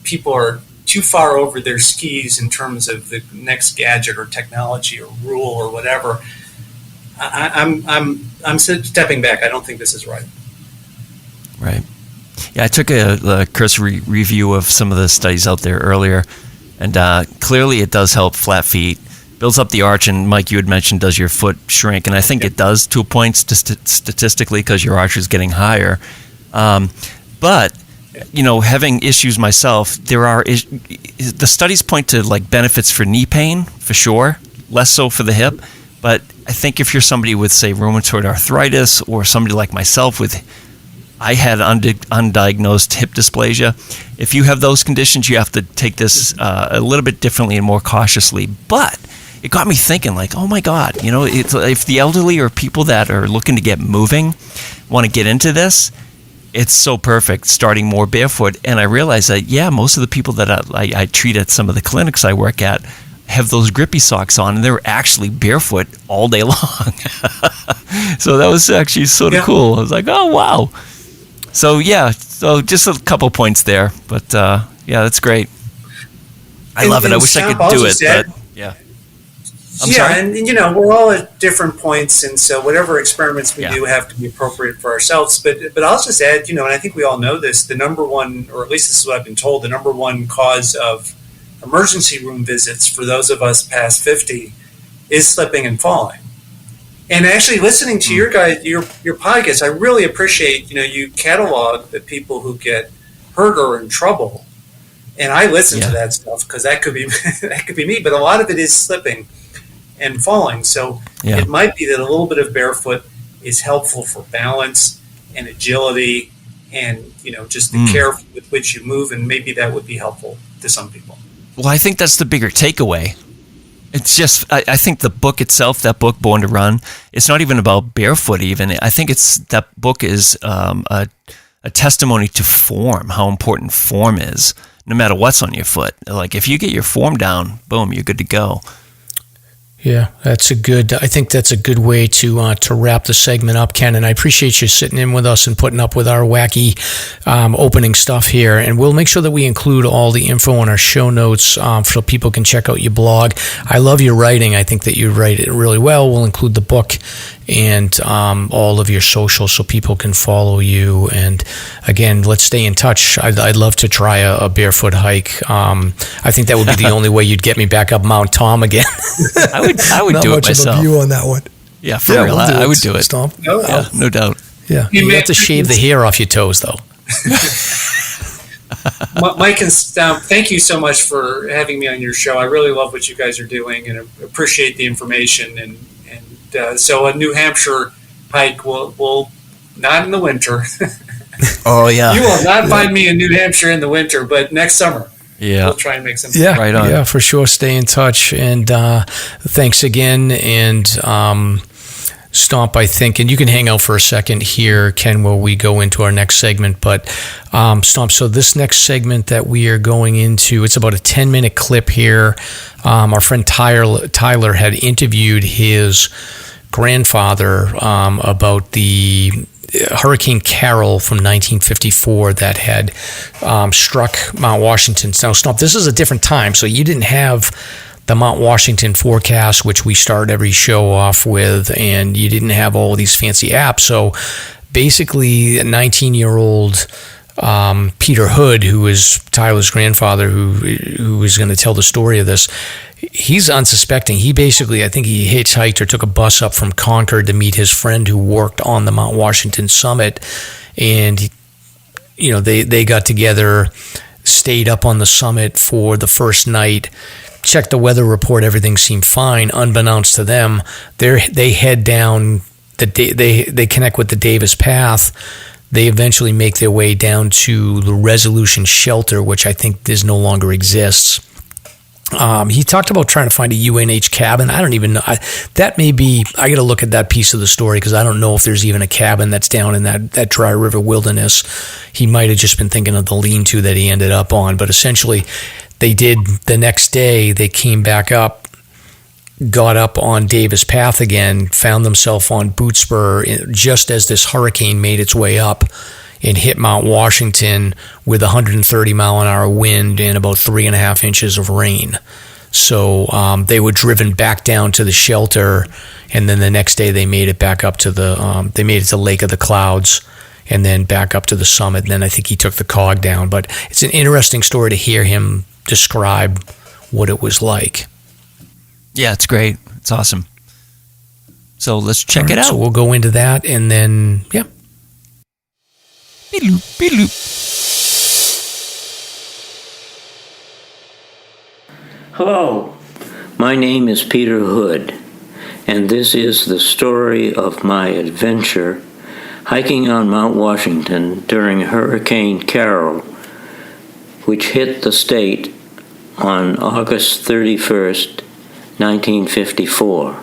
people are too far over their skis in terms of the next gadget or technology or rule or whatever. I'm stepping back. I don't think this is right. Right. Yeah, I took a cursory review of some of the studies out there earlier, and clearly it does help flat feet, builds up the arch, and Mike, you had mentioned, does your foot shrink? And I think it does to a point statistically because your arch is getting higher. But, having issues myself, the studies point to like benefits for knee pain, for sure, less so for the hip. But I think if you're somebody with, say, rheumatoid arthritis or somebody like myself I had undiagnosed hip dysplasia. If you have those conditions, you have to take this a little bit differently and more cautiously. But it got me thinking, like, oh my God, if the elderly or people that are looking to get moving want to get into this, it's so perfect, starting more barefoot. And I realized that, most of the people that I treat at some of the clinics I work at have those grippy socks on, and they're actually barefoot all day long. So that was actually sort of cool. I was like, oh, wow. So, just a couple points there. But, that's great. I love it. I wish I could do it. But, I'm sorry? And, we're all at different points, and so whatever experiments we do have to be appropriate for ourselves. But I'll just add, and I think we all know this, the number one, or at least this is what I've been told, the number one cause of emergency room visits for those of us past 50 is slipping and falling. And actually listening to your podcast, I really appreciate, you catalog the people who get hurt or in trouble. And I listen to that stuff because that could be me, but a lot of it is slipping and falling. So it might be that a little bit of barefoot is helpful for balance and agility and, just the care with which you move, and maybe that would be helpful to some people. Well, I think that's the bigger takeaway. It's just, I think the book itself, that book, Born to Run, it's not even about barefoot even. I think that book is a testimony to form, how important form is, no matter what's on your foot. Like, if you get your form down, boom, you're good to go. Yeah, I think that's a good way to wrap the segment up, Ken, and I appreciate you sitting in with us and putting up with our wacky opening stuff here, and we'll make sure that we include all the info on our show notes so people can check out your blog. I love your writing. I think that you write it really well. We'll include the book and all of your socials so people can follow you, and again, let's stay in touch. I'd love to try a barefoot hike. I think that would be the only way you'd get me back up Mount Tom again. I would do it myself. Not much of a view on that one. Yeah, for real. I would do it. Stomp. No doubt. Yeah, you have to shave the hair off your toes, though. Mike and Stomp, thank you so much for having me on your show. I really love what you guys are doing and appreciate the information. And so a New Hampshire hike will Not in the winter. Oh, yeah. You will not find me in New Hampshire in the winter, but next summer. Yeah. We'll try and make some. Yeah, right on. Yeah, for sure. Stay in touch. And thanks again. And Stomp, I think, and you can hang out for a second here, Ken, while we go into our next segment. But Stomp, so this next segment that we are going into, it's about a 10-minute clip here. Our friend Tyler had interviewed his grandfather about the Hurricane Carol from 1954 that had struck Mount Washington. Now, Stomp, this is a different time, so you didn't have the Mount Washington forecast, which we start every show off with, and you didn't have all of these fancy apps. So basically, a 19-year-old Peter Hood, who is Tyler's grandfather, who is going to tell the story of this, he's unsuspecting. He basically, I think he hitchhiked or took a bus up from Concord to meet his friend who worked on the Mount Washington summit, and they got together, stayed up on the summit for the first night, checked the weather report, everything seemed fine. Unbeknownst to them, they head down, they connect with the Davis Path. They eventually make their way down to the Resolution Shelter, which I think no longer exists. He talked about trying to find a UNH cabin. I don't even know. That may be, I got to look at that piece of the story because I don't know if there's even a cabin that's down in that dry river wilderness. He might have just been thinking of the lean-to that he ended up on. But essentially, they did the next day, they came back up, got up on Davis Path again, found themselves on Boott Spur just as this hurricane made its way up and hit Mount Washington with 130 mile an hour wind and about 3.5 inches of rain. So they were driven back down to the shelter, and then the next day they made it back up to they made it to Lake of the Clouds, and then back up to the summit. And then I think he took the cog down. But it's an interesting story to hear him describe what it was like. Yeah, it's great. It's awesome. So let's check it out. So we'll go into that, and then, yeah. Hello, my name is Peter Hood, and this is the story of my adventure hiking on Mount Washington during Hurricane Carol, which hit the state on August 31st, 1954.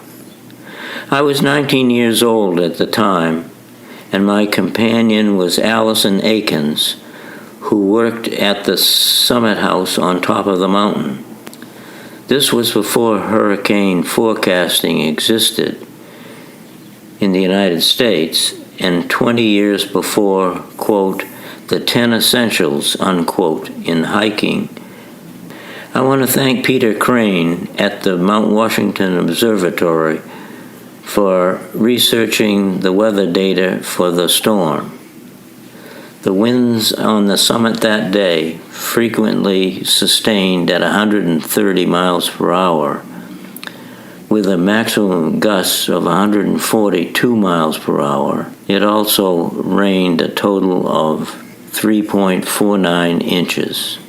I was 19 years old at the time, and my companion was Allison Akins, who worked at the Summit House on top of the mountain. This was before hurricane forecasting existed in the United States, and 20 years before, quote, the 10 essentials, unquote, in hiking. I want to thank Peter Crane at the Mount Washington Observatory for researching the weather data for the storm. The winds on the summit that day frequently sustained at 130 miles per hour, with a maximum gusts of 142 miles per hour. It also rained a total of 3.49 inches.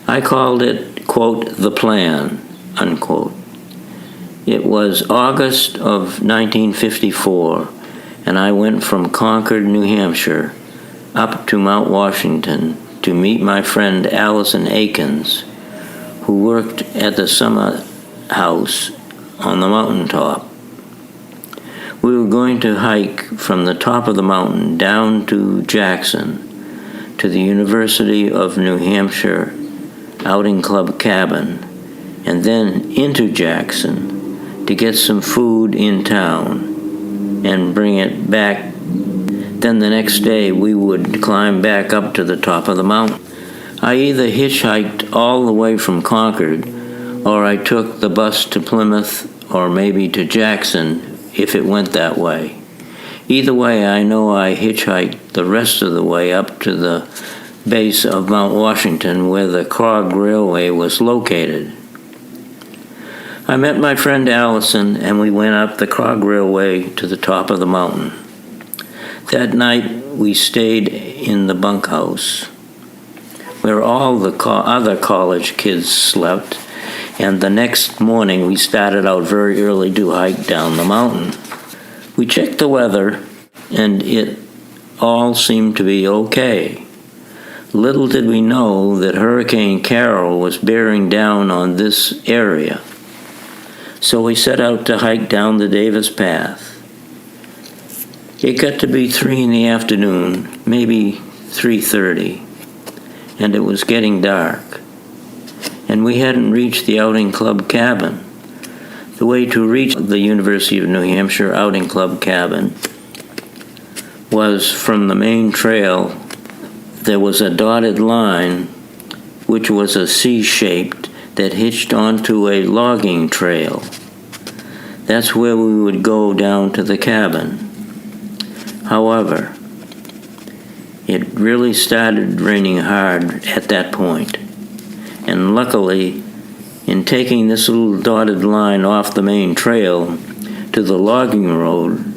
I called it, quote, the plan, unquote. It was August of 1954, and I went from Concord, New Hampshire, up to Mount Washington to meet my friend Allison Akins, who worked at the Summit House on the mountaintop. We were going to hike from the top of the mountain down to Jackson, to the University of New Hampshire Outing Club cabin, and then into Jackson to get some food in town and bring it back. Then the next day we would climb back up to the top of the mountain. I either hitchhiked all the way from Concord, or I took the bus to Plymouth or maybe to Jackson if it went that way. Either way, I know I hitchhiked the rest of the way up to the base of Mount Washington, where the Krog Railway was located. I met my friend Allison, and we went up the Krog Railway to the top of the mountain. That night, we stayed in the bunkhouse. where all the other college kids slept, and the next morning we started out very early to hike down the mountain. We checked the weather, and it all seemed to be okay. Little did we know that Hurricane Carol was bearing down on this area. So we set out to hike down the Davis Path. It got to be 3 in the afternoon, maybe 3:30, and it was getting dark. And we hadn't reached the outing club cabin. The way to reach the University of New Hampshire outing club cabin was from the main trail. There was a dotted line, which was a C-shaped, that hitched onto a logging trail. That's where we would go down to the cabin. However, it really started raining hard at that point. And luckily, in taking this little dotted line off the main trail to the logging road,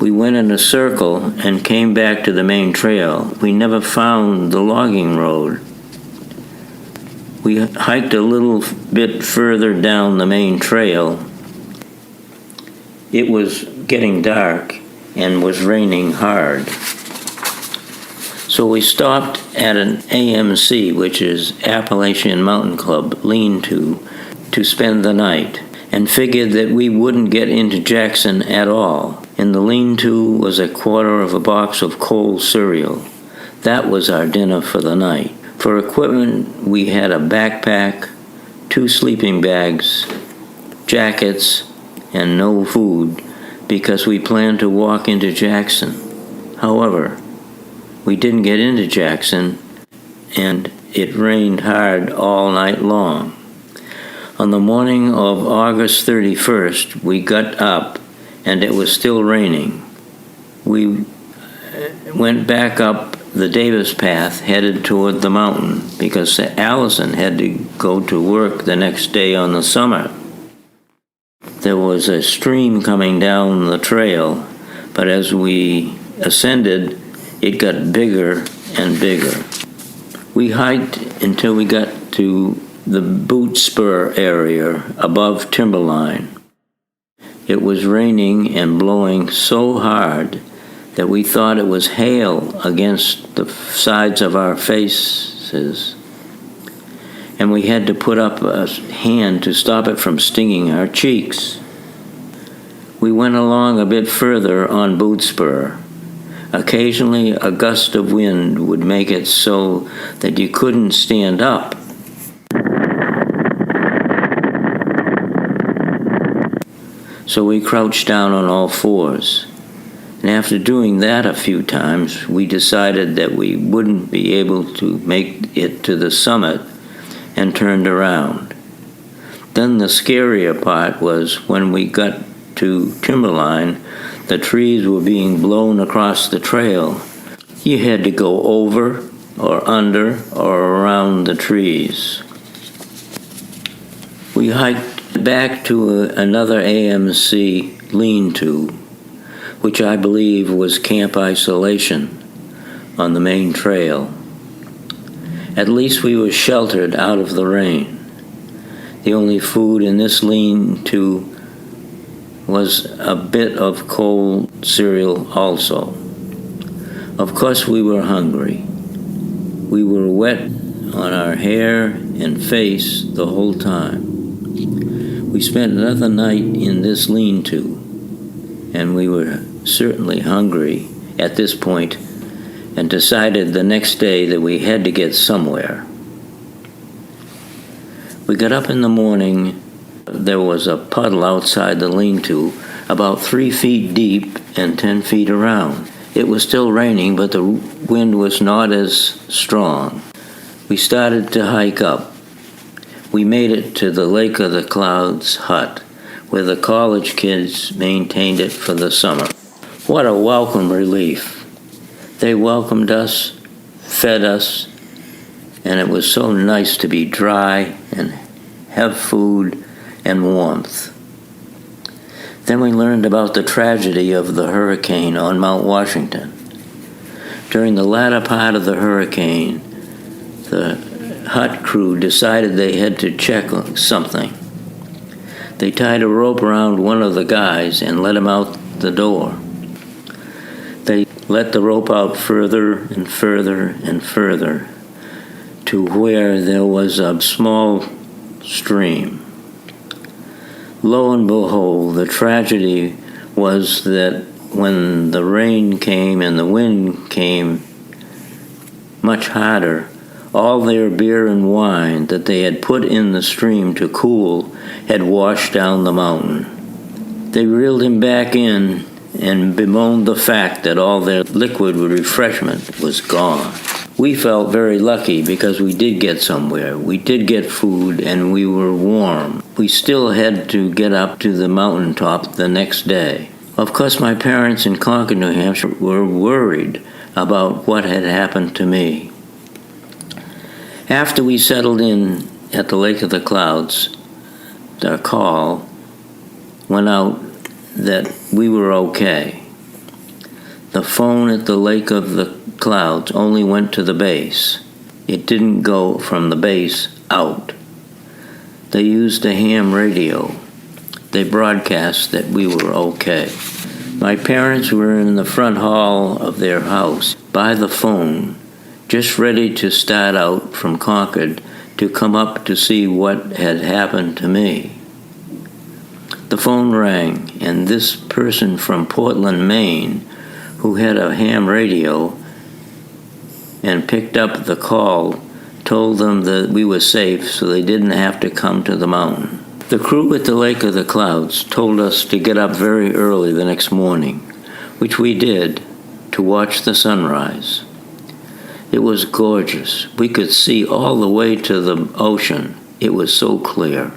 we went in a circle and came back to the main trail. We never found the logging road. We hiked a little bit further down the main trail. It was getting dark and was raining hard. So we stopped at an AMC, which is Appalachian Mountain Club lean-to spend the night, and figured that we wouldn't get into Jackson at all. In the lean-to was a quarter of a box of cold cereal. That was our dinner for the night. For equipment, we had a backpack, 2 sleeping bags, jackets, and no food, because we planned to walk into Jackson. However, we didn't get into Jackson, and it rained hard all night long. On the morning of August 31st, we got up, and it was still raining. We went back up the Davis Path, headed toward the mountain, because Allison had to go to work the next day on the summit. There was a stream coming down the trail, but as we ascended, it got bigger and bigger. We hiked until we got to the Boott Spur area above timberline. It was raining and blowing so hard that we thought it was hail against the sides of our faces, and we had to put up a hand to stop it from stinging our cheeks. We went along a bit further on Boott Spur. Occasionally, a gust of wind would make it so that you couldn't stand up. So we crouched down on all fours. And after doing that a few times, we decided that we wouldn't be able to make it to the summit and turned around. Then the scarier part was when we got to timberline, the trees were being blown across the trail. You had to go over or under or around the trees. We hiked back to another AMC lean-to, which I believe was Camp Isolation on the main trail. At least we were sheltered out of the rain. The only food in this lean-to was a bit of cold cereal also. Of course we were hungry. We were wet on our hair and face the whole time. We spent another night in this lean-to, and we were certainly hungry at this point, and decided the next day that we had to get somewhere. We got up in the morning. There was a puddle outside the lean-to, about 3 feet deep and 10 feet around. It was still raining, but the wind was not as strong. We started to hike up. We made it to the Lake of the Clouds hut, where the college kids maintained it for the summer. What a welcome relief. They welcomed us, fed us, and it was so nice to be dry and have food and warmth. Then we learned about the tragedy of the hurricane on Mount Washington. During the latter part of the hurricane, the hut crew decided they had to check something. They tied a rope around one of the guys and let him out the door. They let the rope out further and further and further to where there was a small stream. Lo and behold, the tragedy was that when the rain came and the wind came much harder, all their beer and wine that they had put in the stream to cool had washed down the mountain. They reeled him back in and bemoaned the fact that all their liquid refreshment was gone. We felt very lucky because we did get somewhere. We did get food and we were warm. We still had to get up to the mountaintop the next day. Of course, my parents in Concord, New Hampshire were worried about what had happened to me. After we settled in at the Lake of the Clouds, the call went out that we were okay. The phone at the Lake of the Clouds only went to the base. It didn't go from the base out. They used a ham radio. They broadcast that we were okay. My parents were in the front hall of their house by the phone, just ready to start out from Concord to come up to see what had happened to me. The phone rang, and this person from Portland, Maine, who had a ham radio and picked up the call, told them that we were safe so they didn't have to come to the mountain. The crew at the Lake of the Clouds told us to get up very early the next morning, which we did, to watch the sunrise. It was gorgeous. We could see all the way to the ocean. It was so clear.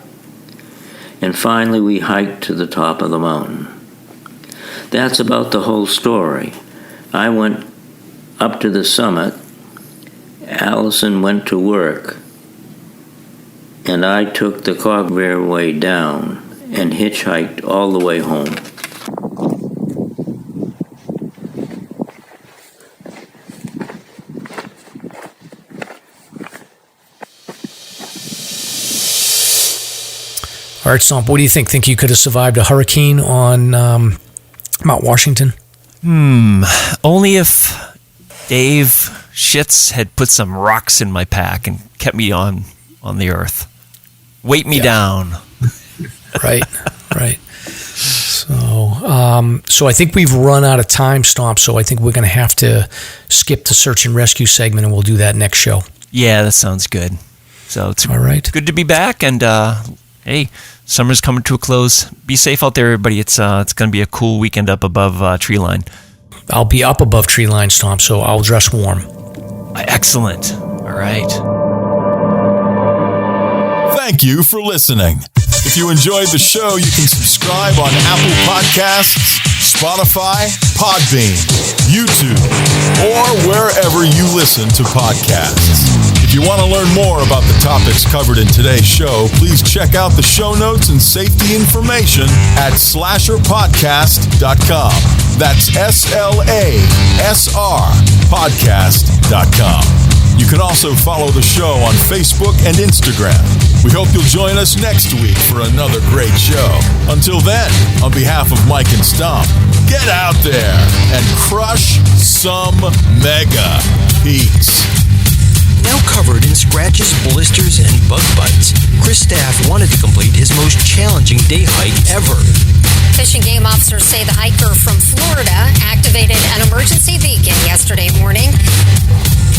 And finally we hiked to the top of the mountain. That's about the whole story. I went up to the summit. Allison went to work. And I took the Cogbear way down and hitchhiked all the way home. All right, Stomp, what do you think? Think you could have survived a hurricane on Mount Washington? Only if Dave Schitz had put some rocks in my pack and kept me on the earth. Weight me down. Right. So I think we've run out of time, Stomp, so I think we're going to have to skip the search and rescue segment, and we'll do that next show. Yeah, that sounds good. So it's all right. Good to be back, and hey, summer's coming to a close. Be safe out there, everybody. It's going to be a cool weekend up above treeline. I'll be up above treeline, Stomp, so I'll dress warm. Excellent. All right. Thank you for listening. If you enjoyed the show, you can subscribe on Apple Podcasts, Spotify, Podbean, YouTube, or wherever you listen to podcasts. If you want to learn more about the topics covered in today's show, please check out the show notes and safety information at SLASRPodcast.com. That's SLASRPodcast.com. You can also follow the show on Facebook and Instagram. We hope you'll join us next week for another great show. Until then, on behalf of Mike and Stomp, get out there and crush some mega peaks. Now covered in scratches, blisters, and bug bites, Chris Staff wanted to complete his most challenging day hike ever. Fish and Game officers say the hiker from Florida activated an emergency beacon yesterday morning.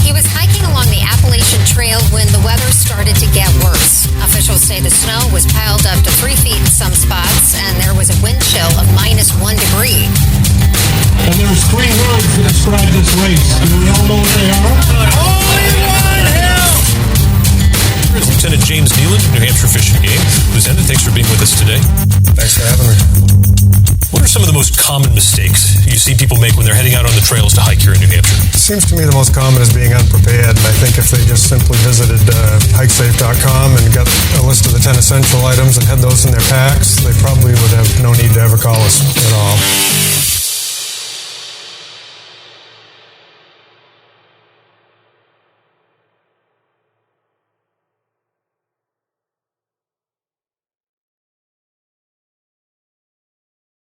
He was hiking along the Appalachian Trail when the weather started to get worse. Officials say the snow was piled up to 3 feet in some spots, and there was a wind chill of -1 degree. And there's 3 words to describe this race. Do we all know what they are? Only one hill! Here's Lieutenant James Nealon, New Hampshire Fish and Game. Lieutenant, thanks for being with us today. Thanks for having me. What are some of the most common mistakes you see people make when they're heading out on the trails to hike here in New Hampshire? It seems to me the most common is being unprepared, and I think if they just simply visited hikesafe.com and got a list of the 10 essential items and had those in their packs, they probably would have no need to ever call us.